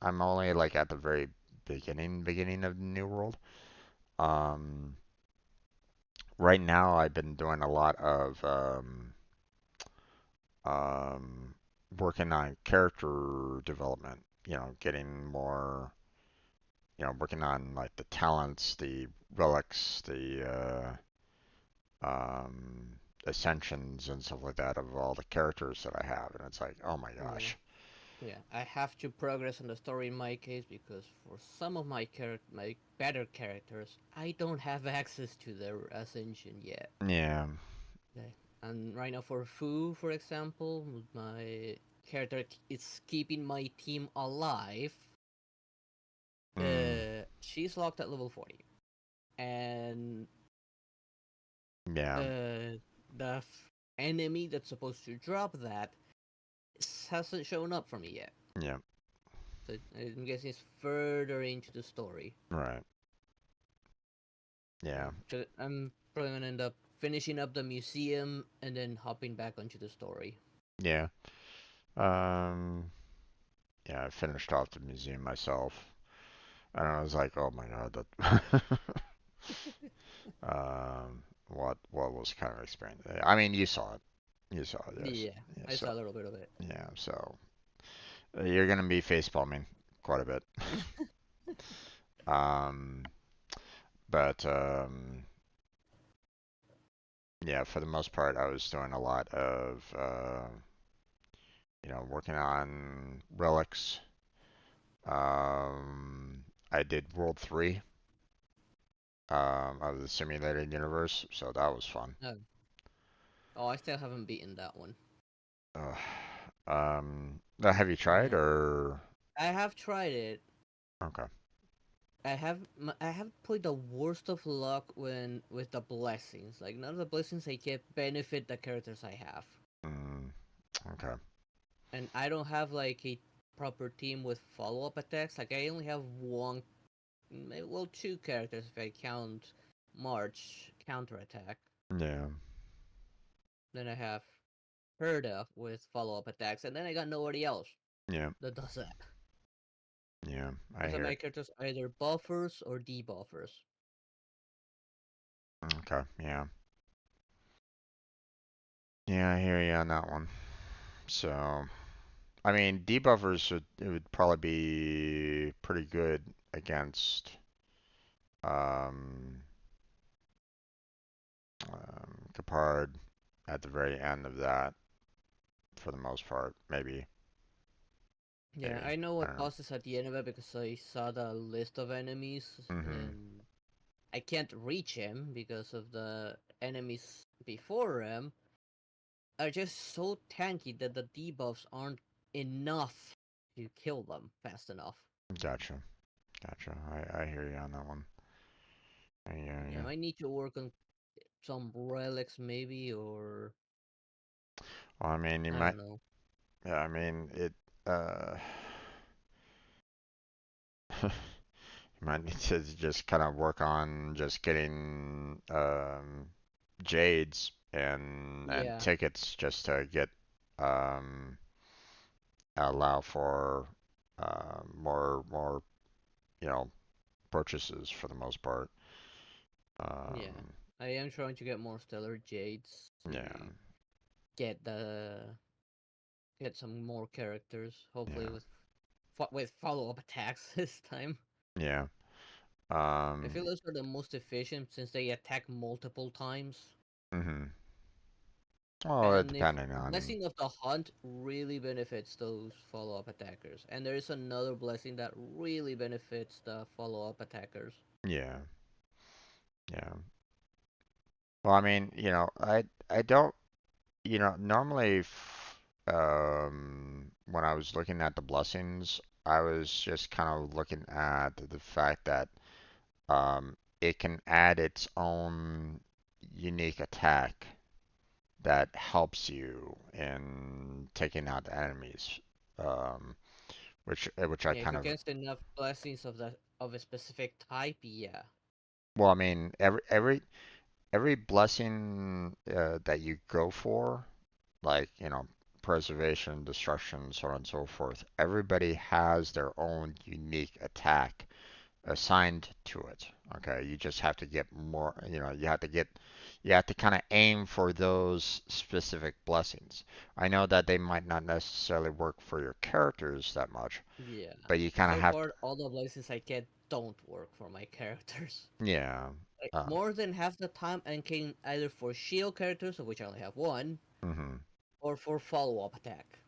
I'm only like at the very beginning of the New World. Um, right now I've been doing a lot of um, working on character development. Getting more. Working on like the talents, the relics, the ascensions and stuff like that of all the characters that I have, and it's like, oh my Yeah. gosh. Yeah. I have to progress on the story in my case because for some of my better characters, I don't have access to their ascension yet. Yeah. Okay. And right now for Fu, for example, my character is keeping my team alive. Mm, She's locked at level 40, and yeah. the enemy that's supposed to drop that hasn't shown up for me yet. Yeah. So I'm guessing it's further into the story. Right. Yeah. So I'm probably gonna end up finishing up the museum and then hopping back onto the story. Yeah. Um. Yeah. I finished off the museum myself, and I was like, oh my god, that. What was kind of experience? I mean, you saw it. You saw it, yes. Yeah, Yeah. I So saw a little bit of it. yeah. So you're gonna be facepalming quite a bit. Um. But yeah, for the most part, I was doing a lot of working on relics. I did World 3 of the simulated universe, so that was fun. Oh, oh, I still haven't beaten that one. Uh, have you tried Yeah, or I have tried it. okay? I have played the worst of luck when with the blessings. Like none of the blessings I get benefit the characters I have, Mm, okay. and I don't have like a proper team with follow up attacks. Like I only have one, well, two characters if I count March counterattack. Yeah, Then I have Herda with follow up attacks, and then I got nobody else yeah, that does that. yeah. I Most of hear my it. characters are either buffers or debuffers. Okay, yeah, yeah. I hear you on that one. So, I mean, debuffers it would probably be pretty good against um, Capard at the very end of that, for the most part. Maybe, Yeah, maybe. I know I what don't know. boss is at the end of it because I saw the list of enemies, Hmm. and I can't reach him because of the enemies before him are just so tanky that the debuffs aren't enough to kill them fast enough. Gotcha, gotcha. I hear you on that one. I hear Yeah, I you. might need to work on some relics maybe, or Well, I mean, you I might. don't know. Yeah, I mean, it. Uh, you might need to just kind of work on just getting jades and Yeah, tickets just to get um allow for more you know purchases for the most part. yeah. Um, I am trying to get more stellar jades Yeah, to get the get some more characters. Hopefully yeah, with follow up attacks this time. yeah. I Um, feel those are the most efficient since they attack multiple times. mhm. Well, And if depending on, Blessing of the Hunt really benefits those follow up attackers. And there is another blessing that really benefits the follow up attackers. yeah, yeah. Well, I mean, I don't, normally, when I was looking at the blessings, I was just kind of looking at the fact that it can add its own unique attack that helps you in taking out enemies. Um, which I Yeah, if kind you of, cast enough blessings of a specific type, yeah. well, I mean, every blessing that you go for, like, preservation, destruction, so on and so forth, everybody has their own unique attack assigned to it. Okay, you just have to get more, you have to kind of aim for those specific blessings. I know that they might not necessarily work for your characters that much, Yeah. but you kind of So have to, far, all the blessings I get don't work for my characters. yeah, Like, uh, more than half the time, I'm getting either for shield characters, of which I only have one, hmm, or for follow up attack.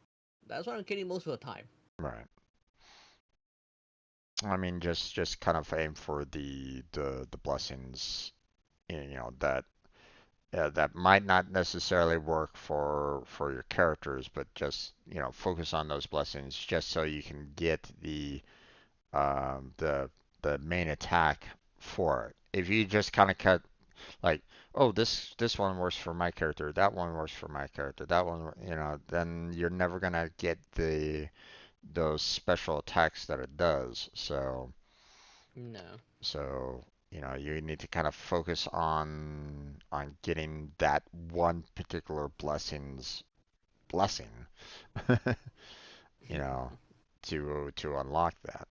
That's what I'm getting most of the time. right. I mean, just kind of aim for the blessings, that that might not necessarily work for your characters, but just focus on those blessings just so you can get um, the the main attack for it. If you just kind of cut like, oh, this one works for my character, that one works for my character, that one, then you're never gonna get those special attacks that it does. No. So, you need to kind of focus on getting that one particular blessing, you know, to unlock that,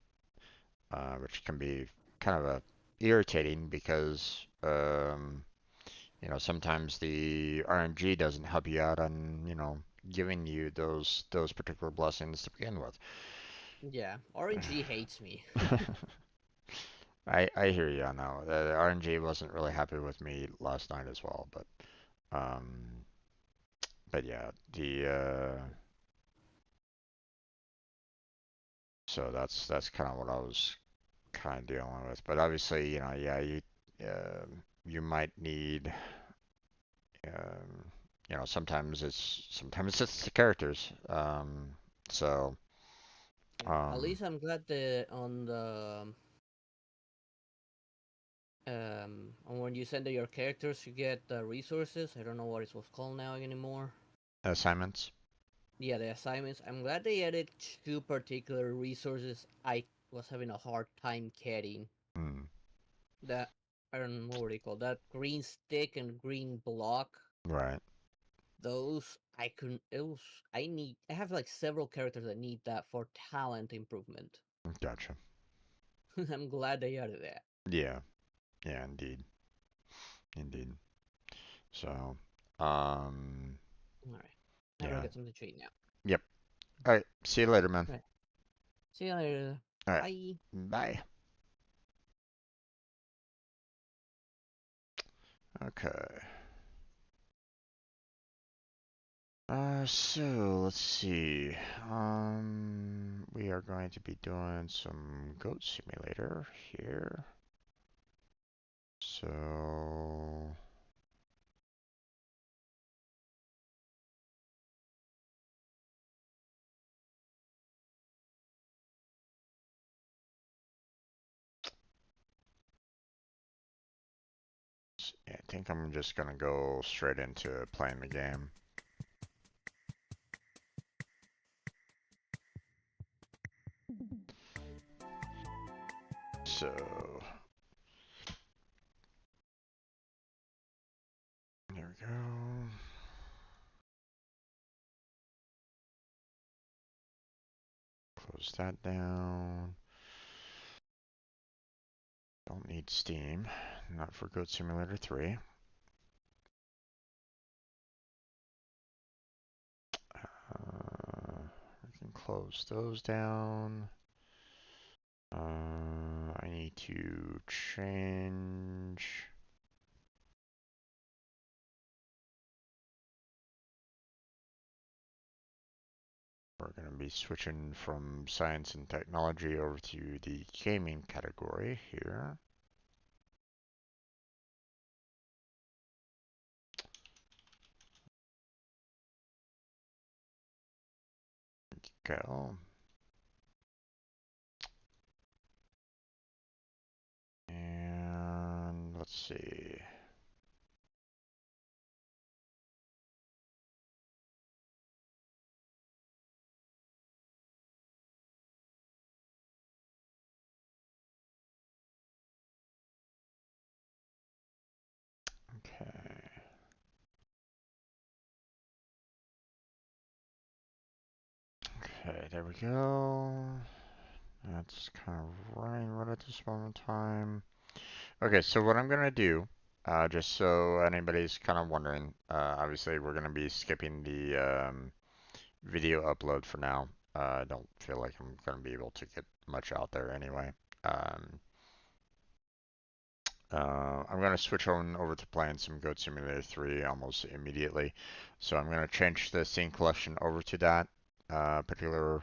which can be kind of irritating because sometimes the RNG doesn't help you out on, giving you those particular blessings to begin with. Yeah, RNG hates me. I hear you on that one. The RNG wasn't really happy with me last night as well, um but yeah, the so that's kind of what I was kind of dealing with. But obviously, yeah, you might need um sometimes it's the characters. So Yeah, at um least I'm glad that on the on when you send your characters, you get the resources. I don't know what it was called now anymore. assignments. Yeah, the assignments. I'm glad they added two particular resources I was having a hard time getting. Mm, That I don't know what they call that green stick and green block. right. Those I couldn't. It was I need. I have like several characters that need that for talent improvement. Gotcha. I'm glad they added that. Yeah. Yeah, indeed. Indeed. So um All right, I gotta yeah. get something to eat now. Yep. All right. See you later, man. All right, see you later. All right. Bye. Bye. Okay. So let's see. We are going to be doing some Goat Simulator here. So yeah, I think I'm just gonna go straight into playing the game. So there we go. Close that down. Don't need Steam. Not for Goat Simulator 3. close those down. I need to change. We're going to be switching from science and technology over to the gaming category here. Go. And let's see. Okay. Okay, there we go. That's kind of running right at this moment in time. Okay, so what I'm gonna do, just so anybody's kind of wondering, obviously we're gonna be skipping the video upload for now. I don't feel like I'm gonna be able to get much out there anyway. Um, I'm gonna switch on over to playing some Goat Simulator 3 almost immediately. So I'm gonna change the scene collection over to that particular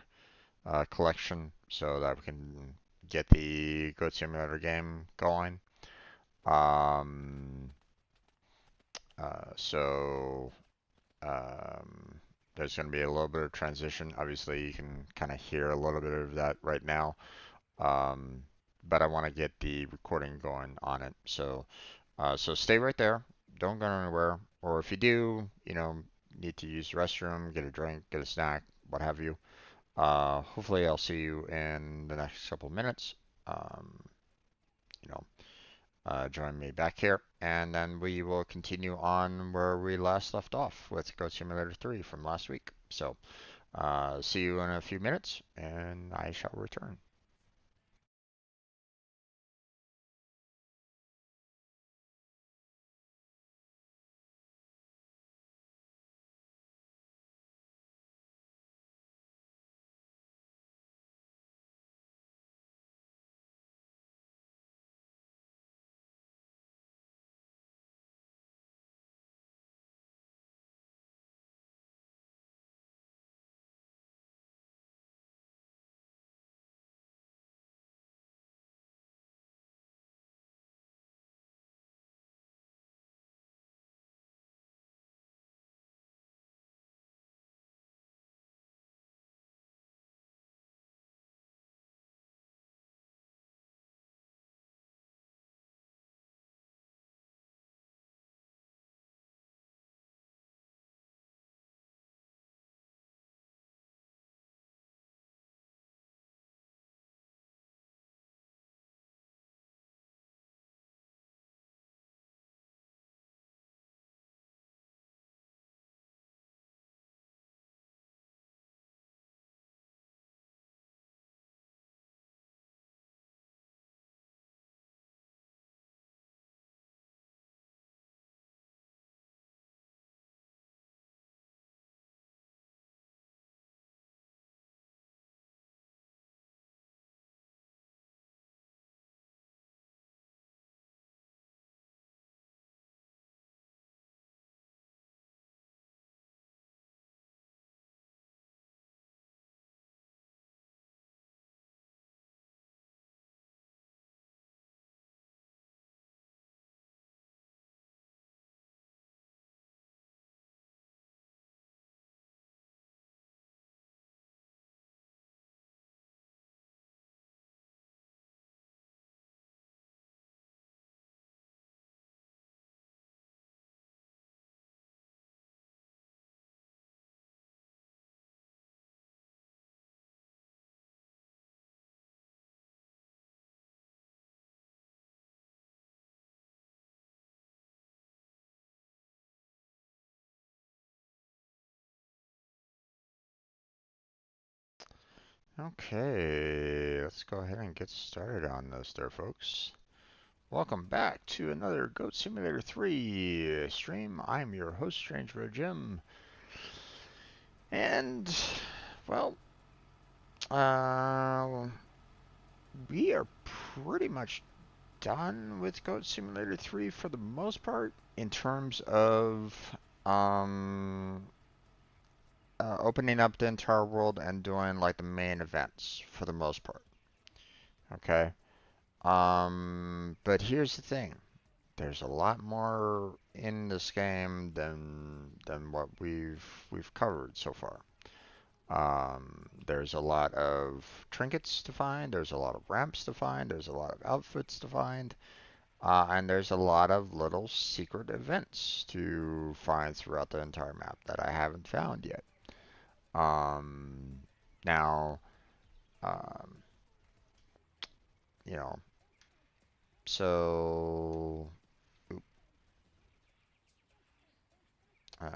collection so that we can get the Goat Simulator game going. Um, so um, there's going to be a little bit of transition. Obviously, you can kind of hear a little bit of that right now, um, but I want to get the recording going on it. So stay right there. Don't go anywhere. Or if you do, need to use the restroom, get a drink, get a snack, what have you. Hopefully, I'll see you in the next couple of minutes. Um, you know, join me back here, and then we will continue on where we last left off with Goat Simulator 3 from last week. So, see you in a few minutes, and I shall return. Okay, let's go ahead and get started on this there, folks. Welcome back to another Goat Simulator 3 stream. I'm your host, Strange Road Jim. And, well, Uh, we are pretty much done with Goat Simulator 3 for the most part in terms of um, opening up the entire world and doing like the main events for the most part. Okay. But here's the thing. There's a lot more in this game than what we've covered so far. There's a lot of trinkets to find. There's a lot of ramps to find. There's a lot of outfits to find. And there's a lot of little secret events to find throughout the entire map that I haven't found yet. Um, now, um, you know, so, oop, um,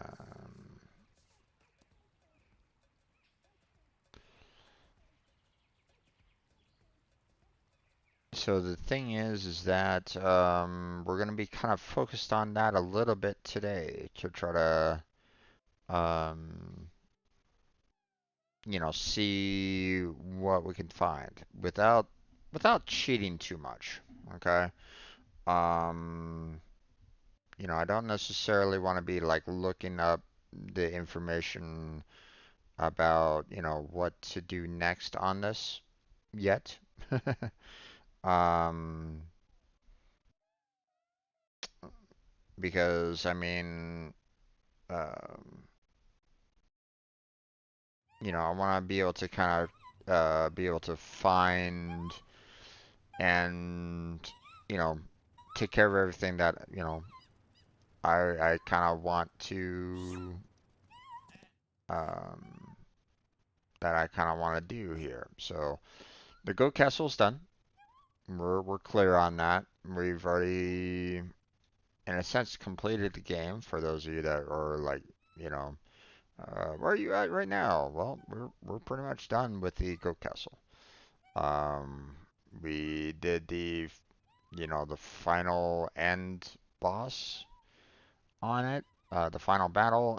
so the thing is that we're gonna be kind of focused on that a little bit today to try to, um, see what we can find without cheating too much. Okay. Um, I don't necessarily want to be like looking up the information about, what to do next on this yet. Um, because I mean, um, I want to be able to kind of be able to find and, you know, take care of everything that, I kind of want to um that I kind of want to do here. So the Goat Castle's done. We're clear on that. We've already, in a sense, completed the game. For those of you that are like, you know, where are you at right now? Well, we're pretty much done with the Goat Castle. Um, we did the final end boss on it, the final battle,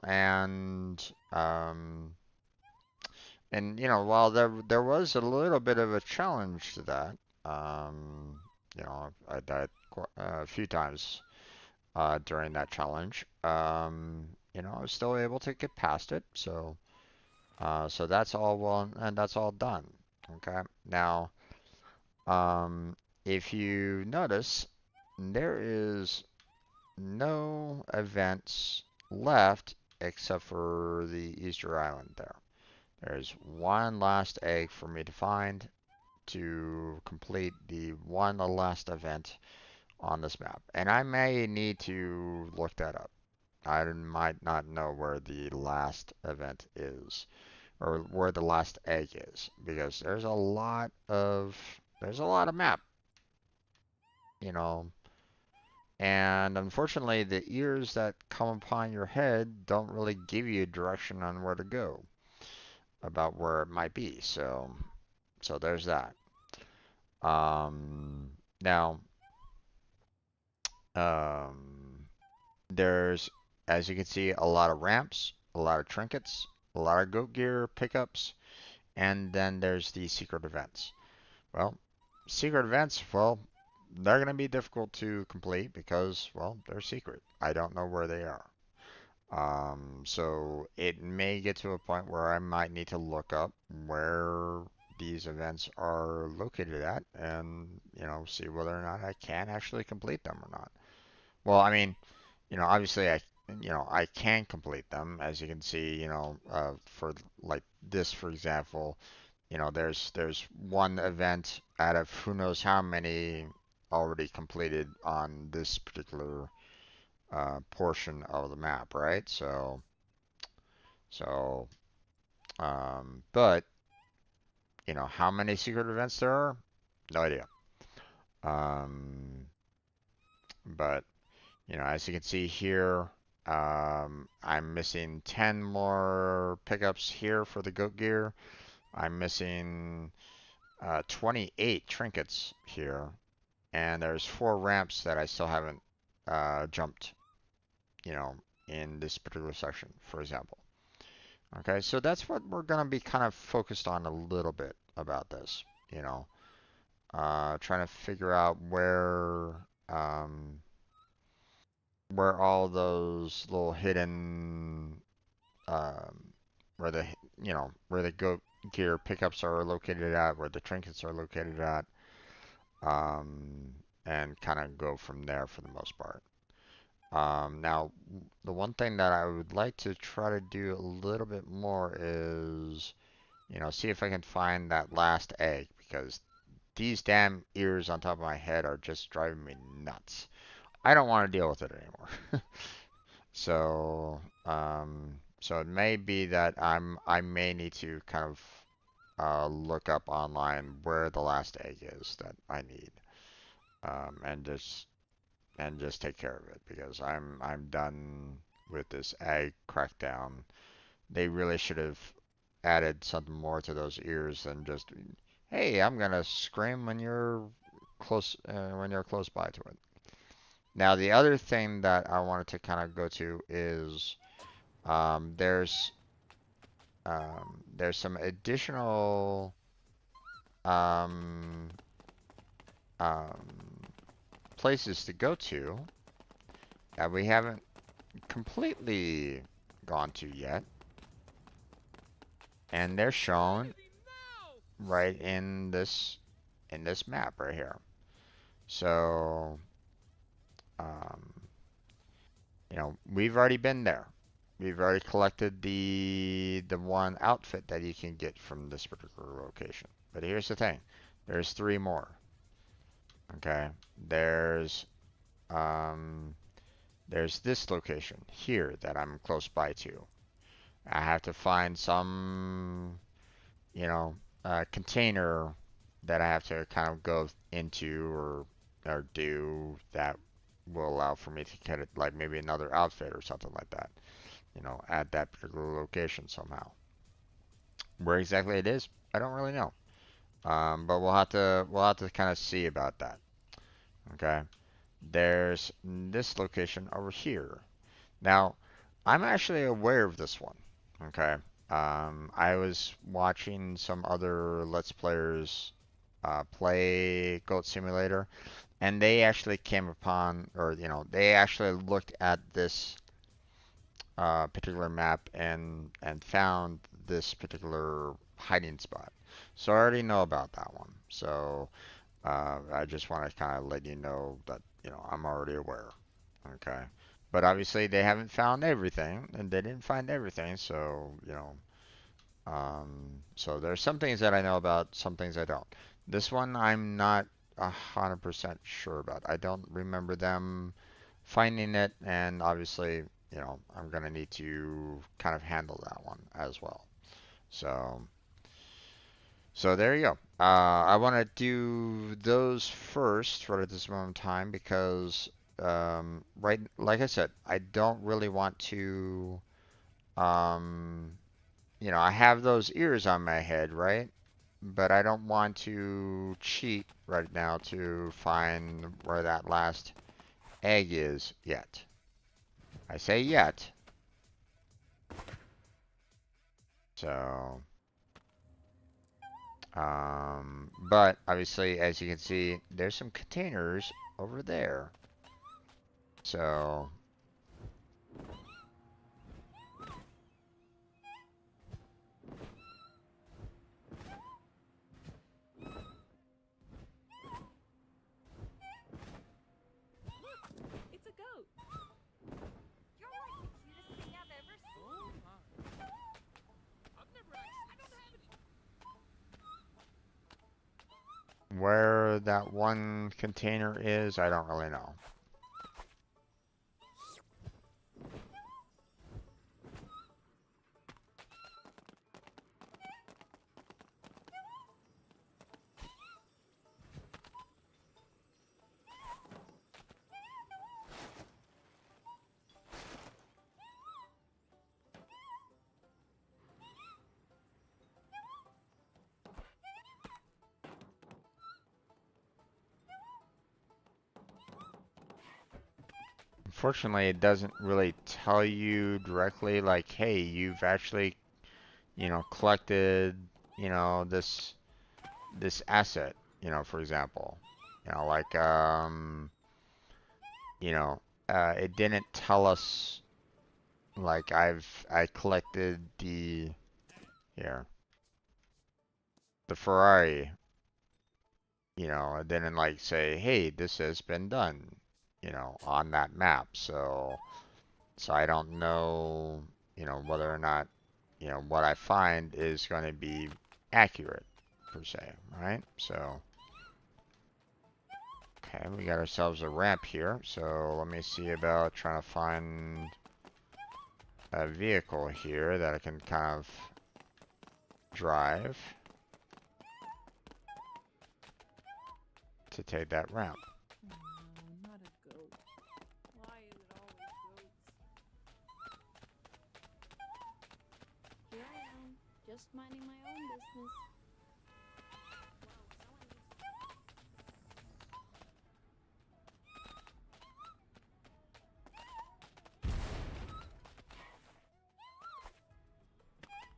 while there was a little bit of a challenge to that, I died a few times during that challenge. I was still able to get past it, so that's all well and that's all done. Okay. Now, if you notice, there is no events left except for the Easter Island there. There's one last egg for me to find to complete the one last event on this map. And I may need to look that up. I might not know where the last event is or where the last egg is because there's a lot of map, you know, and unfortunately the ears that come upon your head don't really give you direction on where to go about where it might be. So there's that. Now, um, there's, as you can see, a lot of ramps, a lot of trinkets, a lot of goat gear pickups, and then there's the secret events. Well, secret events, well, they're going to be difficult to complete because, well, they're secret. I don't know where they are. So it may get to a point where I might need to look up where these events are located at and, see whether or not I can actually complete them or not. Well, I mean, obviously I can complete them as you can see, for like this, for example, there's one event out of who knows how many already completed on this particular portion of the map, right? So, but how many secret events there are? No idea. Um, but as you can see here, I'm missing 10 more pickups here for the goat gear. I'm missing 28 trinkets here, and there's 4 ramps that I still haven't jumped, you know, in this particular section, for example. Okay, so that's what we're going to be kind of focused on a little bit. about this, you know. Trying to figure out um, where all those little hidden, um, where the, where the go gear pickups are located at, where the trinkets are located at, um, and kind of go from there for the most part. Now, the one thing that I would like to try to do a little bit more is, see if I can find that last egg, because these damn ears on top of my head are just driving me nuts. I don't want to deal with it anymore. So it may be that I may need to kind of look up online where the last egg is that I need, and just take care of it, because I'm done with this egg crackdown. They really should have added something more to those ears than just, hey, I'm gonna scream when you're close by to it. Now, the other thing that I wanted to kind of go to is, um, there's there's some additional um, um, places to go to that we haven't completely gone to yet, and they're shown right in this map right here. So, um, we've already been there. We've already collected the one outfit that you can get from this particular location. But here's the thing. There's three more. Okay. Um there's this location here that I'm close by to. I have to find some, container that I have to kind of go into or do that will allow for me to get it, like maybe another outfit or something like that, at that particular location somehow. Where exactly it is, I don't really know. But we'll have to kind of see about that. Okay. There's this location over here. Now, I'm actually aware of this one. Okay. I was watching some other Let's Players play Goat Simulator, and they actually came upon, or they actually looked at this particular map and found this particular hiding spot. So I already know about that one. So I just want to kind of let you know that I'm already aware. Okay. But obviously they haven't found everything, and they didn't find everything. So there's some things that I know about, some things I don't. This one I'm not 100% sure about. I don't remember them finding it, and obviously, I'm gonna need to kind of handle that one as well. So, so there you go. I want to do those first right at this moment in time because, right, like I said, I don't really want to, um, I have those ears on my head, right? But I don't want to cheat right now to find where that last egg is yet. I say yet. So, but obviously, as you can see, there's some containers over there. So, It's a goat. You're like the cutest thing I've ever seen. I've never actually. I don't have any. where that one container is, I don't really know. Unfortunately, it doesn't really tell you directly, like, hey, you've actually, collected, this. this asset, you know, for example, you know, like, you know, it didn't tell us, like, I collected here, the Ferrari, you know, it didn't like say, hey, this has been done, you know, on that map. So I don't know, you know, whether or not, you know, what I find is going to be accurate per se, right? So, okay, we got ourselves a ramp here. So let me see about trying to find a vehicle here that I can kind of drive to take that ramp. No, not a goat. Why is it always goats? Here I am, just minding my own business.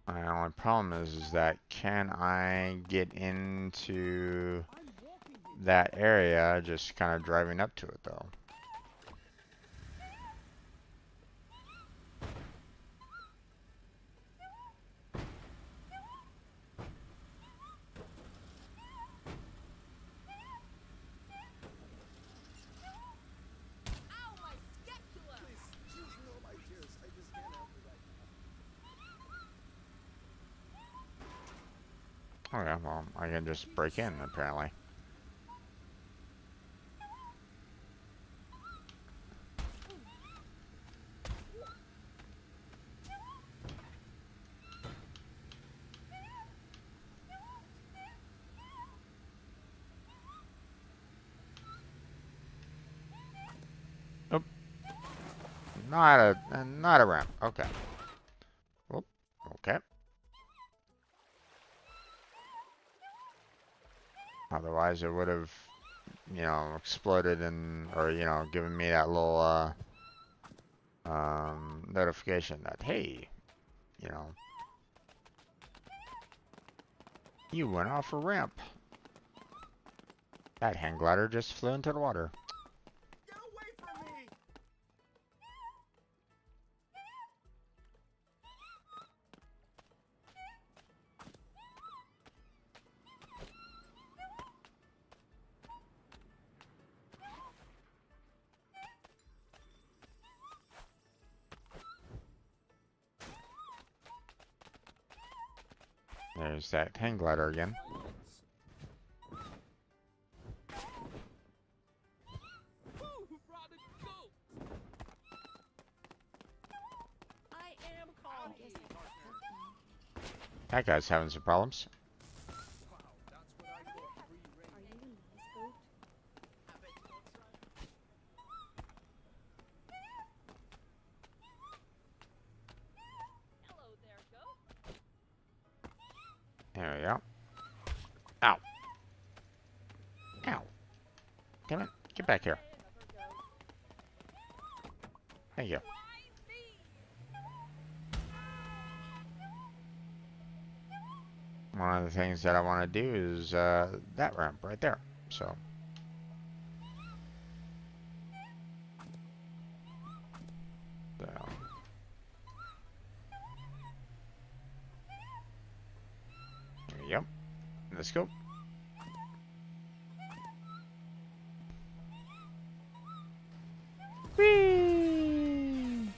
My only problem is that can I get into that area just kind of driving up to it though? Ow, my scapula! Oh yeah, well, I can just break in apparently. Nope. Not a ramp. Okay. Whoop. Okay. Otherwise it would have, you know, exploded and, or, you know, given me that little, notification that, hey, you know, you went off a ramp. That hang glider just flew into the water. Get away from me! There's that hang glider again. Who brought a goat? I am I calling guess you, I got partner. that now. That guy's having some problems. Wow, that's what I call free reign. Are you a nice goat? I bet you won't try. Hello there, goat. There we go. Ow. Ow. Damn it. Get back here. Okay, another goat. Thank you. Why me? One of the things that I want to do is that ramp right there. So. So. There we go. Let's go. Whee!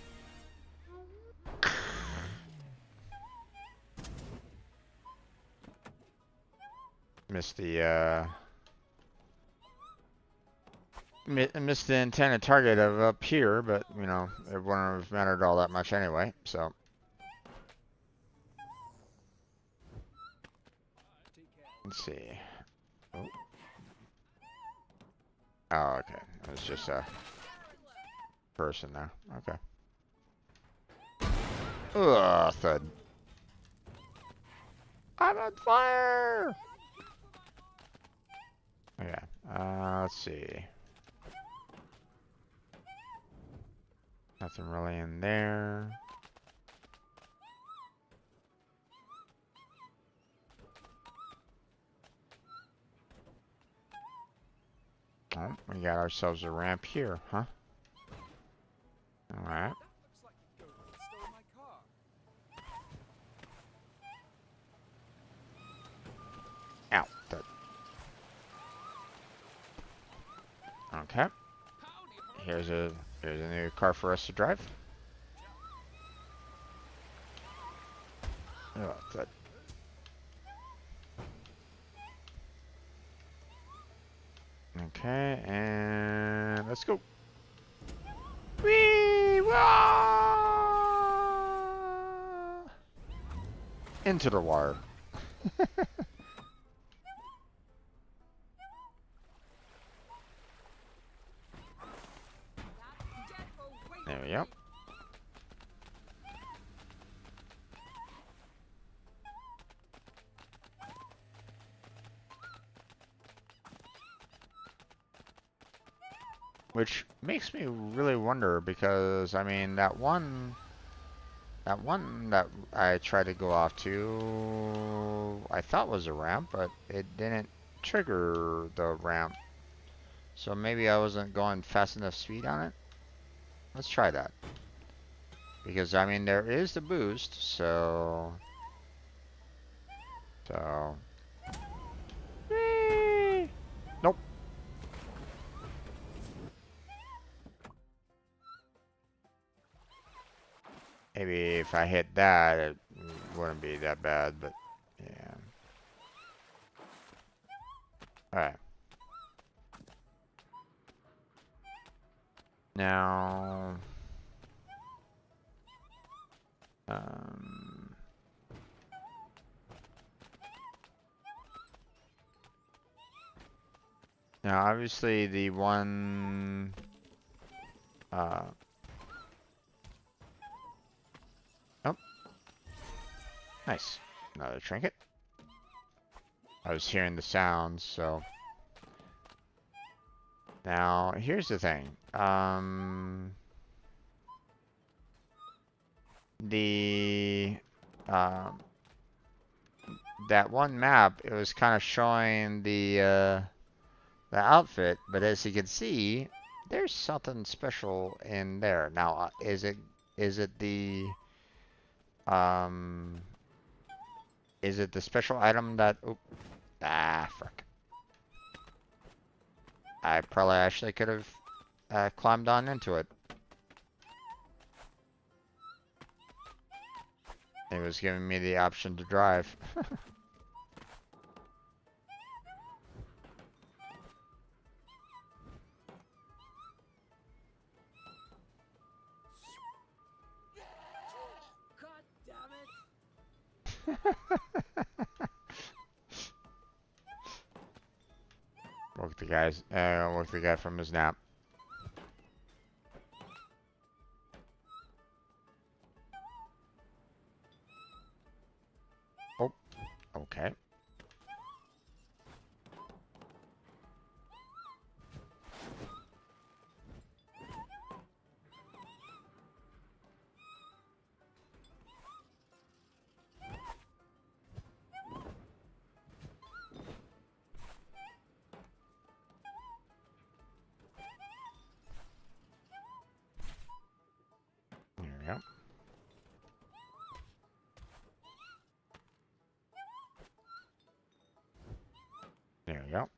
Missed the missed the intended target of up here, but you know it wouldn't have mattered all that much anyway. So let's see. Oh, oh okay. It was just a person there. Okay. Ugh, thud. I'm on fire! Okay, let's see. Nothing really in there. Oh, we got ourselves a ramp here, huh? Alright. That looks like the goat that stole my car. Ow. Okay. Howdy, Here's a new car for us to drive. Oh, that. Okay, and let's go. Whee! Wah! Into the water. There we go. Which makes me really wonder because, I mean, that one that I tried to go off to, I thought was a ramp, but it didn't trigger the ramp. So maybe I wasn't going fast enough speed on it. Let's try that. Because, I mean, there is the boost, so... Whee! Nope. Maybe if I hit that, it wouldn't be that bad, but yeah. Alright. Now... now, obviously, the one... oh. Nice. Another trinket. I was hearing the sounds, so... Now, here's the thing. That one map, it was kind of showing the outfit, but as you can see, there's something special in there. Now, is it the special item that? Oh, frick! I probably actually could have climbed on into it. It was giving me the option to drive. God damn it! Woke the guy from his nap. Oh, okay. There we go. There we go.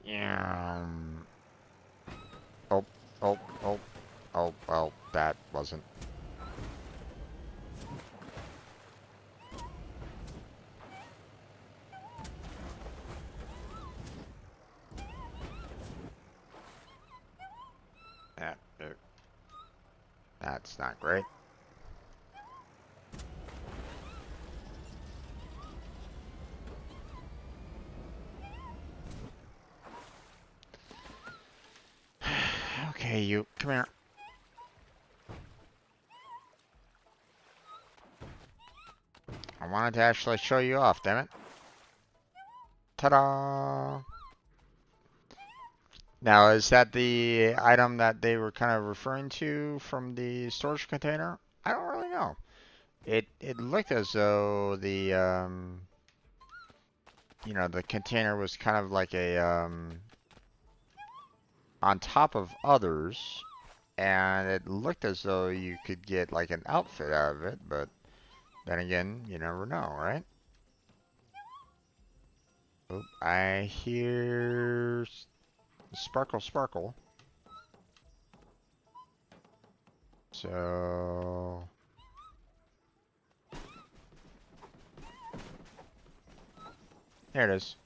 Yeah. Oh, oh, oh, oh, well, that wasn't. That's not great. Okay, you, come here. I wanted to actually show you off, damn it. Ta-da! Now, is that the item that they were kind of referring to from the storage container? I don't really know. It looked as though the you know, the container was kind of like a, on top of others, and it looked as though you could get like an outfit out of it, but then again, you never know, right? Oh, I hear sparkle sparkle. So there it is.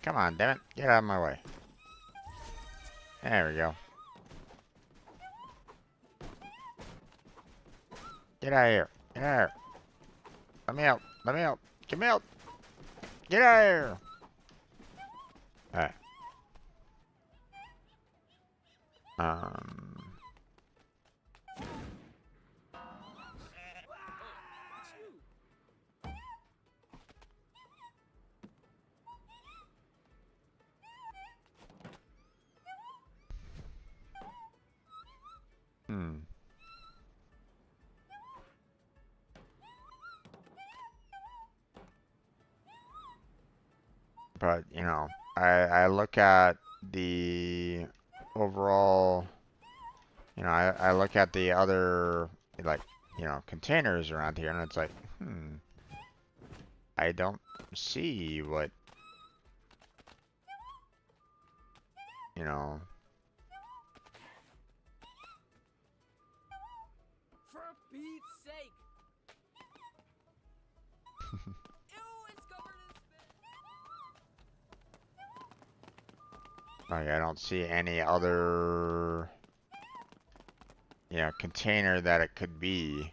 Come on, damn it. Get out of my way. There we go. Get out of here. Get out of here. Let me out. Let me out. Get me out. Get out of here. Alright. Um. Hmm. But, you know, I look at the overall, you know, I look at the other, like, you know, containers around here, and it's like, I don't see what, you know. For Pete's sake! Ew, it's covered in spit! Like, I don't see any other, you know, container that it could be.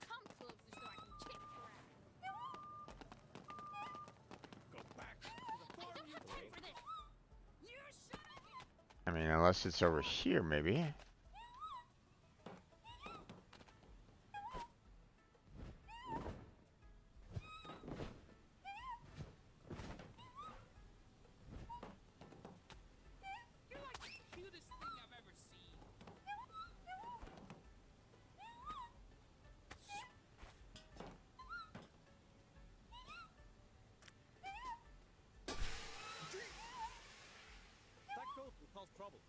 Come closer so I can chip around. Go back to the I farm, don't you have time for this. You shut it! I mean, unless it's over here, maybe. You're like the cutest thing I've ever seen. That coat will cause trouble.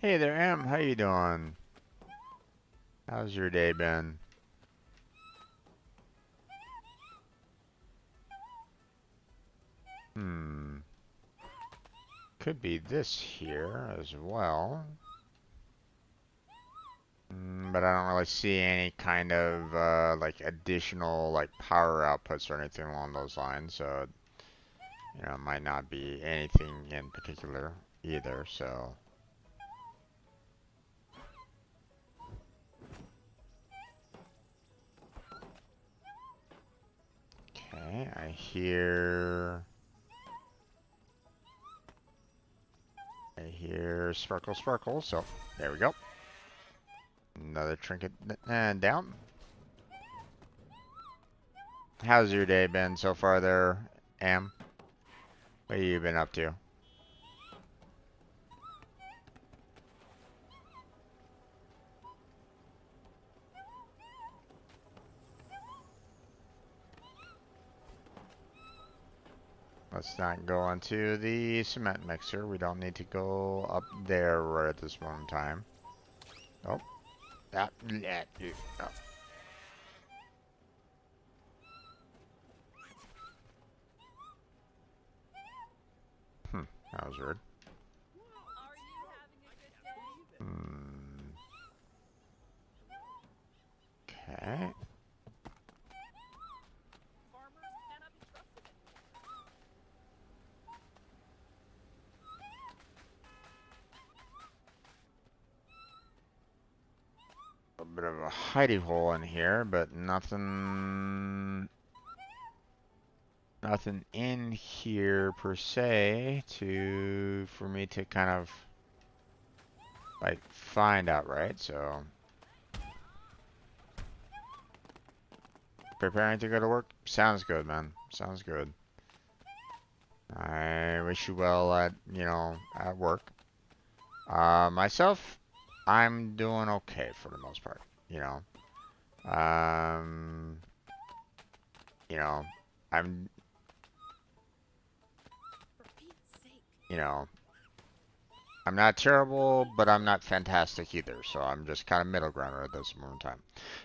Hey there, Em. How you doing? How's your day been? Hmm. Could be this here as well. But I don't really see any kind of like additional like power outputs or anything along those lines, so you know, it might not be anything in particular either, so. Okay, I hear sparkle sparkle, so there we go. Another trinket and down. How's your day been so far there, Am? What have you been up to? Let's not go into the cement mixer. We don't need to go up there right at this moment in time. Oh, that. Oh. That was weird. Are you having a good day? Okay. Farmers cannot be trusted anymore. A bit of a hidey hole in here, but nothing in here per se for me to kind of like find out, right? So preparing to go to work? Sounds good, man. Sounds good. I wish you well at, at work. Myself, I'm doing okay for the most part, you know. Um, you know, I'm, For Pete's sake. you know, I'm not terrible, but I'm not fantastic either. So I'm just kind of middle ground at this moment in time.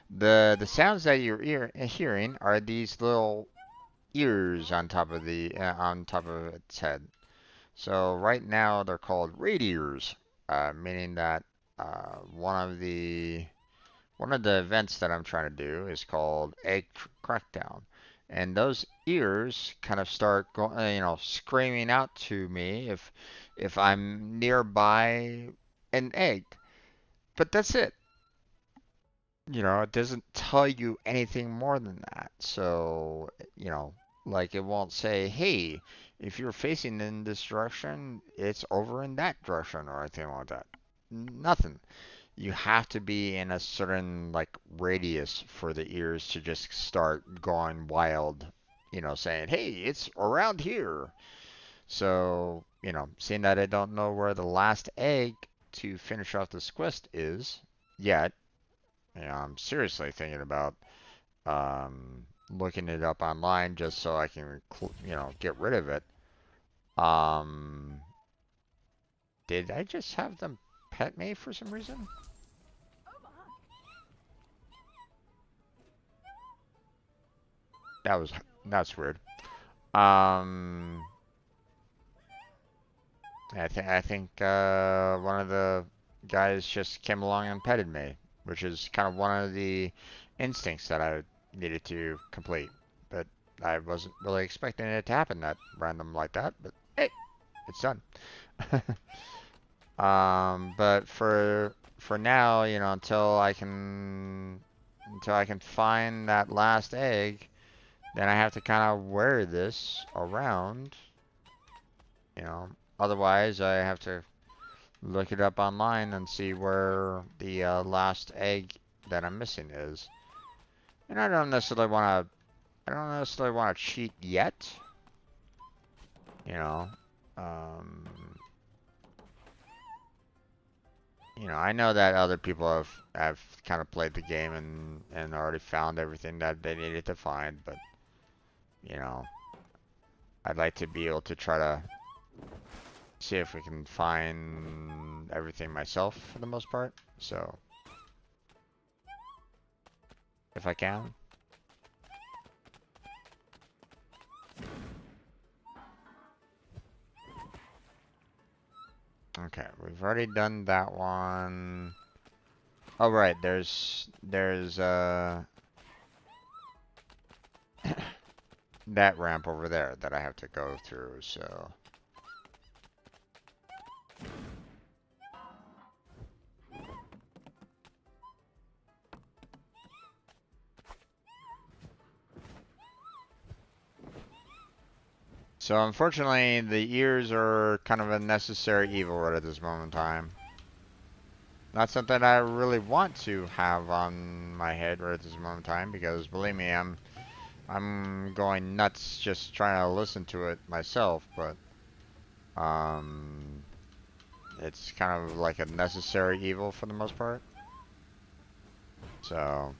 The sounds that you're hearing are these little ears on top of its head. So right now they're called radiators, meaning that one of the events that I'm trying to do is called Egg Crackdown, and those ears kind of start going, screaming out to me if I'm nearby an egg. But that's it. It doesn't tell you anything more than that. So, like it won't say, hey, if you're facing in this direction, it's over in that direction or anything like that. Nothing. You have to be in a certain like radius for the ears to just start going wild, saying, hey, it's around here. So, seeing that I don't know where the last egg to finish off this quest is yet, I'm seriously thinking about looking it up online just so I can, get rid of it. Um, did I just have them pet me for some reason? That's weird. Um, I think one of the guys just came along and petted me, which is kind of one of the instincts that I needed to complete. But I wasn't really expecting it to happen that random like that. But hey, it's done. But for now, until I can find that last egg, then I have to kind of wear this around, you know. Otherwise, I have to look it up online and see where the last egg that I'm missing is. And I don't necessarily want to cheat yet, you know. Um, I know that other people have kind of played the game and already found everything that they needed to find, but you know, I'd like to be able to try to see if we can find everything myself for the most part. So, if I can. Okay, we've already done that one. Oh right, there's that ramp over there that I have to go through, so unfortunately the ears are kind of a necessary evil right at this moment in time. Not something I really want to have on my head right at this moment in time, because believe me, I'm going nuts just trying to listen to it myself, but um it's kind of like a necessary evil for the most part. So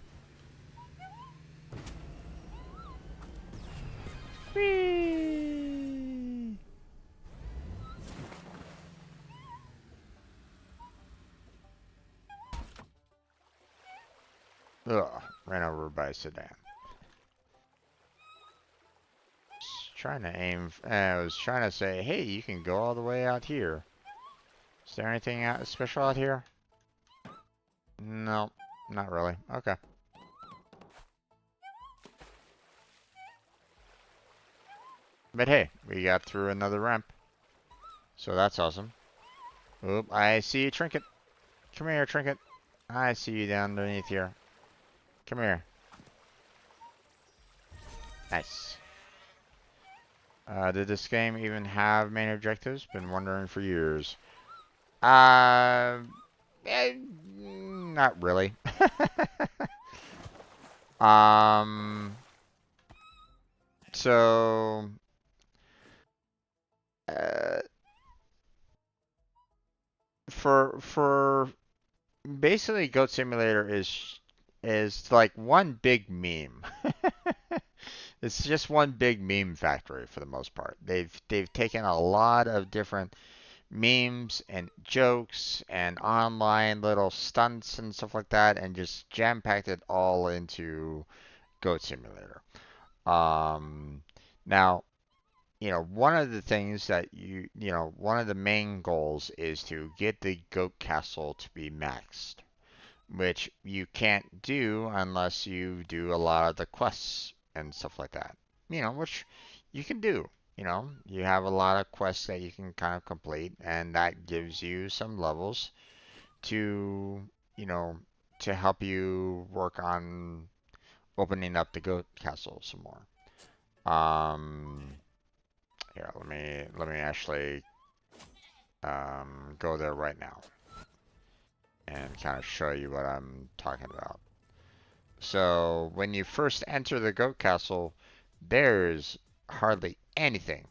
whee! Ugh, ran over by a sedan. Trying to aim. I was trying to say, hey, you can go all the way out here. Is there anything special out here? No, not really. Okay. But hey, we got through another ramp. So that's awesome. Oop, I see you, Trinket. Come here, Trinket. I see you down underneath here. Come here. Nice. Did this game even have main objectives? Been wondering for years. Not really. So, uh, for basically Goat Simulator is like one big meme. It's just one big meme factory for the most part. They've taken a lot of different memes and jokes and online little stunts and stuff like that and just jam-packed it all into Goat Simulator. Um, Now, one of the things that one of the main goals is to get the Goat Castle to be maxed, which you can't do unless you do a lot of the quests and stuff like that. Which you can do. You have a lot of quests that you can kind of complete, and that gives you some levels to, you know, to help you work on opening up the Goat Castle some more. Here, let me actually go there right now and kind of show you what I'm talking about. So when you first enter the Goat Castle, there's hardly anything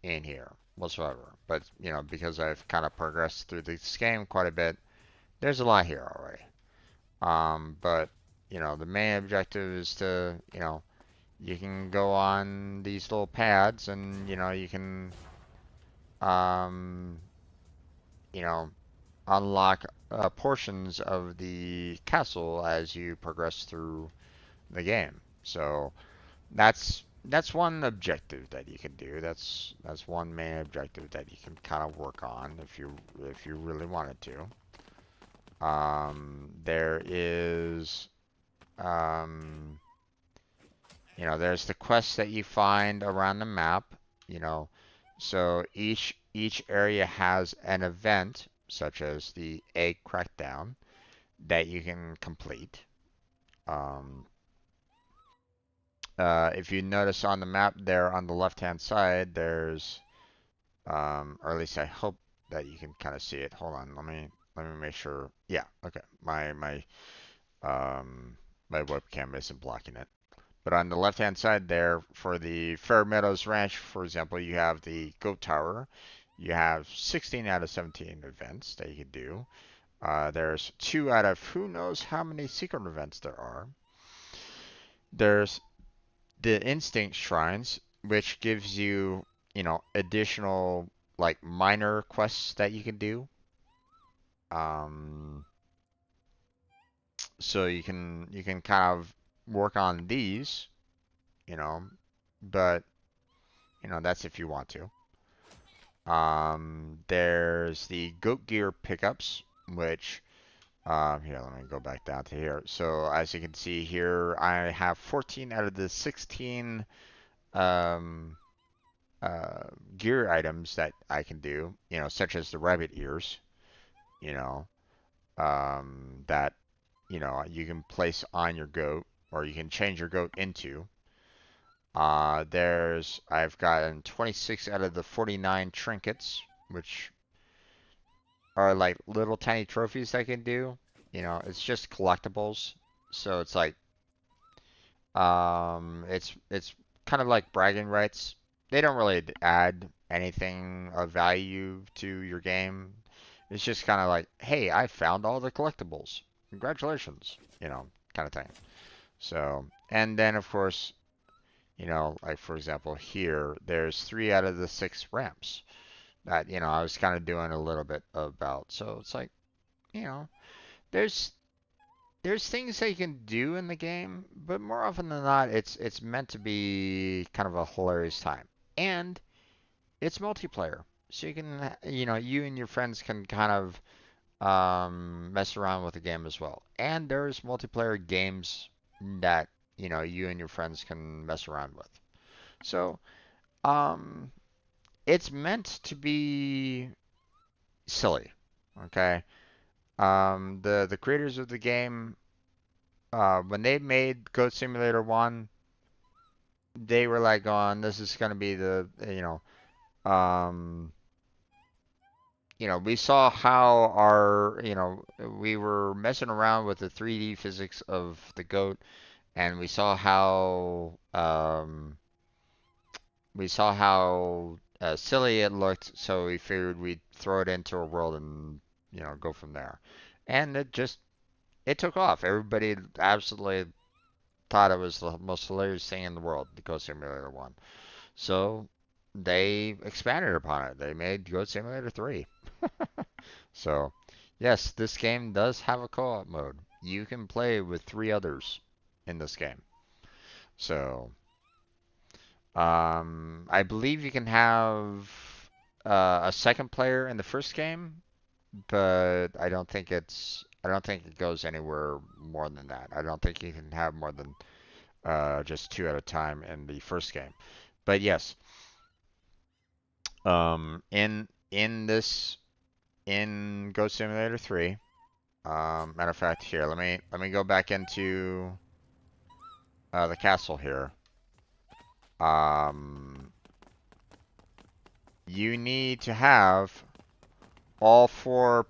in here whatsoever. But because I've kind of progressed through this game quite a bit, there's a lot here already. But the main objective is to you can go on these little pads and you can um, you know unlock portions of the castle as you progress through the game. So that's one objective that you can do. That's one main objective that you can kind of work on if you really wanted to. There is there's the quests that you find around the map. You know, so each area has an event such as the egg crackdown that you can complete. Um, if you notice on the map there on the left-hand side, there's, or at least I hope that you can kind of see it. Hold on, let me make sure. Yeah, okay. Um, my webcam isn't blocking it. But on the left-hand side there, for the Fair Meadows Ranch, for example, you have the Goat Tower. You have 16 out of 17 events that you can do. There's 2 out of who knows how many secret events there are. There's the Instinct Shrines, which gives you, additional like minor quests that you can do. Um, so you can kind of work on these, you know, but that's if you want to. There's the Goat Gear pickups, which here, let me go back down to here. So as you can see here, I have 14 out of the 16 um, gear items that I can do, such as the rabbit ears, you know, that, you can place on your goat or you can change your goat into. I've gotten 26 out of the 49 trinkets, which are like little tiny trophies I can do. It's just collectibles. So it's like, it's kind of like bragging rights. They don't really add anything of value to your game. It's just kind of like, hey, I found all the collectibles. Congratulations, kind of thing. So, and then of course, like for example here, there's 3 out of the 6 ramps that, I was kind of doing a little bit about. So it's like, you know, there's there's things that you can do in the game, but more often than not, it's meant to be kind of a hilarious time. And it's multiplayer. So you can, you and your friends can kind of mess around with the game as well. And there's multiplayer games that, you and your friends can mess around with. So, um, it's meant to be silly, okay? The creators of the game, when they made Goat Simulator 1, they were like, "On this is gonna be the, um, we saw how we were messing around with the 3D physics of the goat, and we saw how, we saw how silly it looked, so we figured we'd throw it into a world and go from there. And it took off. Everybody absolutely thought it was the most hilarious thing in the world, the Goat Simulator 1. So they expanded upon it. They made Goat Simulator 3. So, yes, this game does have a co-op mode. You can play with 3 others in this game. So, I believe you can have a second player in the first game, but I don't think it goes anywhere more than that. I don't think you can have more than just 2 at a time in the first game. But yes, in Goat Simulator 3, matter of fact, here let me go back into the castle here. Um, you need to have all four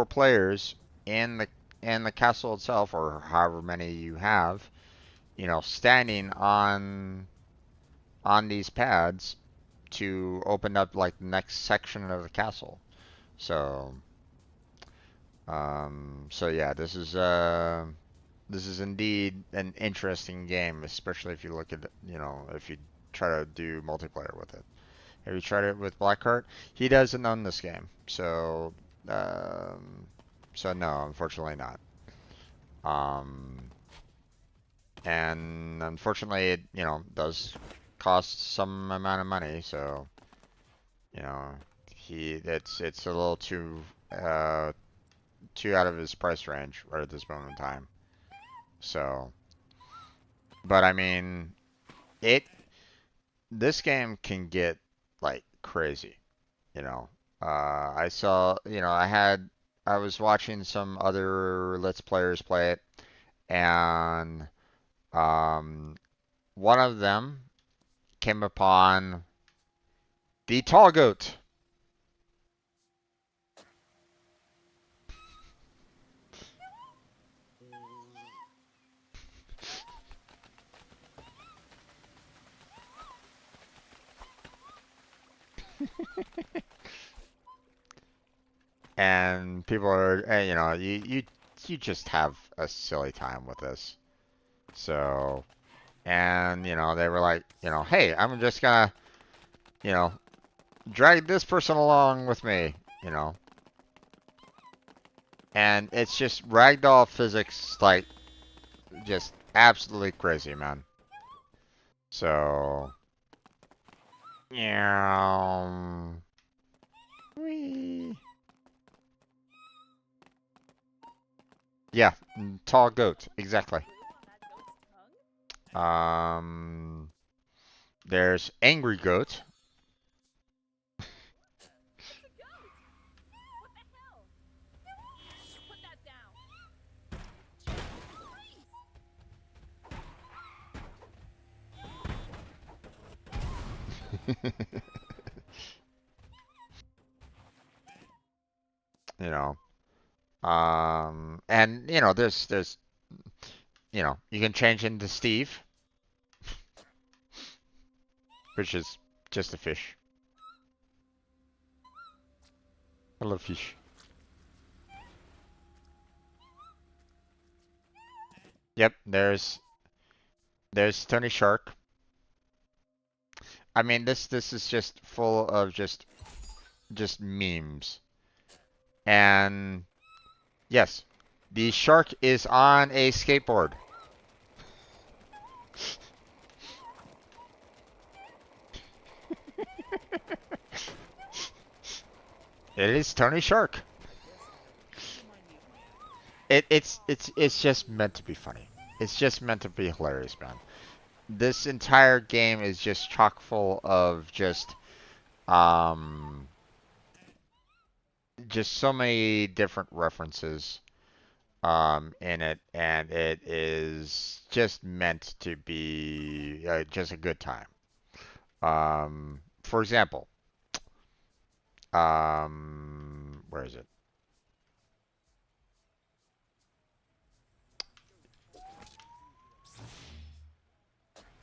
players in the castle itself, or however many you have, standing on these pads to open up like the next section of the castle. So, so yeah, this is indeed an interesting game, especially if you look at, if you try to do multiplayer with it. Have you tried it with Blackheart? He doesn't own this game, so um, so no, unfortunately not. Um, and unfortunately, it does cost some amount of money, so you know it's a little too out of his price range right at this moment in time. So, but I mean, it this game can get like crazy, you know. I saw, I was watching some other Let's Players play it, and um, one of them came upon the tall goat. And people are, you just have a silly time with this. So, and they were like, hey, I'm just gonna, you know, drag this person along with me, you know. And it's just ragdoll physics, like, just absolutely crazy, man. So, yeah, wee. Yeah, tall goat, exactly. Um, there's angry goat. You know, and there's you can change into Steve, which is just a fish. I love fish. Yep, there's Tony Shark. I mean, this is just full of just memes. And yes, the shark is on a skateboard. It is Tony Shark. It's just meant to be funny. It's just meant to be hilarious, man. This entire game is just chock full of um just so many different references in it, and it is just meant to be just a good time. For example, where is it?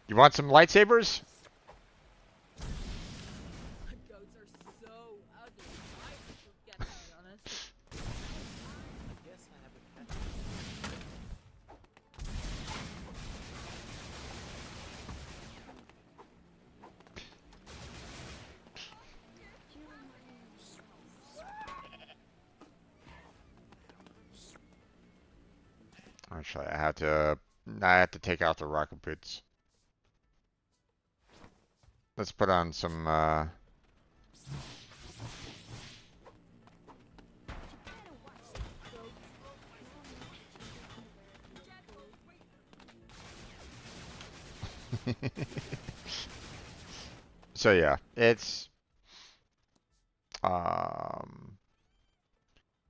You want some lightsabers? Actually, I have to take out the rocket boots. Let's put on some So yeah, it's um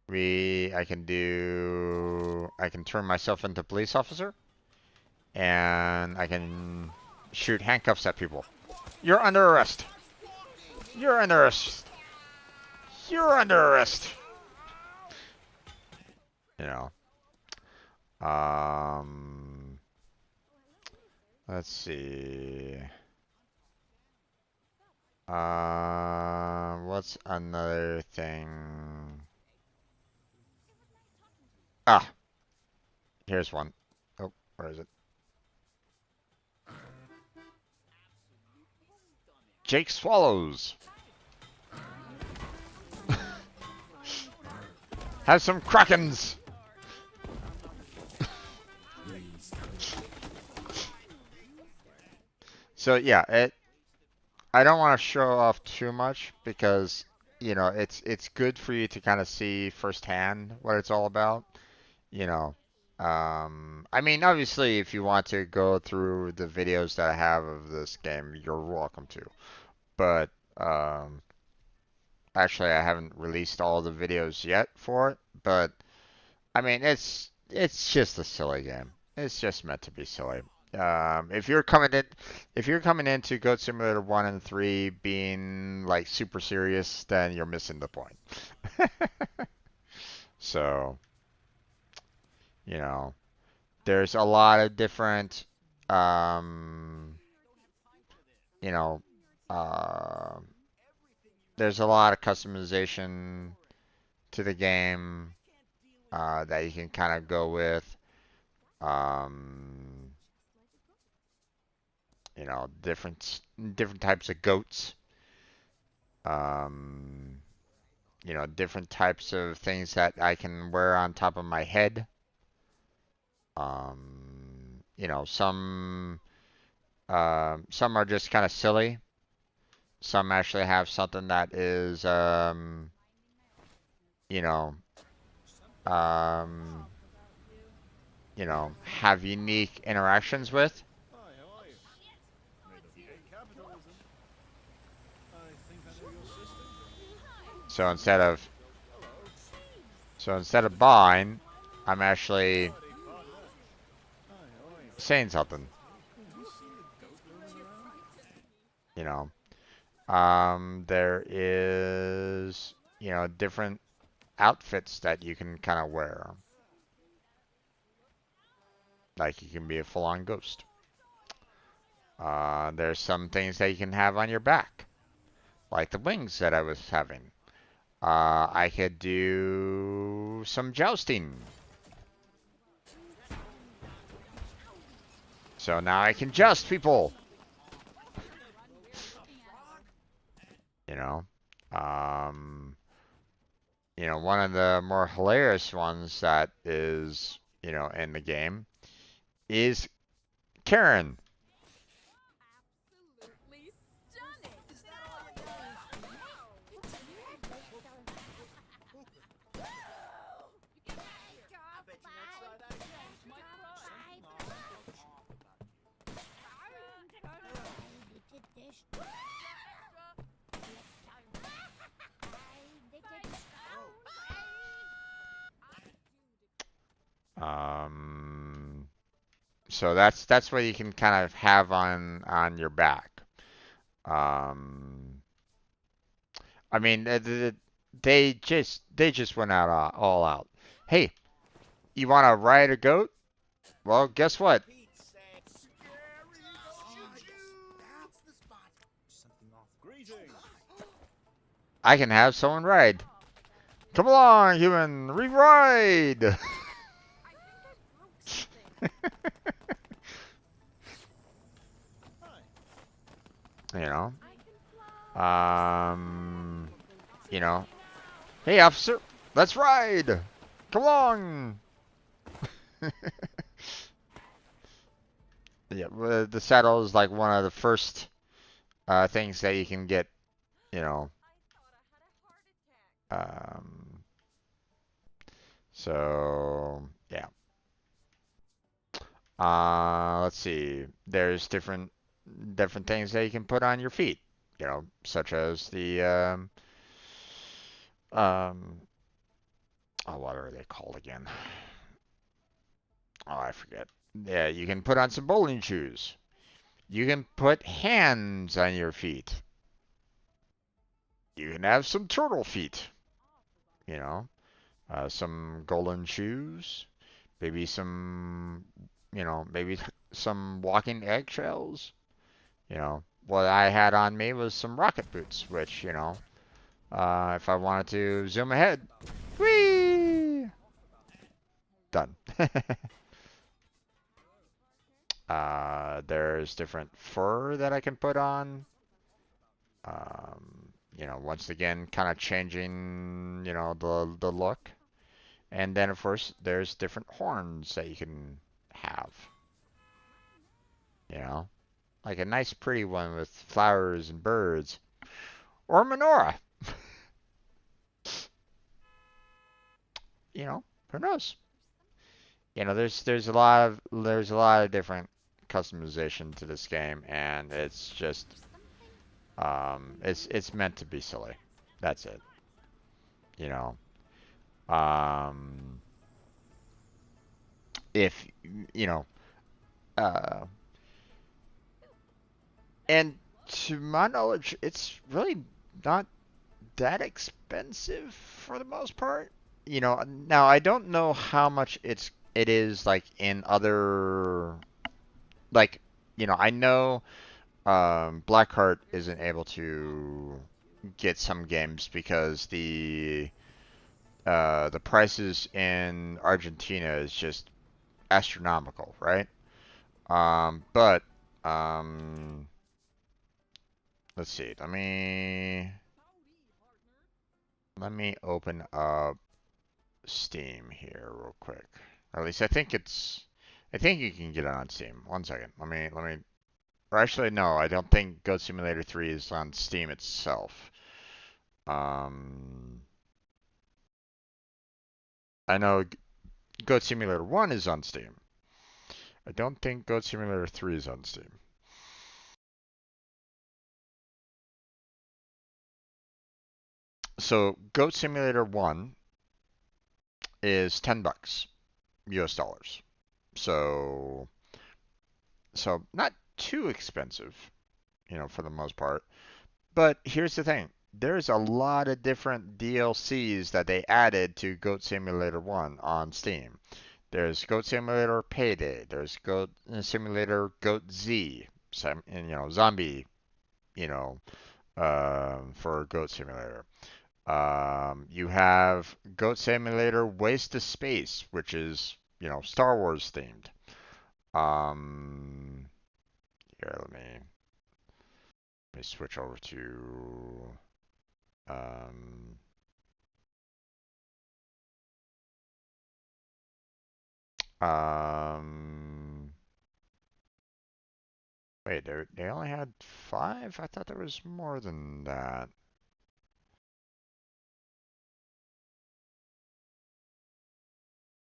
I can turn myself into police officer and I can shoot handcuffs at people. You're under arrest. You're under arrest. You're under arrest. You know. Um let's see. What's another thing? Ah, here's one. Oh, where is it? Jake swallows. Have some Krakens. So yeah, I don't want to show off too much because you know it's good for you to kind of see firsthand what it's all about. You know, I mean obviously if you want to go through the videos that I have of this game, you're welcome to. But actually I haven't released all the videos yet for it. But I mean it's just a silly game. It's just meant to be silly. If you're coming into Goat Simulator 1 and 3 being like super serious, then you're missing the point. So, you know, there's a lot of different, um, you know, uh, there's a lot of customization to the game that you can kind of go with. Um, you know, different types of goats. Um, you know, different types of things that I can wear on top of my head. You know, some are just kind of silly. Some actually have something that is, you know, um, have unique interactions with. Hi, how are you? Hate capitalism. I think I know your sister. So instead of buying, I'm actually Party, partner. Hi, how are you? saying something. Have you seen a goat roaming around? You know, there is, different outfits that you can kind of wear. Like you can be a full-on ghost. There's some things that you can have on your back, like the wings that I was having. I could do some jousting. So now I can joust people. You know, um, one of the more hilarious ones that is, in the game is Karen. Absolutely stunning. So that's what you can kind of have on your back. Um, I mean, they just went out all out. Hey, you want to ride a goat? Well, guess what? Greetings. I can have someone ride. Come along, human, re-ride. You know, um, hey officer, let's ride. Come along. Yeah, the saddle is like one of the first things that you can get, you know. I thought I had a heart attack. So yeah. Let's see. There's different things that you can put on your feet, such as the um oh, what are they called again? Oh, I forget. Yeah, you can put on some bowling shoes. You can put hands on your feet. You can have some turtle feet, you know, some golden shoes, maybe maybe some walking eggshells. What I had on me was some rocket boots, which, if I wanted to zoom ahead, whee, done. There's different fur that I can put on. Once again, kind of changing, the look. And then, of course, there's different horns that you can have. You know, like a nice, pretty one with flowers and birds, or menorah. Who knows? There's a lot of different customization to this game, and it's just it's meant to be silly. That's it. You know. Um, if you know, uh, and to my knowledge, it's really not that expensive for the most part. Now I don't know how much it is like in other like I know Blackheart isn't able to get some games because the prices in Argentina is just astronomical, right? But um, let's see. Let me open up Steam here real quick. Or at least I think you can get it on Steam. One second. Let me. Or actually, no. I don't think Goat Simulator 3 is on Steam itself. Um, I know Goat Simulator 1 is on Steam. I don't think Goat Simulator 3 is on Steam. So Goat Simulator 1 is $10 US dollars. So not too expensive, for the most part. But here's the thing. There's a lot of different DLCs that they added to Goat Simulator 1 on Steam. There's Goat Simulator Payday. There's Goat Simulator Goat Z, and zombie, you know, for Goat Simulator. You have Goat Simulator Waste to Space, which is, Star Wars themed. Um, Here, let me switch over to um, um, wait, they only had 5? I thought there was more than that.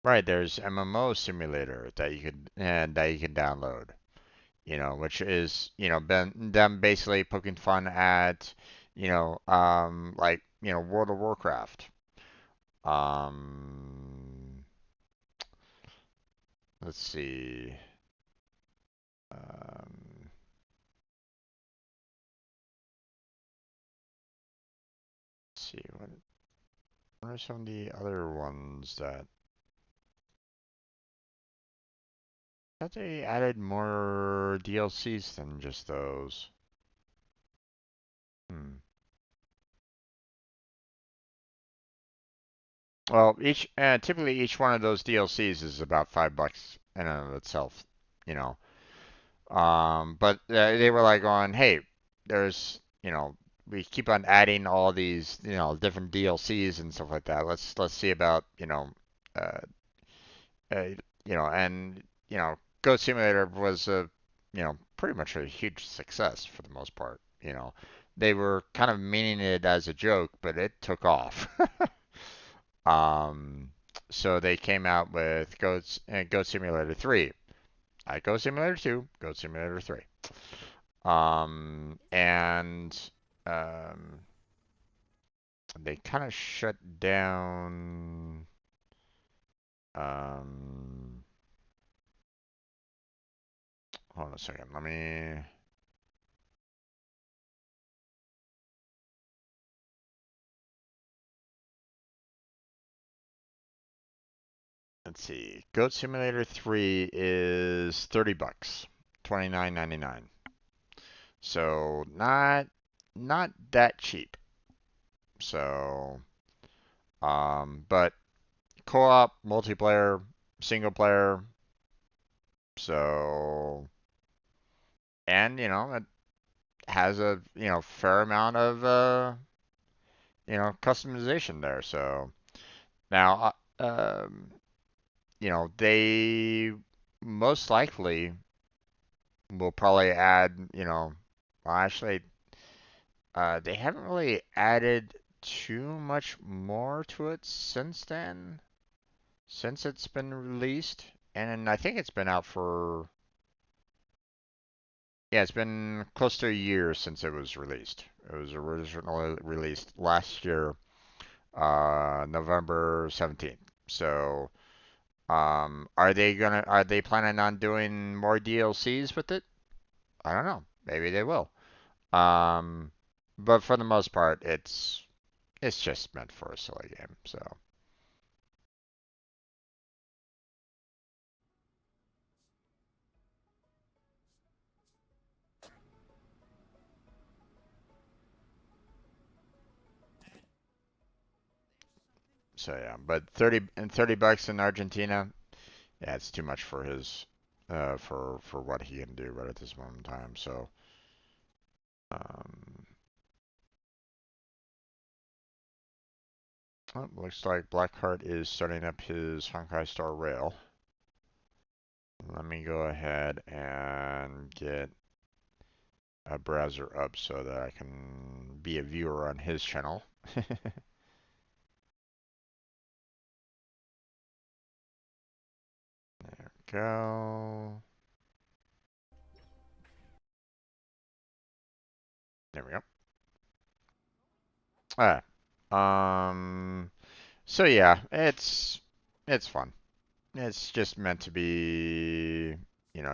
Right, there's MMO Simulator that you can download. Which is, them basically poking fun at, like, World of Warcraft. Um, let's see. Um, let's see, what are some of the other ones that they added more DLCs than just those? Hmm. Well, typically each one of those DLCs is about $5 in and of itself, you know. But they were like going, hey, we keep on adding all these, different DLCs and stuff like that. Let's see about, uh, uh, and Goat Simulator was a, pretty much a huge success for the most part. They were kind of meaning it as a joke, but it took off. Um, so they came out with Goat Simulator 3, Goat Simulator 2, Goat Simulator 3. And they kind of shut down. Hold on a second. Let's see. Goat Simulator 3 is $30, $29.99. So not that cheap. So but co-op, multiplayer, single player. So and it has a fair amount of customization there. So now they most likely will probably add, well, actually, they haven't really added too much more to it since then, since it's been released. And I think it's been out for, yeah, it's been close to a year since it was released. It was originally released last year, November 17th. So, are they planning on doing more DLCs with it? I don't know. Maybe they will. Um, but for the most part, it's just meant for a silly game. So yeah, but $30 in Argentina, yeah, it's too much for his for what he can do right at this moment in time. So um, oh, looks like Blackheart is starting up his Honkai Star Rail. Let me go ahead and get a browser up so that I can be a viewer on his channel. There we go. There we go. Alright. So yeah, it's fun. It's just meant to be,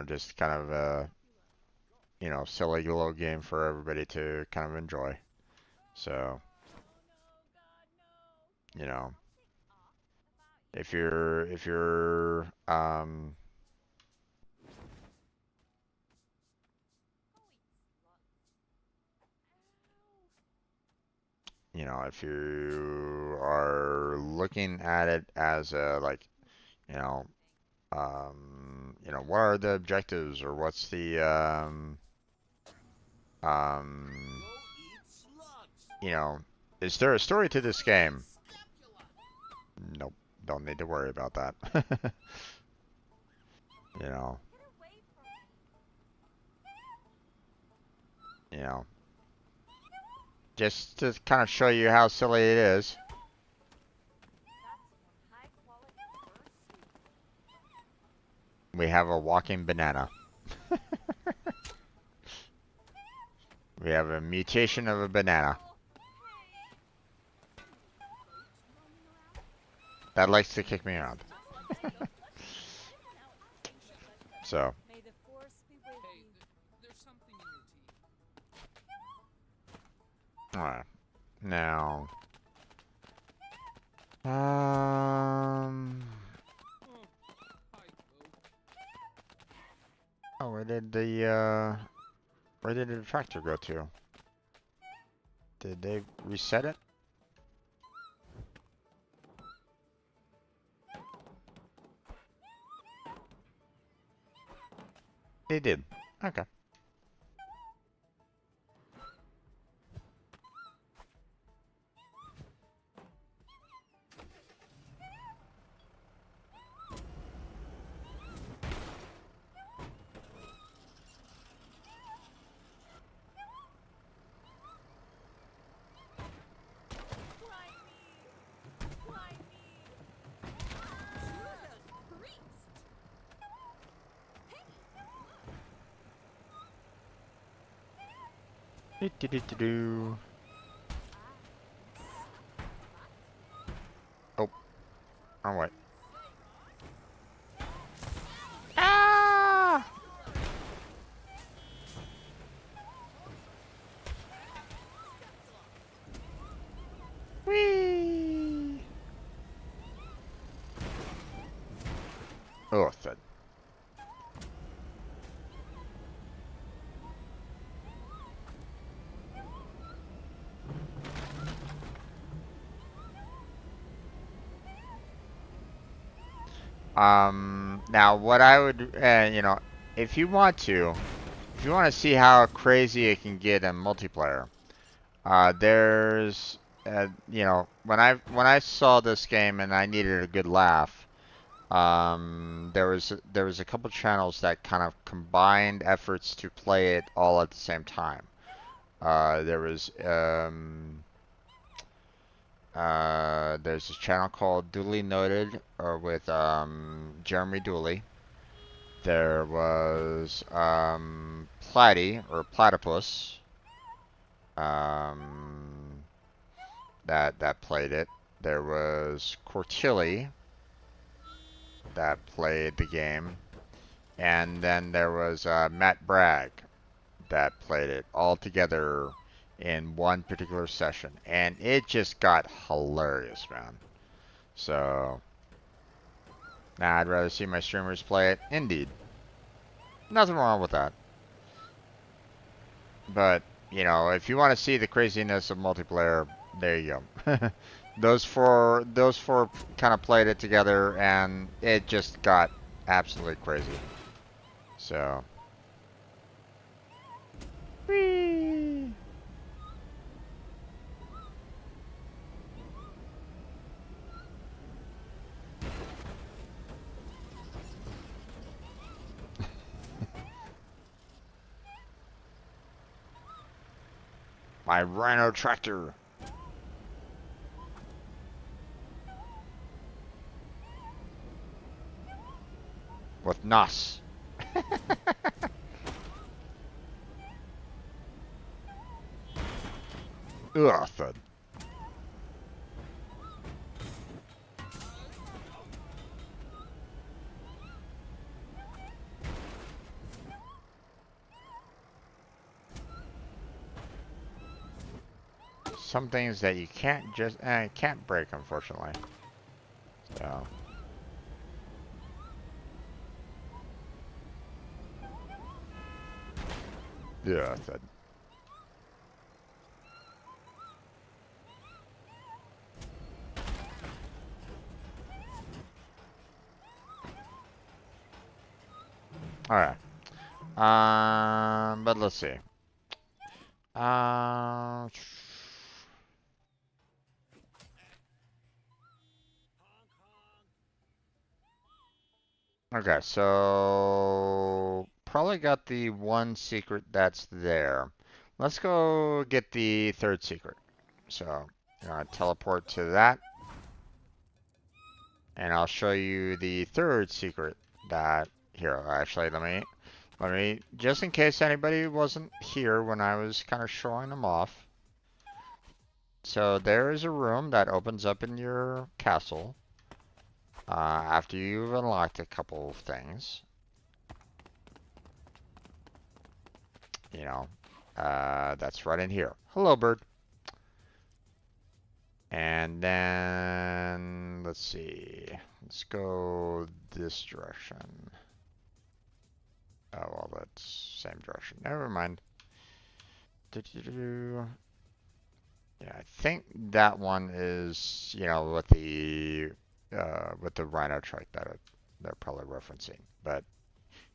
just kind of a, silly little game for everybody to kind of enjoy. So, you know, if you're if you are looking at it as a like, you know, what are the objectives or what's the um, you know, is there a story to this game? Nope, don't need to worry about that. you know, you know, just to kind of show you how silly it is. We have a walking banana. We have a mutation of a banana that likes to kick me around. So. Alright. Now. Oh, where did the tractor go to? Did they reset it? They did. Okay. Do-do-do-do-do. Oh, wrong way. Ah! Whee! Oh, thud. Now what I would, if you want to, if you want to see how crazy it can get in multiplayer, there's, when I saw this game and I needed a good laugh, there was a couple channels that kind of combined efforts to play it all at the same time. There's this channel called Dooley Noted, with Jeremy Dooley. There was Platy or Platypus, um, that played it. There was Cortilli that played the game, and then there was Matt Bragg that played it all together in one particular session, and it just got hilarious, man. So, nah, I'd rather see my streamers play it. Indeed, nothing wrong with that. But if you want to see the craziness of multiplayer, there you go. Those four kind of played it together, and it just got absolutely crazy. So, whee! My Rhino tractor. With NOS. Ugh, thud. Some things that you can't break, unfortunately. So. Yeah, thud. Alright. But let's see. Okay, so probably got the one secret that's there. Let's go get the third secret. So, teleport to that, and I'll show you the third secret that here. Actually, let me just in case anybody wasn't here when I was kind of showing them off. So there is a room that opens up in your castle after you've unlocked a couple of things. That's right in here. Hello, bird. And then, let's see. Let's go this direction. Oh, well, that's same direction. Never mind. Yeah, I think that one is, with the Rhino trike that they're probably referencing. But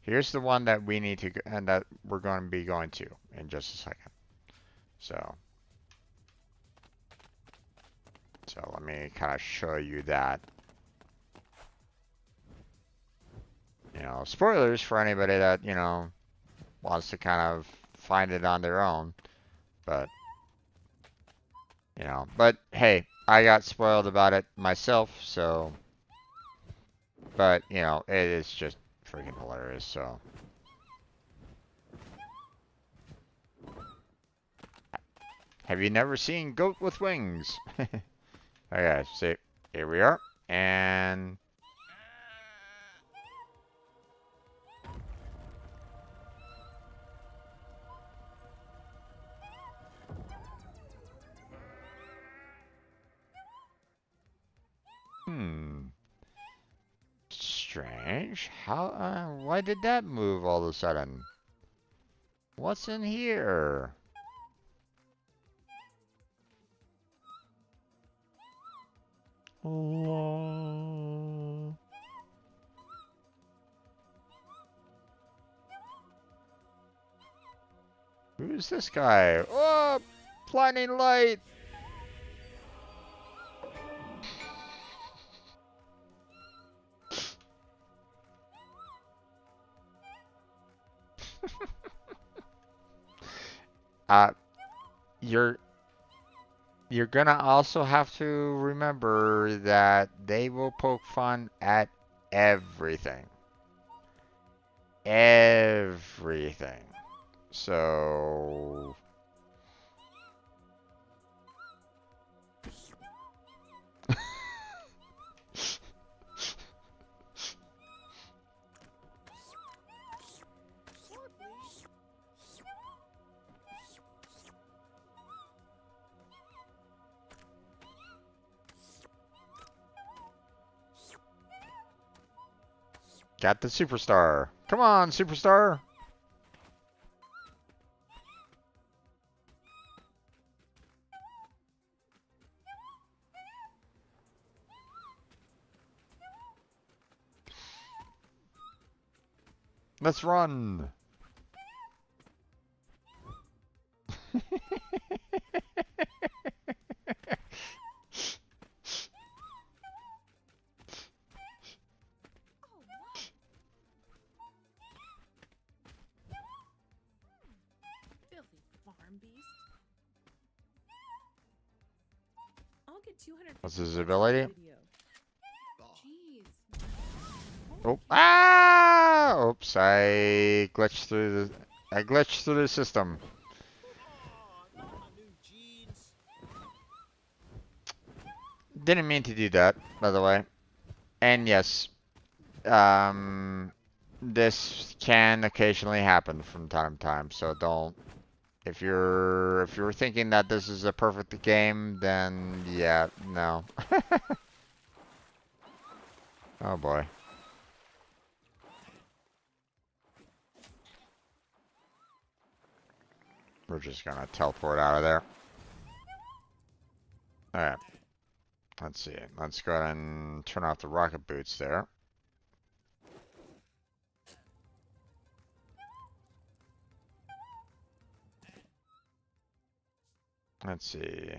here's the one that we need to, and that we're going to be going to in just a second. So let me kind of show you that. Spoilers for anybody that, wants to kind of find it on their own. But, but hey, I got spoiled about it myself, so. But, it is just freaking hilarious, so. Have you never seen goat with wings? Okay, so here we are. And strange. How, why did that move all of a sudden? What's in here? Oh. Who's this guy? Oh, blinding light. Uh, you're gonna also have to remember that they will poke fun at everything. Everything. So got the superstar. Come on, superstar. Let's run. Filthy farm beast. I'll get 200. What's his ability? Jeez. Oh, ah! Oops, I glitched through the system. Oh, not my new jeans. Didn't mean to do that, by the way. And yes, this can occasionally happen from time to time, so don't. If you're thinking that this is a perfect game, then yeah, no. Oh boy. We're just gonna teleport out of there. Alright. Let's see. Let's go ahead and turn off the rocket boots there. Let's see.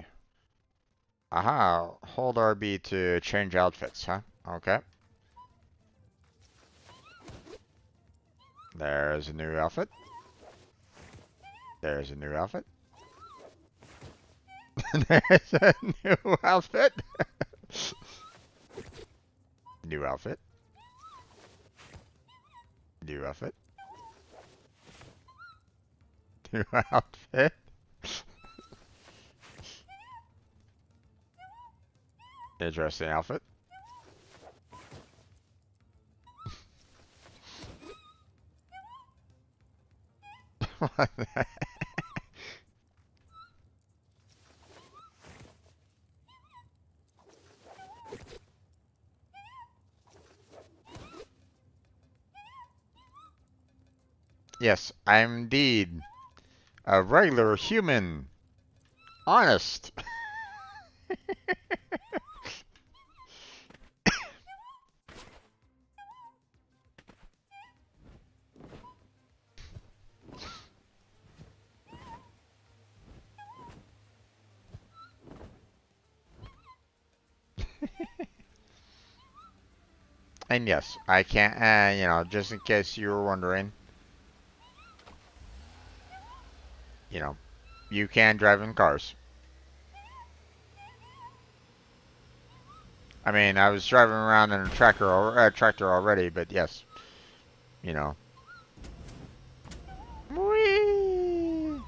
Aha, hold RB to change outfits, huh? Okay. There's a new outfit. There's a new outfit. There's a new outfit. New outfit. New outfit. New outfit. Interesting outfit. What the heck? Yes, I'm indeed a regular human. Honest. And yes, I can't, just in case you were wondering, you can drive in cars. I mean, I was driving around in a tractor already, but yes, you know. Whee!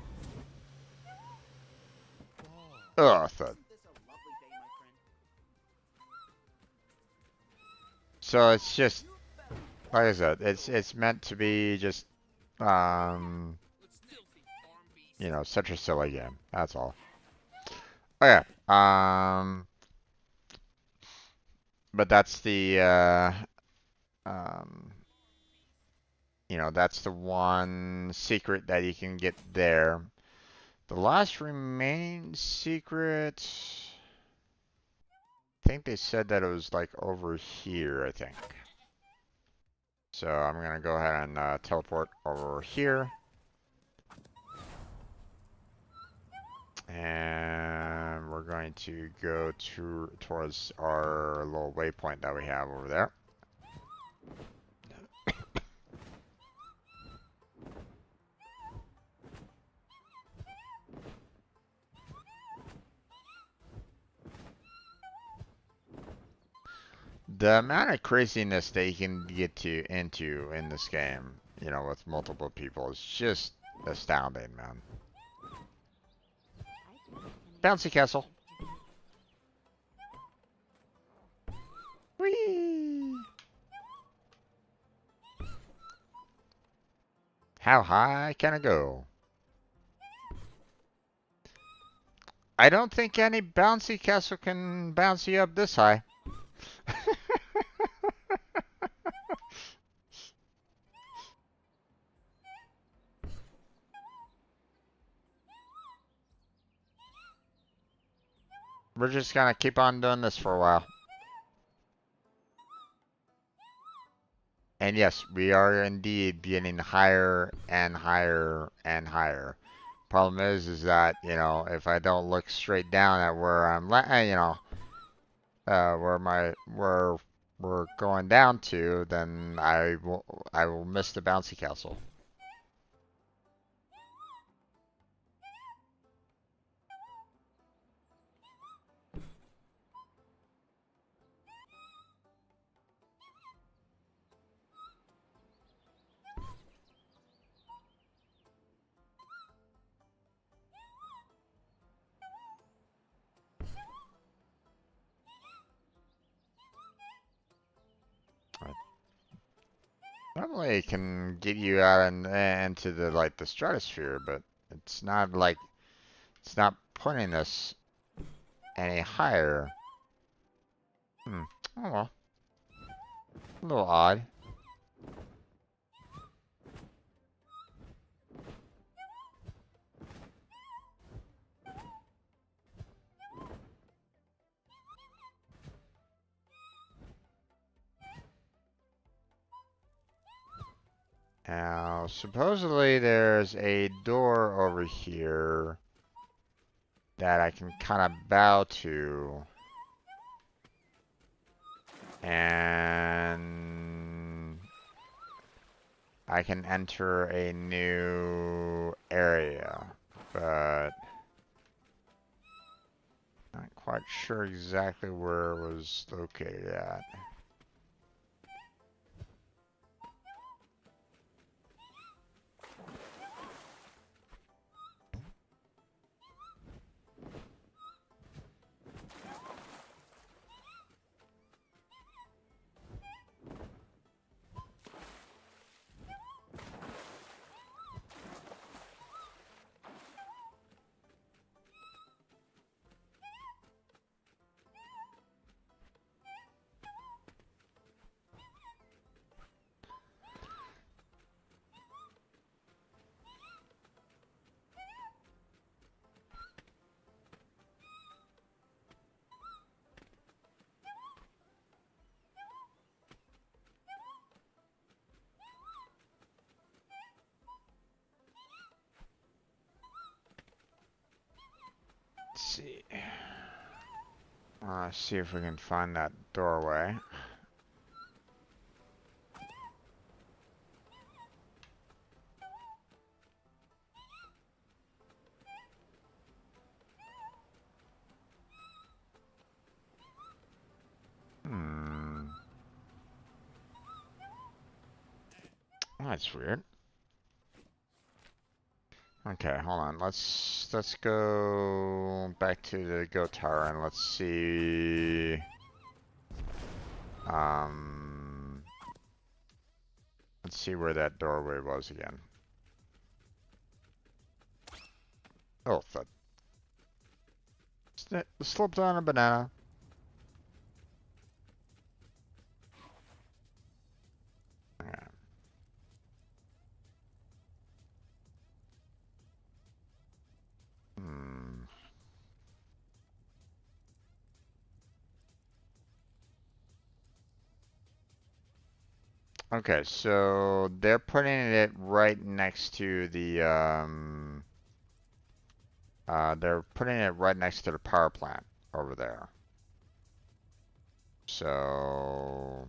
So it's just, like I said, it's meant to be just, you know, such a silly game. That's all. Okay. But that's the, um, you know, that's the one secret that you can get there. The last remaining secret, I think they said that it was like over here, I think. So I'm gonna go ahead and teleport over here. And we're going to go towards our little waypoint that we have over there. The amount of craziness that you can get into in this game, you know, with multiple people is just astounding, man. Bouncy castle. Whee! How high can I go? I don't think any bouncy castle can bounce you up this high. We're just gonna keep on doing this for a while. And yes, we are indeed getting higher and higher and higher. Problem is that, you know, if I don't look straight down at where I'm, you know, where we're going down to, then I will miss the bouncy castle. Normally it can get you out and into the like the stratosphere, but it's not like it's not putting us any higher. Hmm. Oh well. A little odd. Now, supposedly there's a door over here that I can kind of bow to. And I can enter a new area, but not quite sure exactly where it was located at. Let's see. See if we can find that doorway. Hmm. That's weird. Okay, hold on. Let's go back to the goat tower and let's see. Let's see where that doorway was again. Oh, thud. Slipped on a banana. Okay. Hmm. Okay, so they're putting it right next to the they're putting it right next to the power plant over there. So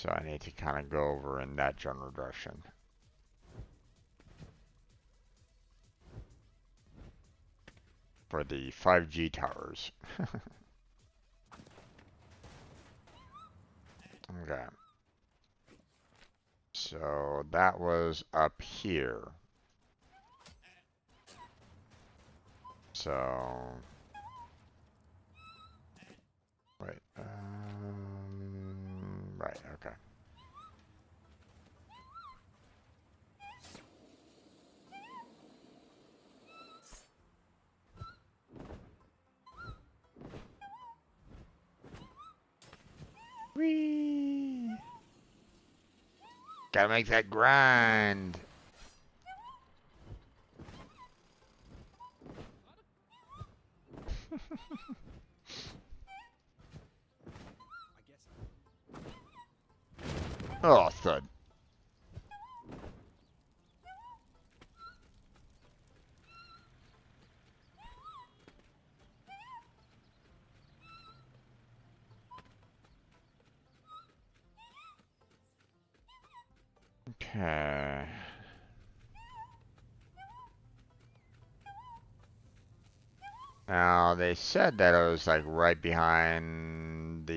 I need to kind of go over in that general direction. For the 5G towers. Okay. So that was up here. So wait. Right. Okay. Whee! Gotta make that grind. Oh, thud. Okay. Now they said that it was like right behind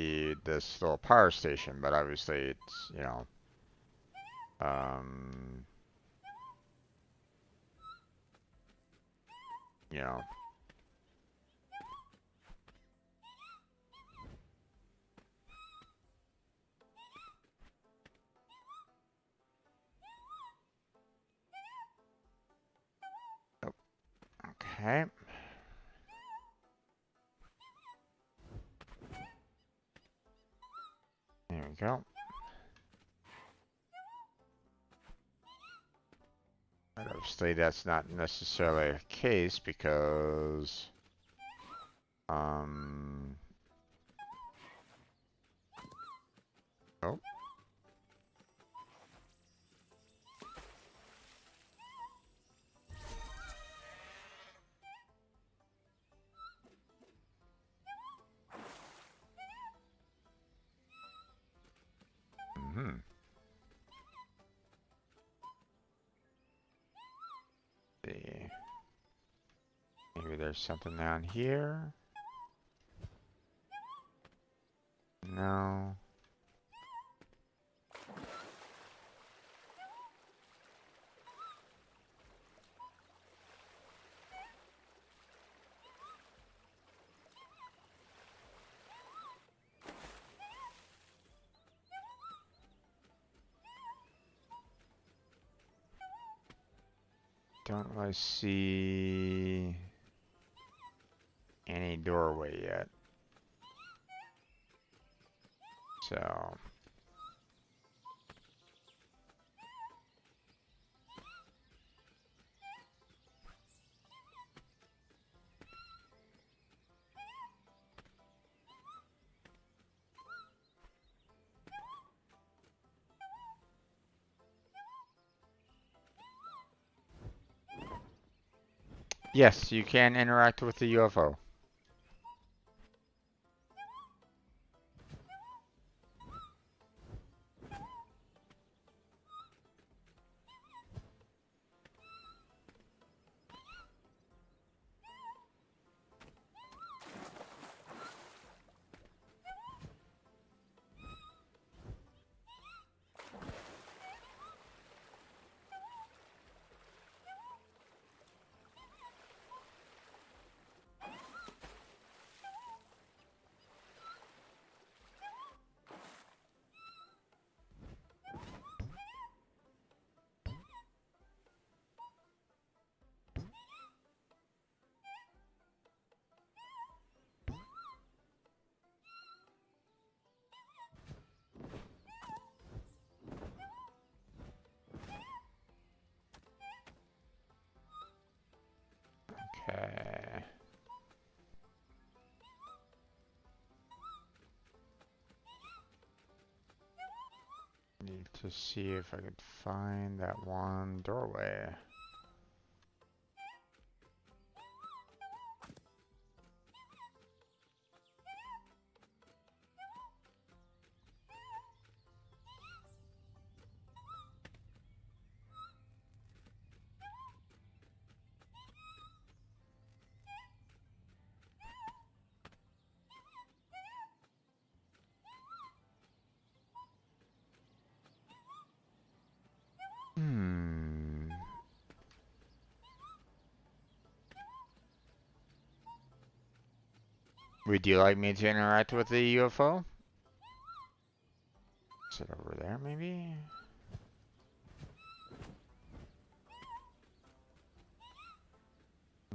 this little power station, but obviously it's, um you know. Oh, okay. There we go. But obviously that's not necessarily a case because oh. Mm-hmm. See. Maybe there's something down here. No. Don't really see any doorway yet. So yes, you can interact with the UFO. to see if I could find that one doorway. Hmm. Would you like me to interact with the UFO? Is it over there, maybe?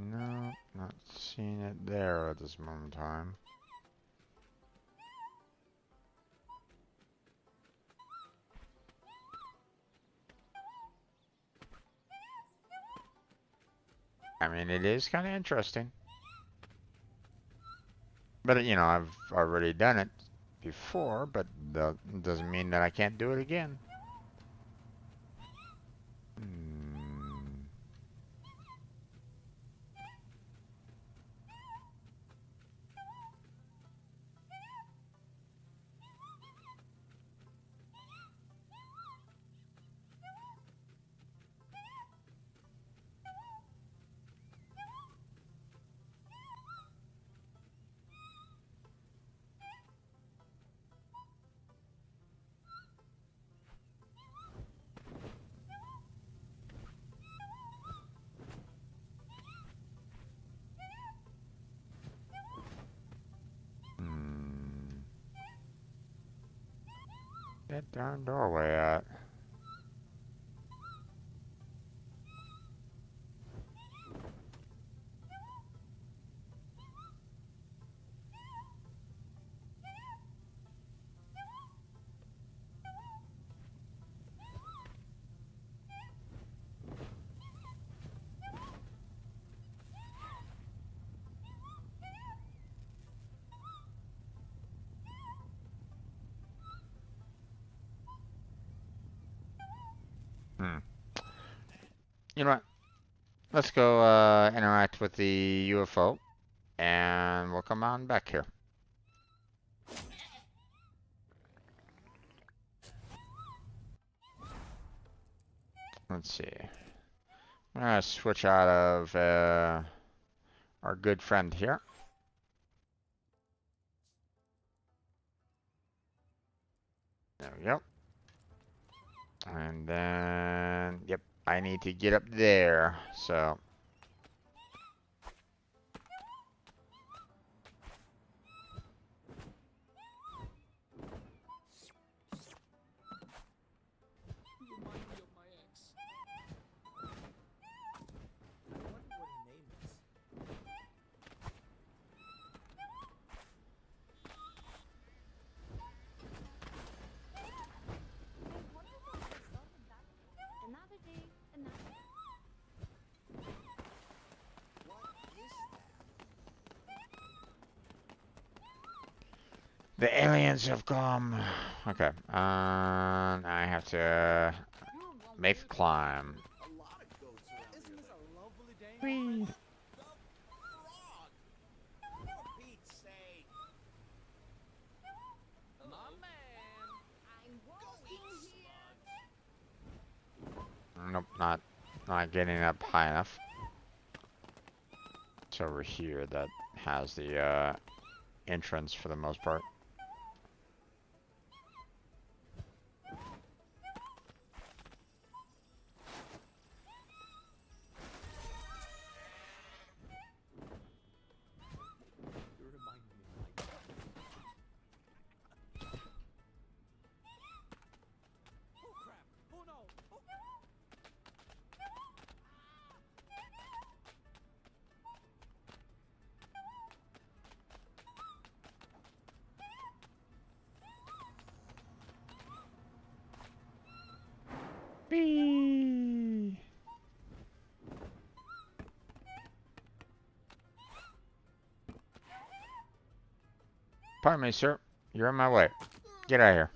No, not seeing it there at this moment in time. I mean, it is kind of interesting. But, you know, I've already done it before, but that doesn't mean that I can't do it again. Hmm. Hmm. That darn doorway at? Hmm. You know what? Let's go interact with the UFO, and we'll come on back here. Let's see. I'm gonna switch out of our good friend here. There we go. And then, yep, I need to get up there, so. You remind me of my ex. I wonder what her name is. Another day, another. What is that? The aliens have come. Okay, I have to make the climb. A lot of goats around. Isn't this a lovely day? Whee. The frog! For Pete's sake! My man! I'm walking here. Nope, not getting up high enough. It's over here that has the entrance for the most part. You're reminding me of my Oh crap! Oh no! Oh. Whee! Pardon me, sir. You're in my way. Get out of here.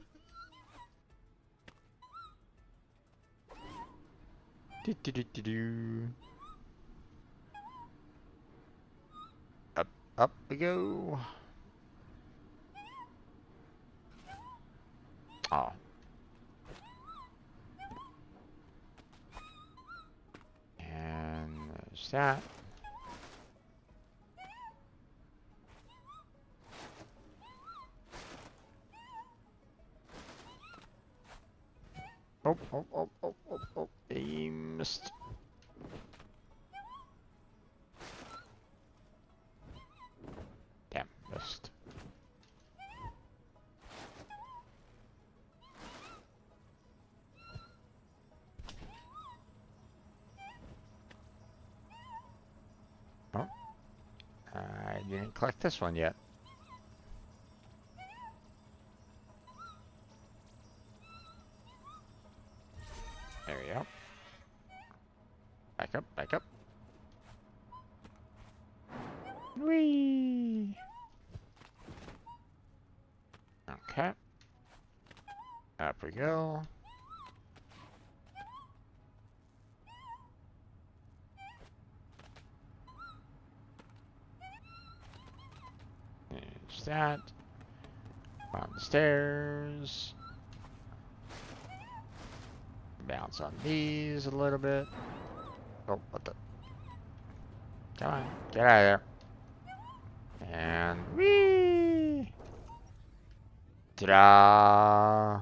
Do, do, do, do, do. Up we go. Oh. And there's that. Oh, oh, oh, oh, oh, oh. He missed. Damn, missed. Oh. I didn't collect this one yet. There we go. Back up, back up. Whee! Okay. Up we go. There's that. On the stairs. Bounce on these a little bit. Oh, what the? Come on, get out of there. And whee! Ta-da!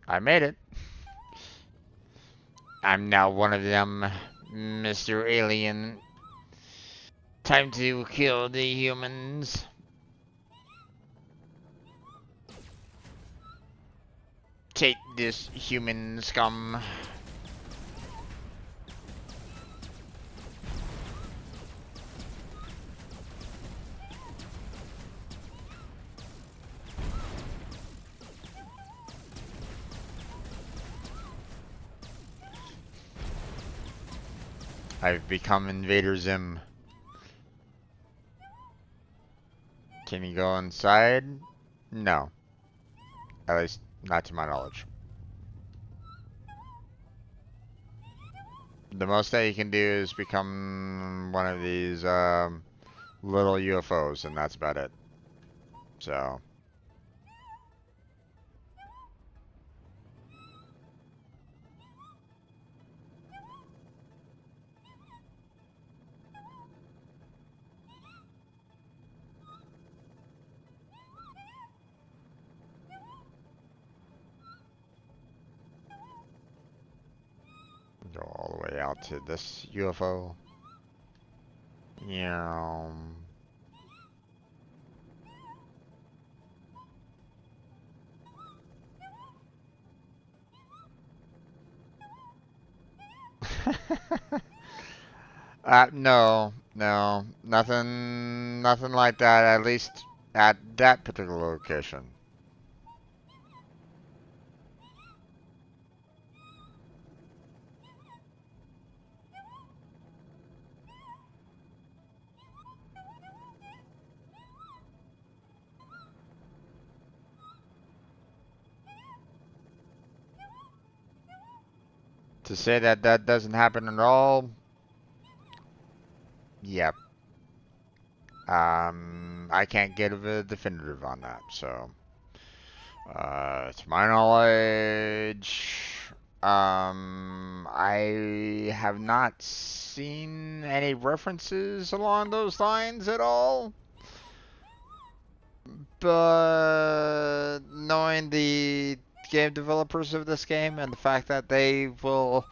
I made it. I'm now one of them, Mr. Alien. Time to kill the humans. Take this, human scum. I've become Invader Zim. Can he go inside? No. At least, not to my knowledge. The most that you can do is become one of these little UFOs, and that's about it. So. Go all the way out to this UFO. Yeah. No, no, nothing like that. At least at that particular location. To say that that doesn't happen at all, yep. I can't give a definitive on that. So, to my knowledge, I have not seen any references along those lines at all. But knowing the game developers of this game and the fact that they will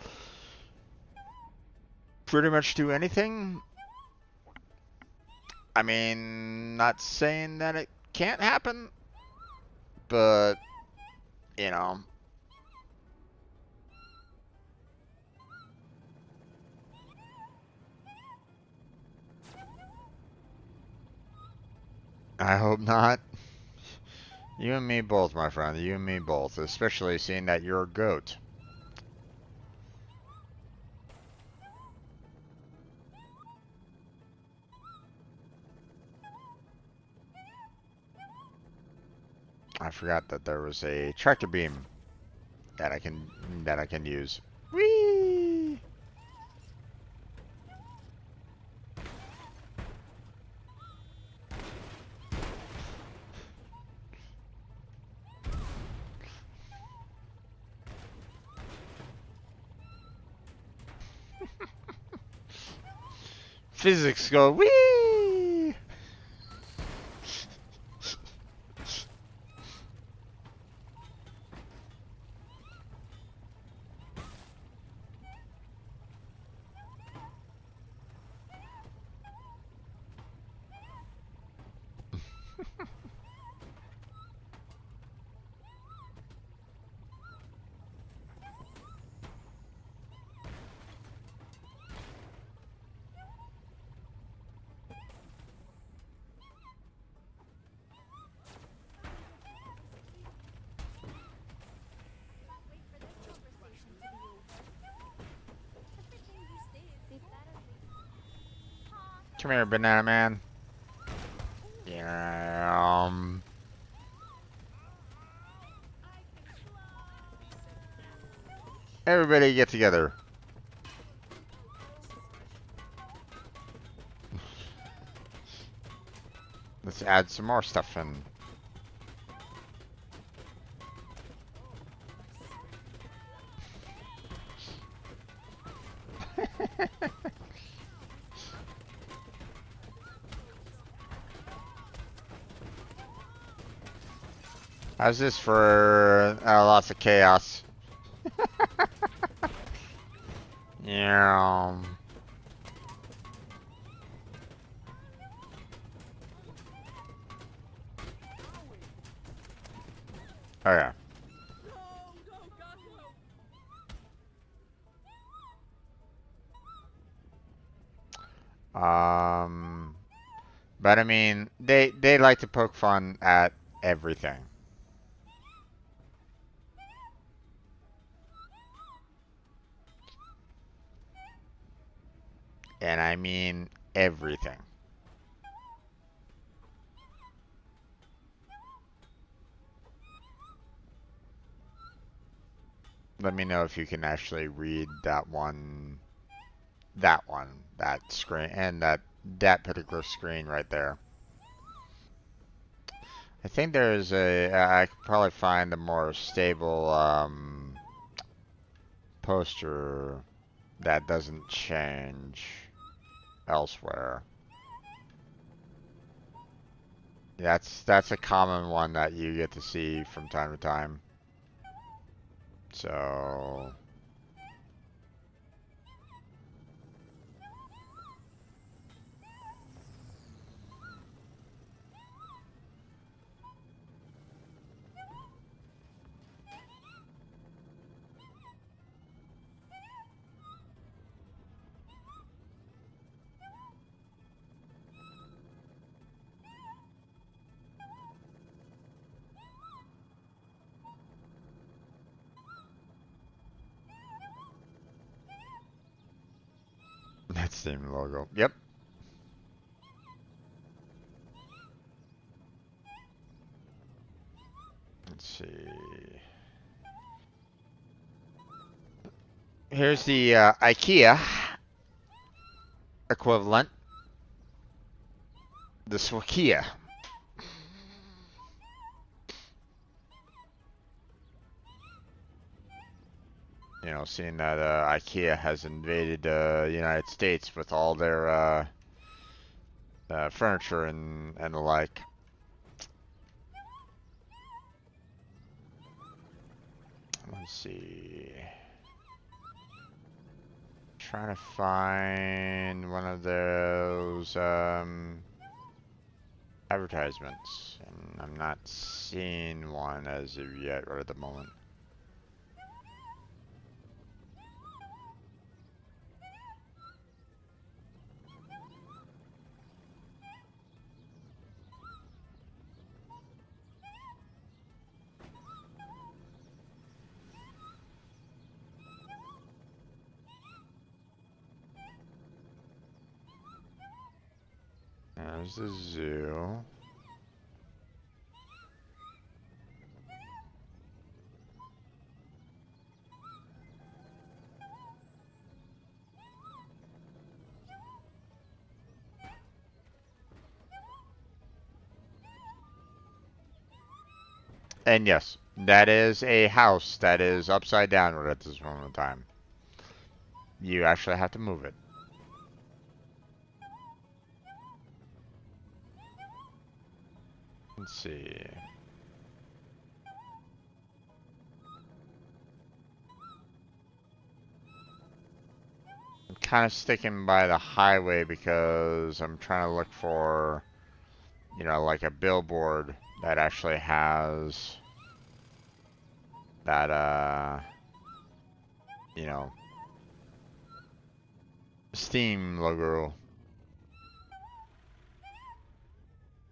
pretty much do anything, I mean, not saying that it can't happen, but, you know. I hope not. You and me both, my friend. You and me both. Especially seeing that you're a goat. I forgot that there was a tractor beam that I can use. Whee! physics go wee. Can't wait for this conversation to be over. Everything you say is It better be. Come here, banana man. Yeah. Everybody get together. Let's add some more stuff in. How's this for lots of chaos? Yeah. Okay. But I mean, they like to poke fun at everything. And I mean everything. Let me know if you can actually read that one, that screen, and that particular screen right there. I think there's I could probably find a more stable poster that doesn't change elsewhere. That's a common one that you get to see from time to time. So that's the logo. Yep. Let's see. Here's the IKEA equivalent. The Swakia. You know, seeing that IKEA has invaded the United States with all their furniture and the like. Let's see. Trying to find one of those advertisements, and I'm not seeing one as of yet right at the moment. There's the zoo. And yes, that is a house that is upside down at this moment in time. You actually have to move it. Let's see. I'm kind of sticking by the highway because I'm trying to look for, you know, like a billboard that actually has that, you know, Steam logo.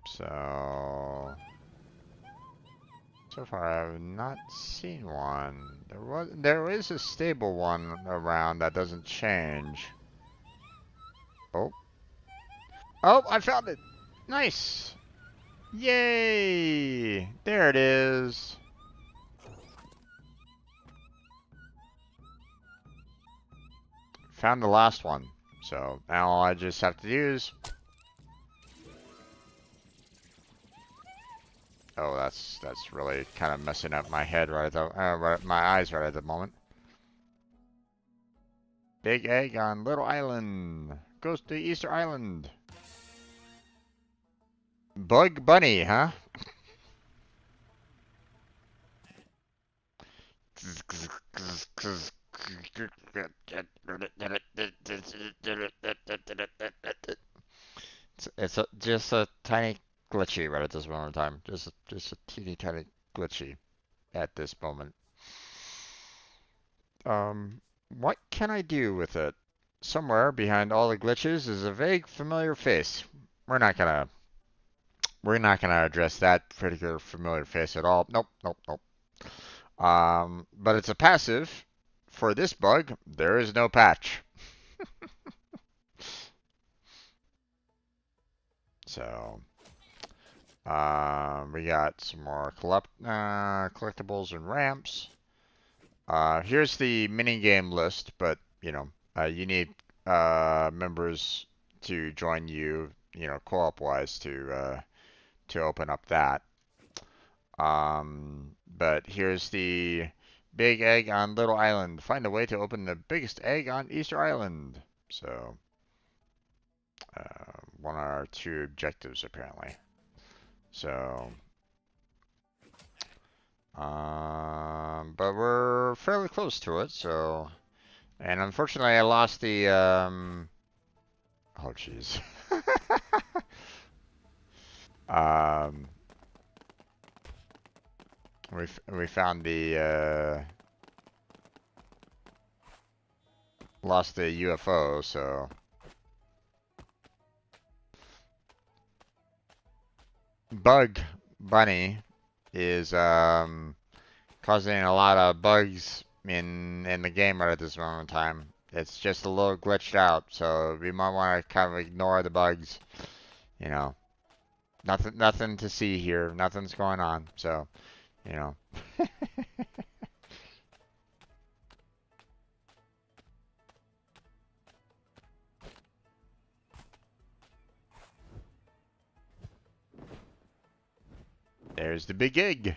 So far I have not seen one. There is a stable one around that doesn't change. Oh. Oh, I found it. Nice. Yay! There it is. Found the last one. So now all I just have to do is... Oh, that's really kind of messing up my head right at the, my eyes right at the moment. Big egg on Little Island. Goes to Easter Island. Bug Bunny, huh? Just a tiny glitchy right at this moment in time. Just a teeny tiny glitchy at this moment. What can I do with it? Somewhere behind all the glitches is a vague familiar face. We're not gonna address that particular familiar face at all. Nope, nope, nope. But it's a passive. For this bug, there is no patch. So, we got some more collectibles and ramps. Here's the minigame list, but, you know, you need members to join you, you know, co-op wise to open up that. But here's the big egg on Little Island. Find a way to open the biggest egg on Easter Island. So, one of our two objectives apparently. So, but we're fairly close to it. So, and unfortunately, I lost the oh jeez. We found the lost the UFO, so Bug Bunny is causing a lot of bugs in the game right at this moment in time. It's just a little glitched out, so we might want to kind of ignore the bugs. You know, nothing to see here. Nothing's going on. So, you know. There's the big egg.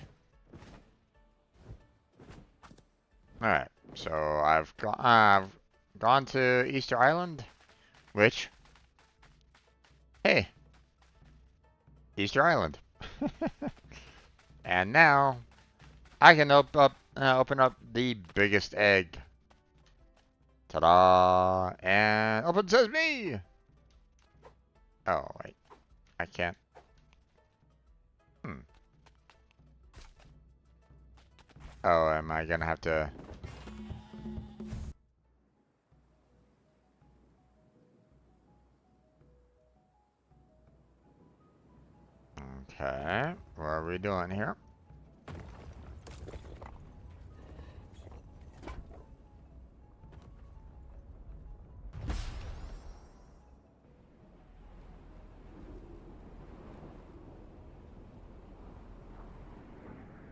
Alright, so I've gone to Easter Island, which, hey, Easter Island. And now I can open up the biggest egg. Ta-da! And open sesame! Oh, wait. I can't. Oh, am I gonna have to... Okay, what are we doing here?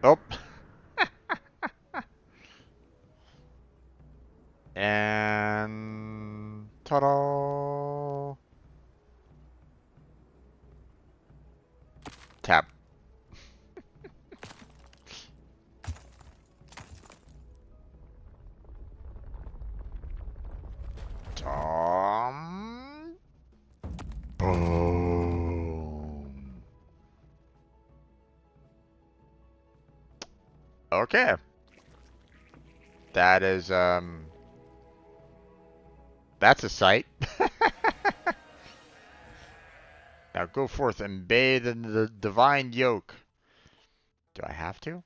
Oh! And... Ta-da! Tap. Tom. Boom. Okay. That is, that's a sight. Now go forth and bathe in the divine yoke. Do I have to?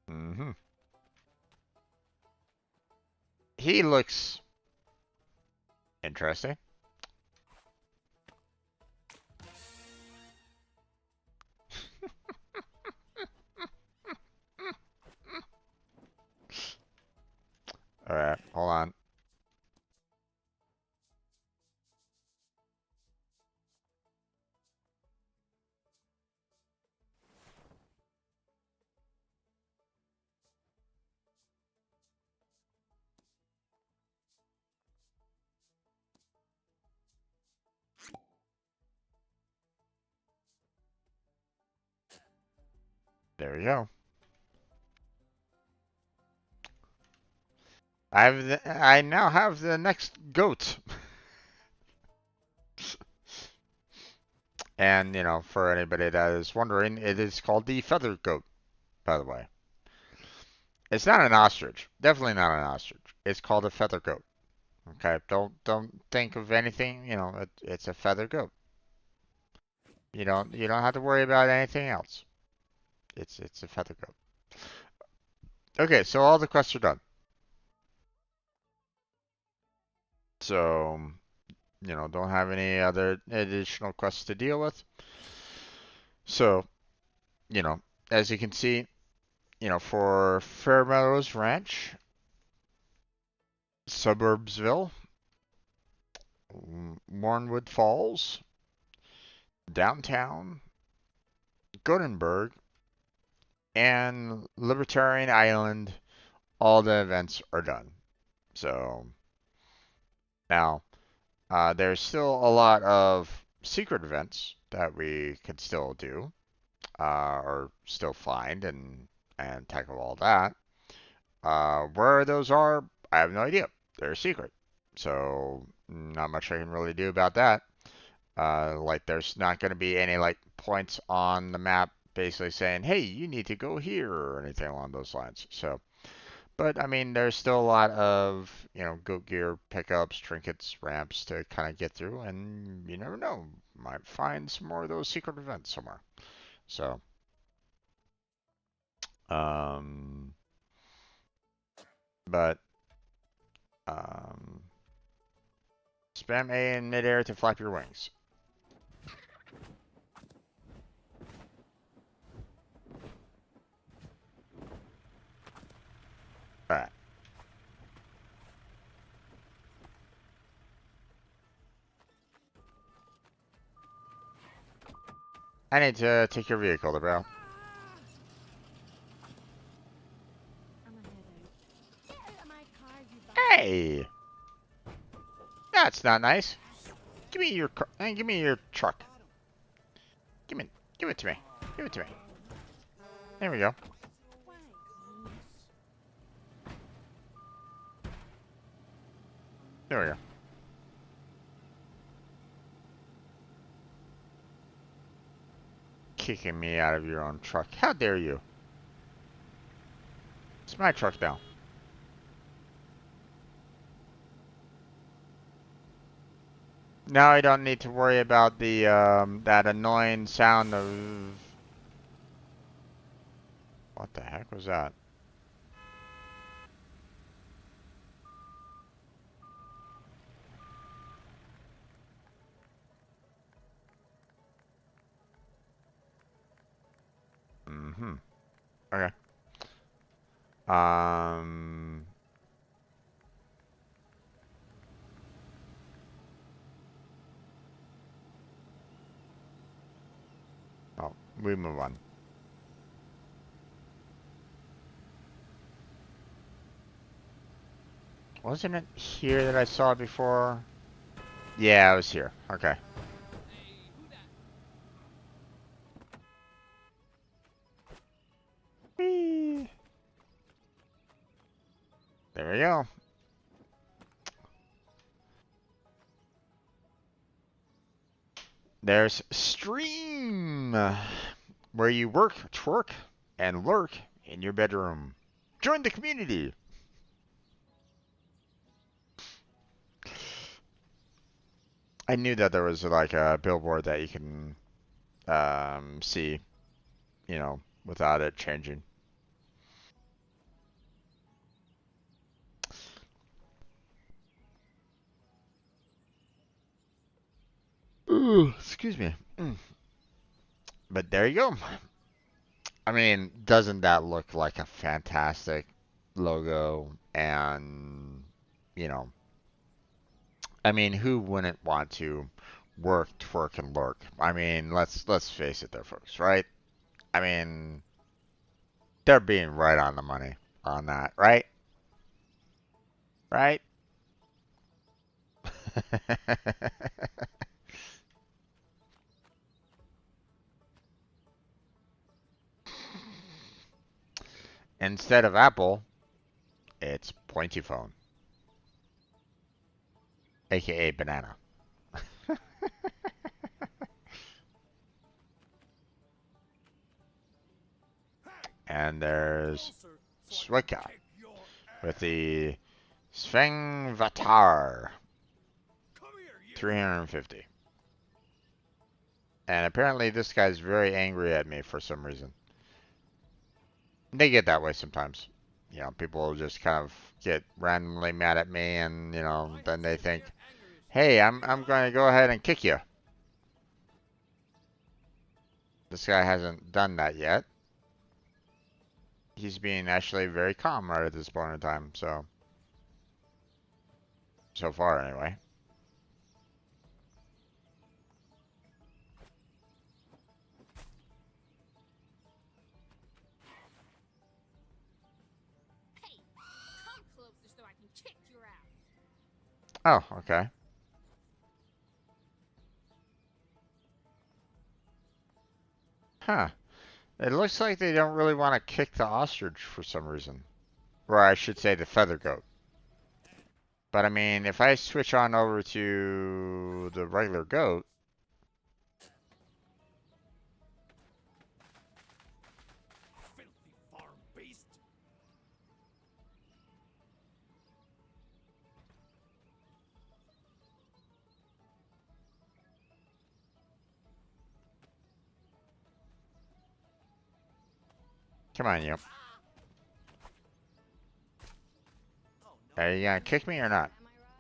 Mm-hmm. He looks interesting. Alright, hold on. There we go. I now have the next goat. And, you know, for anybody that is wondering, it is called the feather goat, by the way. It's not an ostrich. Definitely not an ostrich. It's called a feather goat. Okay, don't think of anything, you know, it's a feather goat. You don't have to worry about anything else. It's a feather goat. Okay, so all the quests are done. So, you know, don't have any other additional quests to deal with. So, you know, as you can see, you know, for Fairmeadows Ranch, Suburbsville, Warnwood Falls, Downtown, Gothenburg, and Libertarian Island, all the events are done. So, now, there's still a lot of secret events that we could still do, or still find and tackle all that. Where those are, I have no idea. They're a secret. So, not much I can really do about that. Like, there's not going to be any, like, points on the map basically saying, hey, you need to go here or anything along those lines. So, but, I mean, there's still a lot of, you know, goat gear pickups, trinkets, ramps to kind of get through, and you never know. Might find some more of those secret events somewhere. So, um, but, um, spam A in midair to flap your wings. Alright. I need to take your vehicle, bro. I'm a headache. My car, you bastard. Hey! That's not nice. Give me your car. Give me your truck. Give me, give it to me. Give it to me. There we go. Why? There we go. Kicking me out of your own truck. How dare you? It's my truck now. Now I don't need to worry about the that annoying sound of what the heck was that? Mm-hmm. Okay. Oh, we move on. Wasn't it here that I saw it before? Yeah, it was here. Okay. Whee! There we go. There's Stream, where you work, twerk, and lurk in your bedroom. Join the community. I knew that there was like a billboard that you can see, you know, without it changing. Ooh, excuse me. But there you go. I mean, doesn't that look like a fantastic logo? And, you know, I mean, who wouldn't want to work, twerk, and lurk? I mean, let's face it there, folks, right? I mean, they're being right on the money on that, right? Right? Instead of Apple, it's Pointy Phone, aka banana. And there's Suika with the Svengvatar 350. And apparently this guy's very angry at me for some reason. They get that way sometimes. You know, people just kind of get randomly mad at me, and you know, then they think, "Hey, I'm going to go ahead and kick you." This guy hasn't done that yet. He's being actually very calm right at this point in time, so far anyway. Hey, come closer so I can kick your ass. Oh, okay. Huh. It looks like they don't really want to kick the ostrich for some reason. Or I should say the feather goat. But I mean, if I switch on over to the regular goat, Filthy farm beast. come on, you. Are you gonna kick me or not? Am I right?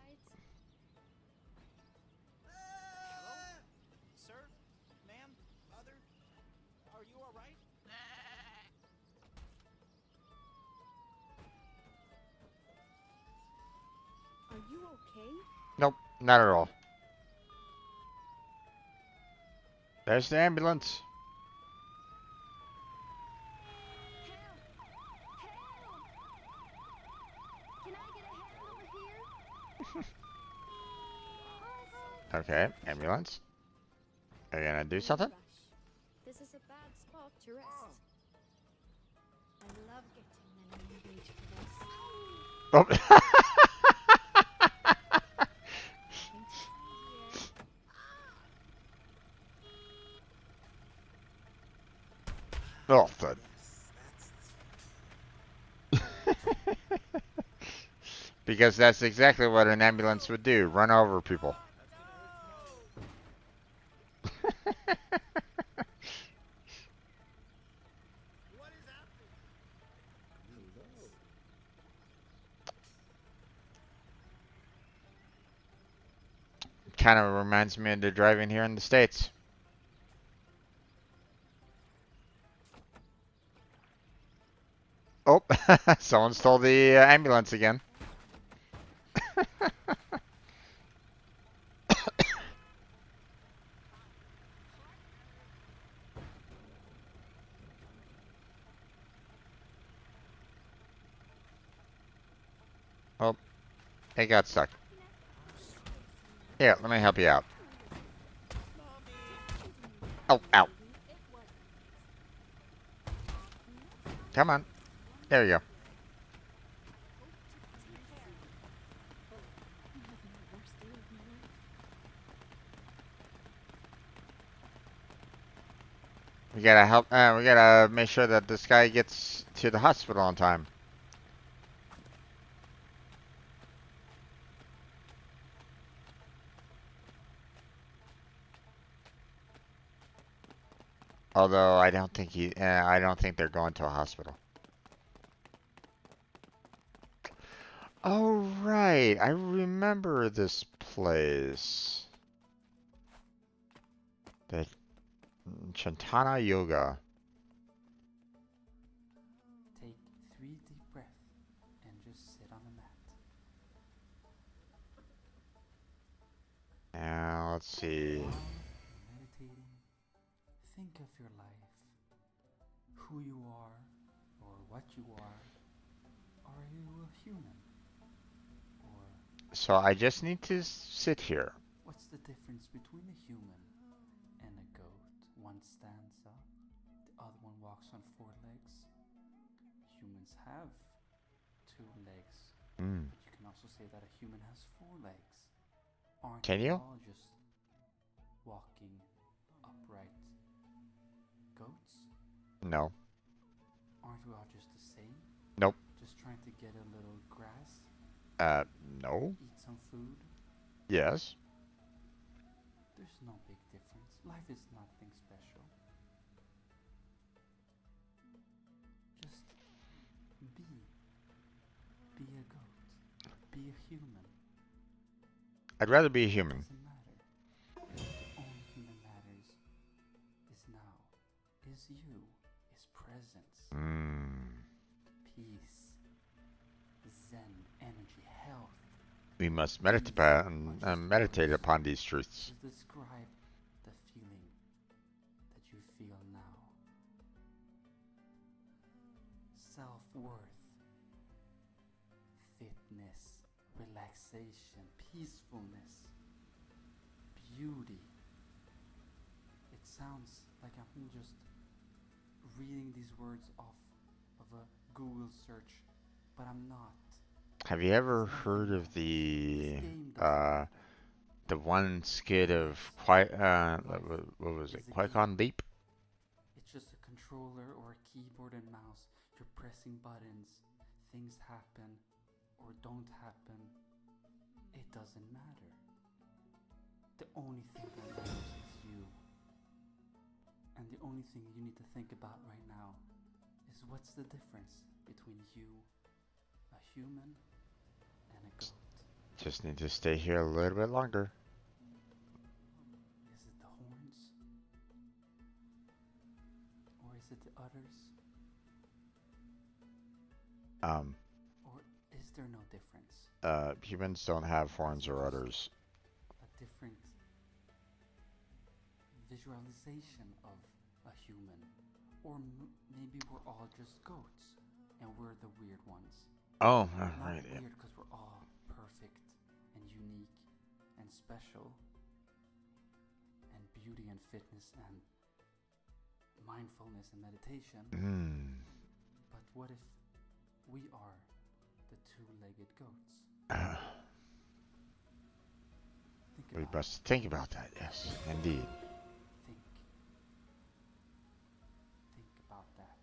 Hello? Sir? Ma'am? Mother? Are you alright? Are you okay? Nope, not at all. There's the ambulance. Help! Help! Can I get a hand over here? Okay, ambulance. Are you gonna do something? Rush. This is a bad spot to rest. I love getting men engaged for this. Oh. Nothing to see here. Oh, thud. Because that's exactly what an ambulance would do, run over people. Kind of reminds me of the driving here in the States. Oh, someone stole the ambulance again. Oh, it got stuck. Here, let me help you out. Oh, ow. Come on. There you go. We gotta help. We gotta make sure that this guy gets to the hospital on time. Although I don't think I don't think they're going to a hospital. Oh right, I remember this place. The Chantana Yoga. Take 3 deep breaths and just sit on the mat. Now let's see. While you're meditating, think of your life, who you are or what you are. Are you a human? Or So I just need to sit here. what's the difference between a human and a goat? One stands up, the other one walks on 4 legs. Humans have 2 legs, Mm. but you can also say that a human has 4 legs. Aren't Can we you? all just walking upright goats? No. Aren't we all just the same? Nope. Just trying to get a little grass, No. eat some food? Yes. There's no big difference. Life is nothing special. Just be. Be a goat. Be a human. I'd rather be a human. Doesn't matter. The only thing that matters is now, is you, is presence, Mm. peace, zen, energy, health. We must meditate upon these truths. To describe the feeling that you feel now. Self-worth, fitness, relaxation, peacefulness, beauty. It sounds like I'm just reading these words off of a Google search, but I'm not. Have you ever heard of the one skit of what was it? Qui-Gon Leap? It's just a controller or a keyboard and mouse. You're pressing buttons. Things happen or don't happen. It doesn't matter. The only thing that matters is you. And the only thing you need to think about right now is what's the difference between you, a human, and a goat. Just need to stay here a little bit longer. Is it the horns? Or is it the udders? Or is there no difference? Humans don't have horns or udders. A different visualization of a human. Or maybe we're all just goats and we're the weird ones. Oh, Not right. Yeah. weird because we're all perfect and unique and special and beauty and fitness and mindfulness and meditation. Mm. But what if we are the 2-legged goats? Think We about must think about that. Yes, indeed. Think about that.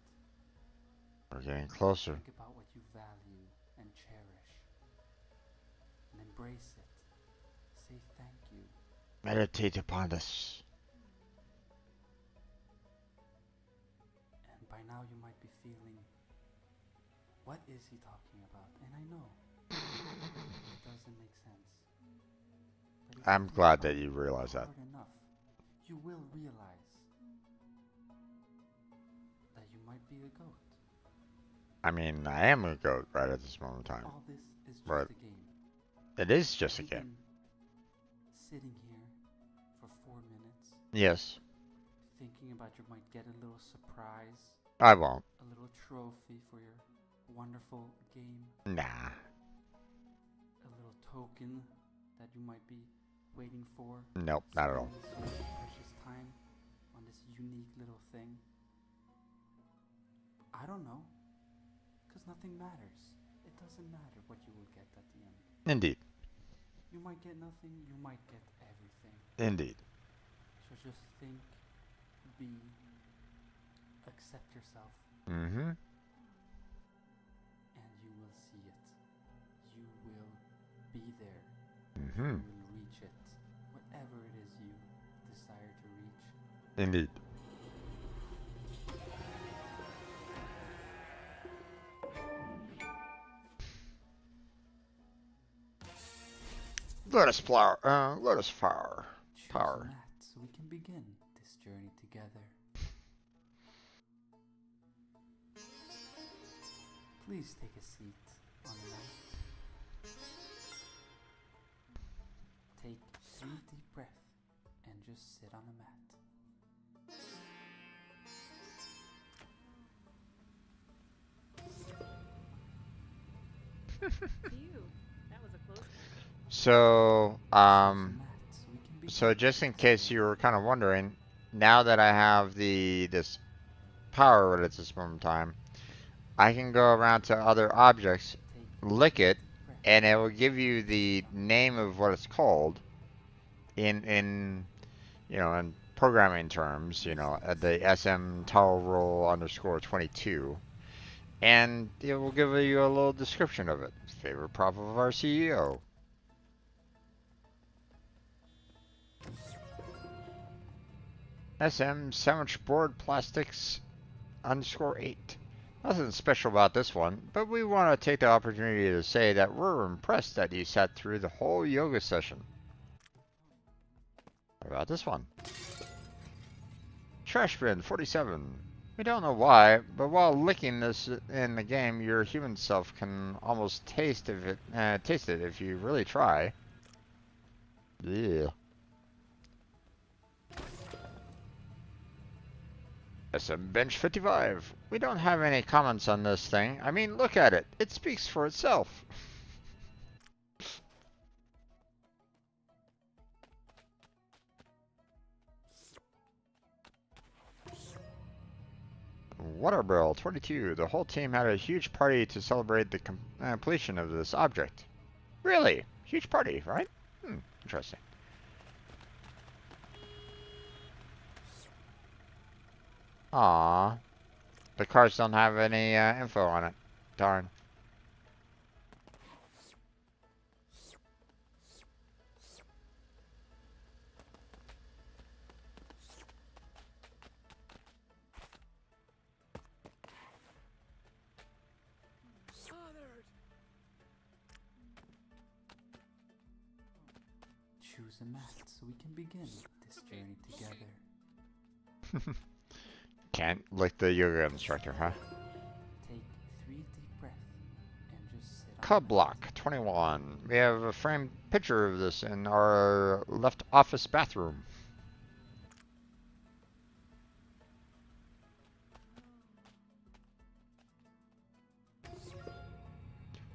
We're getting closer. Think about what you value and cherish. And embrace it. Say thank you. Meditate upon this. And by now you might be feeling, what is he talking about? And I know it doesn't make sense. But if you I'm think glad about that it you realize that. hard enough, you will realize that you might be a goat. I mean, I am a goat right at this moment in time. All this is just Right. a game. It is just a You've game. been sitting here for 4 minutes, Yes, thinking about you might get a little surprise, I won't. a little trophy for your wonderful game, Nah. a little token that you might be waiting for. Nope, not at all. Spending so much precious time on this unique little thing. I don't know, because nothing matters. It doesn't matter what you will get at the end. Indeed. You might get nothing, you might get everything. Indeed. So just think, be, Accept yourself, Mm-hmm. and you will see it. You will be there. Mm-hmm. You will reach it. Whatever it is you desire to reach. Indeed. Lotus flower. Lotus flower. Choose a Power. mat so we can begin this journey together. Please take a seat on the mat. Take 3 deep breaths and just sit on the mat. Phew, that was a close one. So, Choose a mat so we can begin so just in this case journey you were kind of together. wondering, now that I have this power at this moment in time, I can go around to other objects, Take lick 3 it, deep breaths and it will give and you just the sit on the mat. name of what it's called in in programming terms, Please take a the seat SM on the towel mat. roll underscore 22, and it will give you a little description of it. Favorite prop of our CEO. SM sandwich board plastics underscore 8. Nothing special about this one, but we want to take the opportunity to say that we're impressed that you sat through the whole yoga session. What about this one? Trash bin 47. We don't know why, but while licking this in the game, your human self can almost taste it if you really try. Yeah. SM Bench 55. We don't have any comments on this thing. I mean, look at it. It speaks for itself. Water Barrel 22. The whole team had a huge party to celebrate the completion of this object. Really? Huge party, right? Interesting. Aww. The cards don't have any info on it. Darn. Honored. Choose a mat so we can begin this journey together. Can't lick the yoga instructor, huh? Take 3 deep breaths and just sit on Cub the mat. Block 21. We have a framed picture of this in our left office bathroom.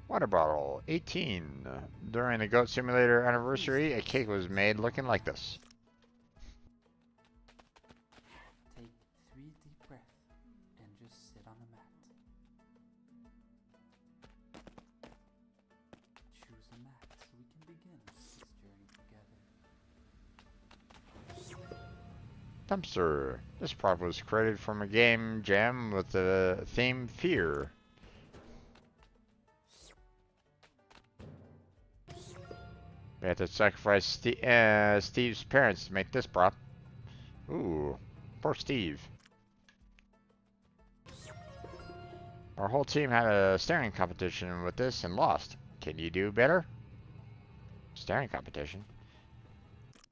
Water bottle 18. During the Goat Simulator anniversary, a cake was made looking like this. Take 3 deep breaths and just sit on the mat. Choose a mat so we can begin this journey together. Dumpster. This prop was created from a game jam with the theme Fear. We had to sacrifice Steve's parents to make this prop. Ooh, poor Steve. Our whole team had a staring competition with this and lost. Can you do better? Staring competition?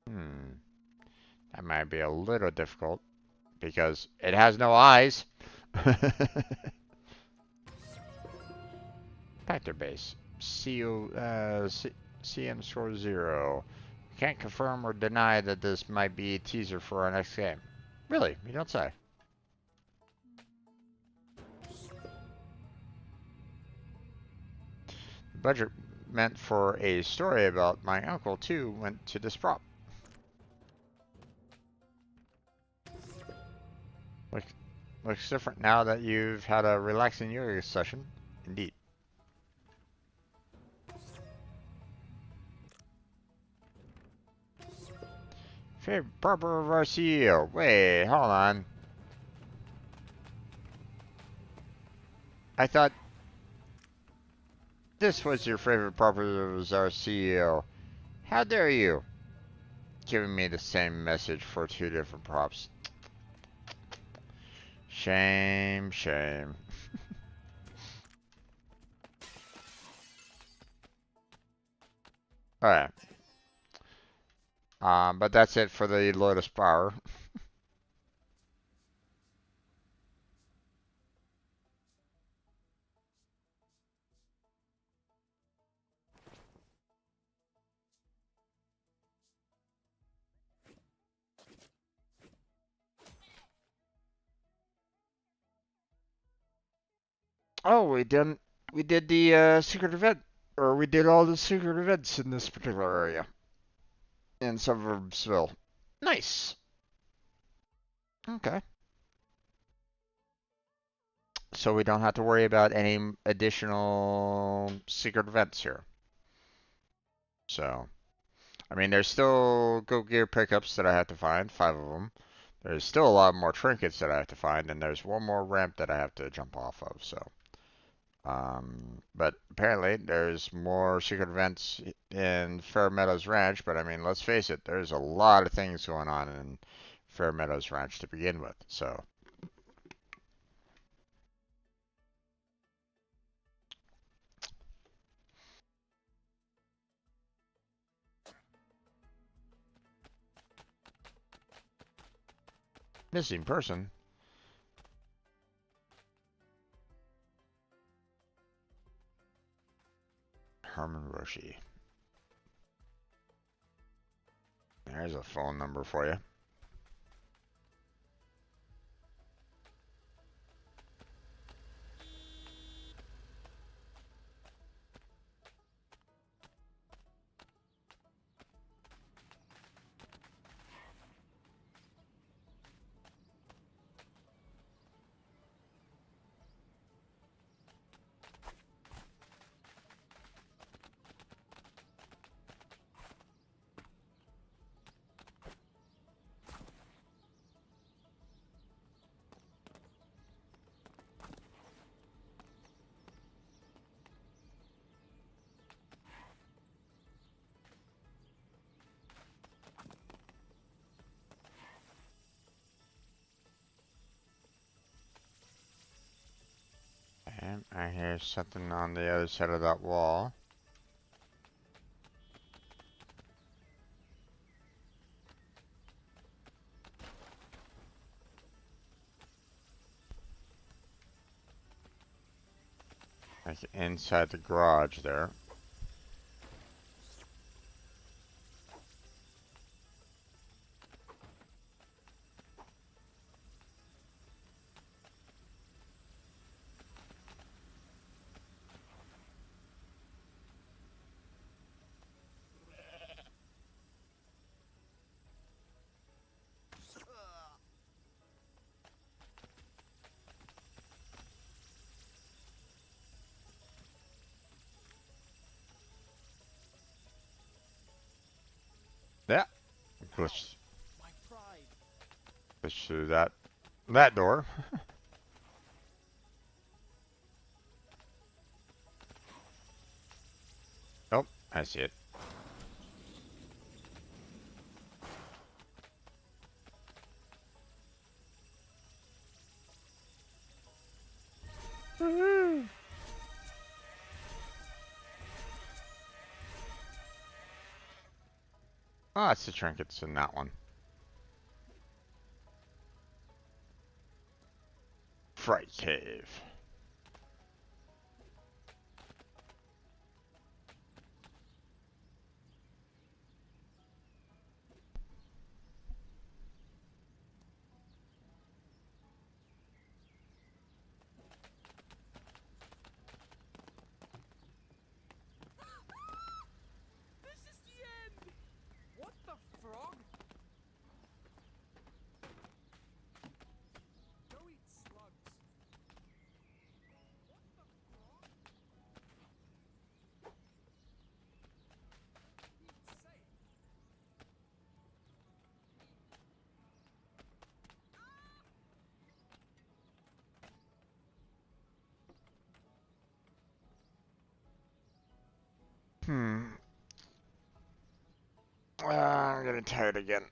That might be a little difficult because it has no eyes. Factor base. CM score 0. Can't confirm or deny that this might be a teaser for our next game. Really? You don't say. The budget meant for a story about my uncle too went to this prop. Looks different now that you've had a relaxing yoga session. Indeed. Favorite barber of our CEO. Wait, hold on. I thought this was your favorite property as our CEO. How dare you? Giving me the same message for two different props. Shame, shame. Alright. But that's it for the Lotus Power. Oh, we did the secret event, or we did all the secret events in this particular area in Suburbansville. Nice. Okay. So we don't have to worry about any additional secret events here. So, I mean, there's still Go Gear pickups that I have to find, 5 of them. There's still a lot more trinkets that I have to find, and there's one more ramp that I have to jump off of. So. But apparently there's more secret events in Fair Meadows Ranch, but I mean, let's face it, there's a lot of things going on in Fair Meadows Ranch to begin with, so. Missing person? Herman Roshi. There's a phone number for you. And I hear something on the other side of that wall. Like inside the garage there. Yeah, glitch through that door. Oh, I see it. Oh, it's the trinkets in that one. Fright Cave. This is the end! What the frog? Go eat slugs. Hmm. I'm getting tired again.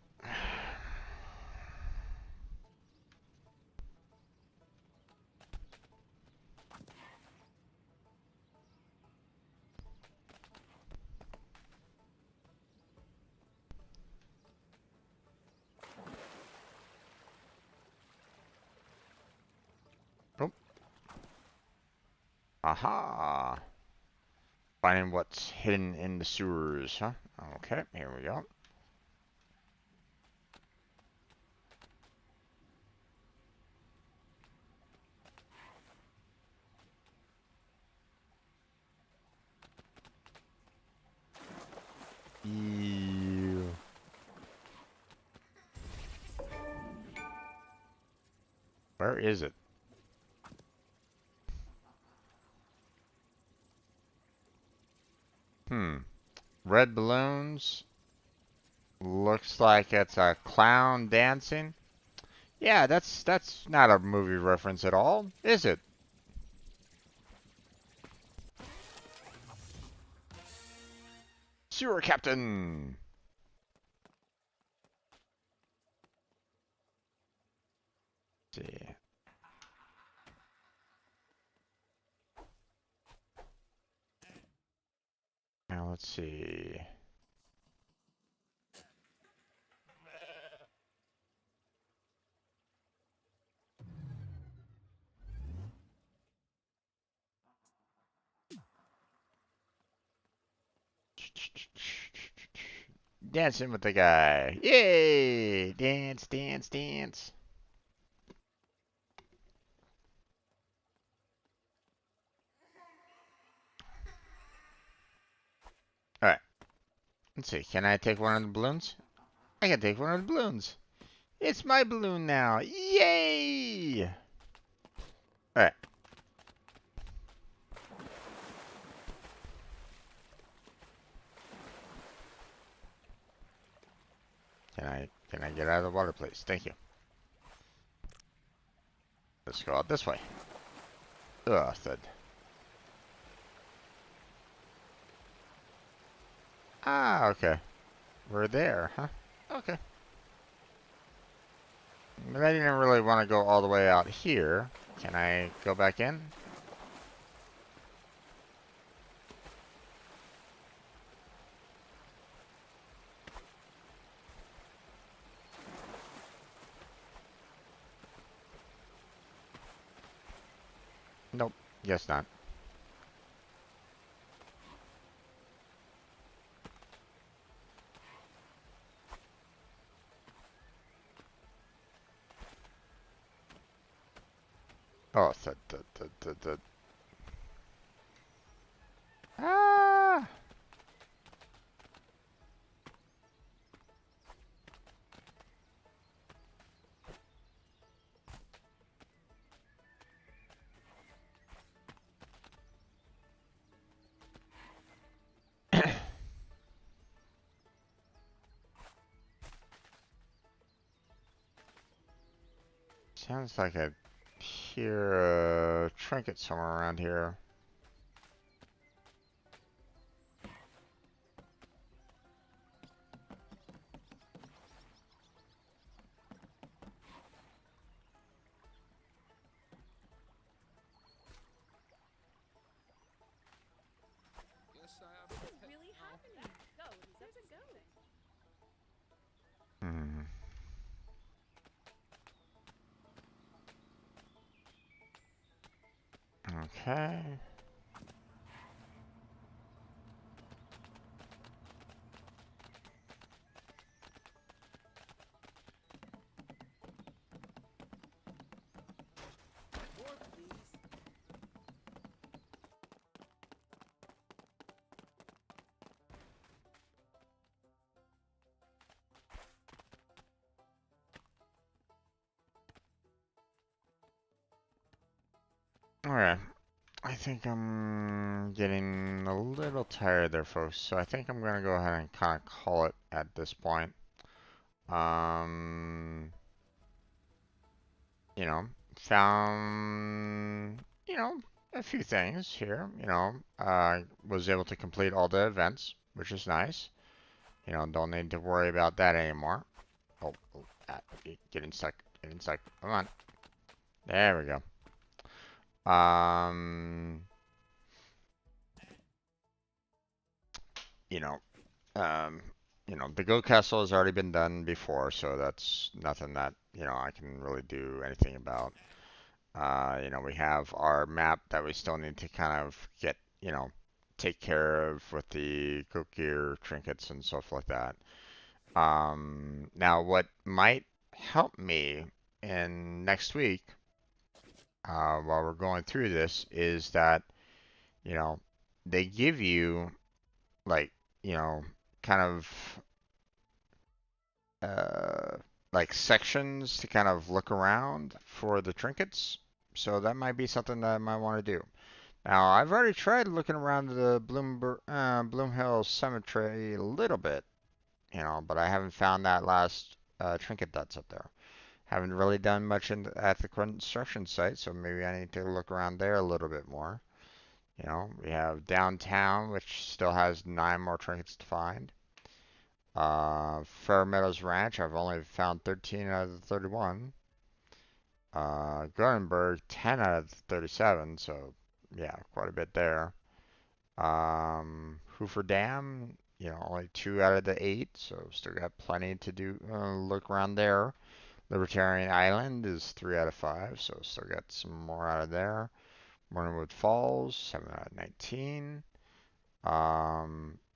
Oh. Aha. Finding what's hidden in the sewers, huh? Okay, here we go. Ew. Where is it? Red balloons. Looks like it's a clown dancing. Yeah, that's not a movie reference at all, is it? Sewer Captain. Let's see. Now let's see. Dancing with the guy. Yay! Dance, dance, dance. Alright. Let's see. Can I take one of the balloons? I can take one of the balloons. It's my balloon now. Yay! Alright. Can I get out of the water, please? Thank you. Let's go out this way. Ugh, thud. Ah, okay. We're there, huh? Okay. But I didn't really want to go all the way out here. Can I go back in? Nope. Guess not. Oh, thud. Ah! Sounds like I hear a trinket somewhere around here. Guess I have a pet Really now. happening? Go. There's a goat. Hmm. Okay. More, please. Alright. I think I'm getting a little tired there, folks. So I think I'm gonna go ahead and kind of call it at this point. Um, you know, found, a few things here. Was able to complete all the events, which is nice. Don't need to worry about that anymore. Oh, getting stuck, getting stuck. Come on. There we go. Um, you know, um, the Go Castle has already been done before, so that's nothing that, I can really do anything about. We have our map that we still need to kind of get, take care of with the Go Gear trinkets and stuff like that. Now what might help me in next week, while we're going through this is that, you know, they give you like, you know, kind of uh, like sections to kind of look around for the trinkets. So that might be something that I might want to do. Now, I've already tried looking around the Bloom Hill Cemetery a little bit, but I haven't found that last trinket that's up there. Haven't really done much at the construction site, so maybe I need to look around there a little bit more. We have downtown, which still has 9 more trinkets to find. Fair Meadows Ranch, I've only found 13 out of the 31. Gurnenberg, 10 out of the 37, so yeah, quite a bit there. Hoover Dam, only 2 out of the 8, so still got plenty to do. Look around there. Libertarian Island is 3 out of 5, so still got some more out of there. Morningwood Falls, 7 out of 19.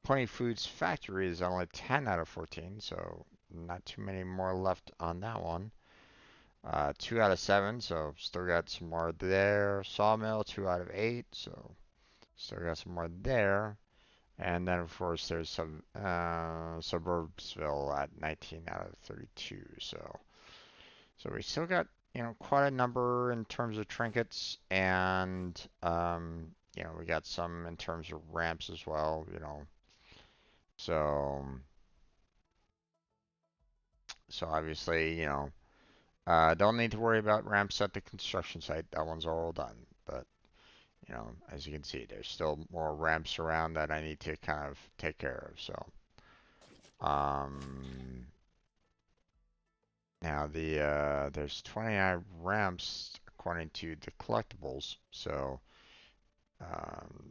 Plenty Foods Factory is only 10 out of 14, so not too many more left on that one. 2 out of 7, so still got some more there. Sawmill, 2 out of 8, so still got some more there. And then, of course, there's some Suburbsville at 19 out of 32, so we still got, quite a number in terms of trinkets, and, we got some in terms of ramps as well, So, so obviously, don't need to worry about ramps at the construction site. That one's all done. But, as you can see, there's still more ramps around that I need to kind of take care of. So, now there's 29 ramps according to the collectibles. So,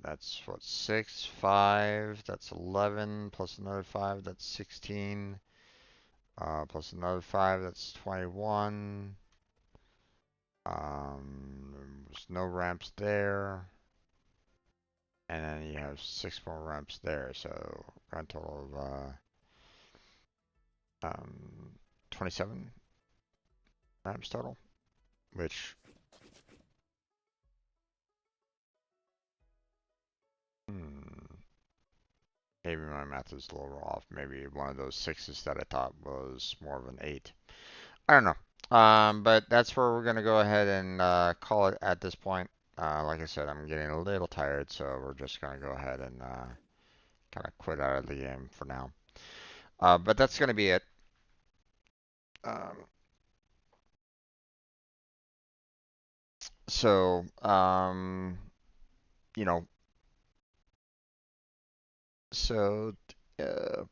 that's what, 6, 5, that's 11, plus another 5, that's 16. Plus another 5, that's 21. There's no ramps there. And then you have 6 more ramps there, so grand total of 27 ramps total, which maybe my math is a little off. Maybe one of those 6s that I thought was more of an 8. I don't know. But that's where we're gonna go ahead and call it at this point. Like I said, I'm getting a little tired, so we're just gonna go ahead and kind of quit out of the game for now. But that's gonna be it. Um, so, you know, so uh,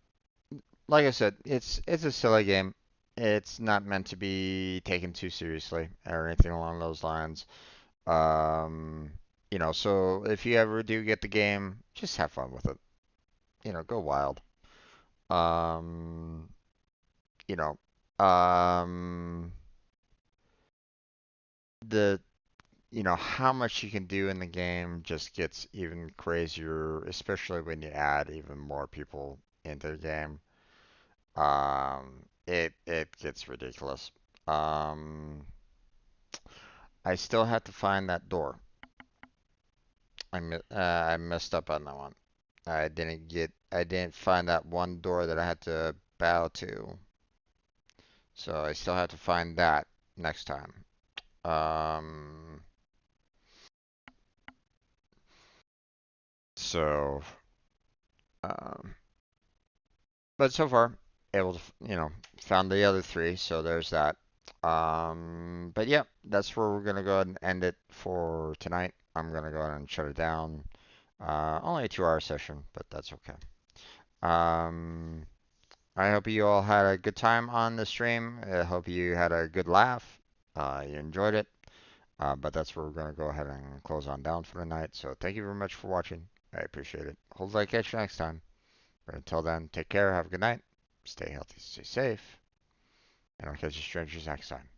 like I said, it's a silly game. It's not meant to be taken too seriously or anything along those lines. Um, so if you ever do get the game, just have fun with it. Go wild. Um, you know, um, the how much you can do in the game just gets even crazier, especially when you add even more people into the game. It gets ridiculous. Um, I still have to find that door. I messed up on that one. I didn't find that one door that I had to bow to. So I still have to find that next time. Um, so, um, but so far, able to, found the other 3, so there's that. But yeah, that's where we're gonna go ahead and end it for tonight. I'm gonna go ahead and shut it down. Only a 2-hour session, but that's okay. I hope you all had a good time on the stream. I hope you had a good laugh. You enjoyed it. But that's where we're going to go ahead and close on down for the night. So thank you very much for watching. I appreciate it. Hopefully I catch you next time. But until then, take care. Have a good night. Stay healthy. Stay safe. And I'll catch you strangers next time.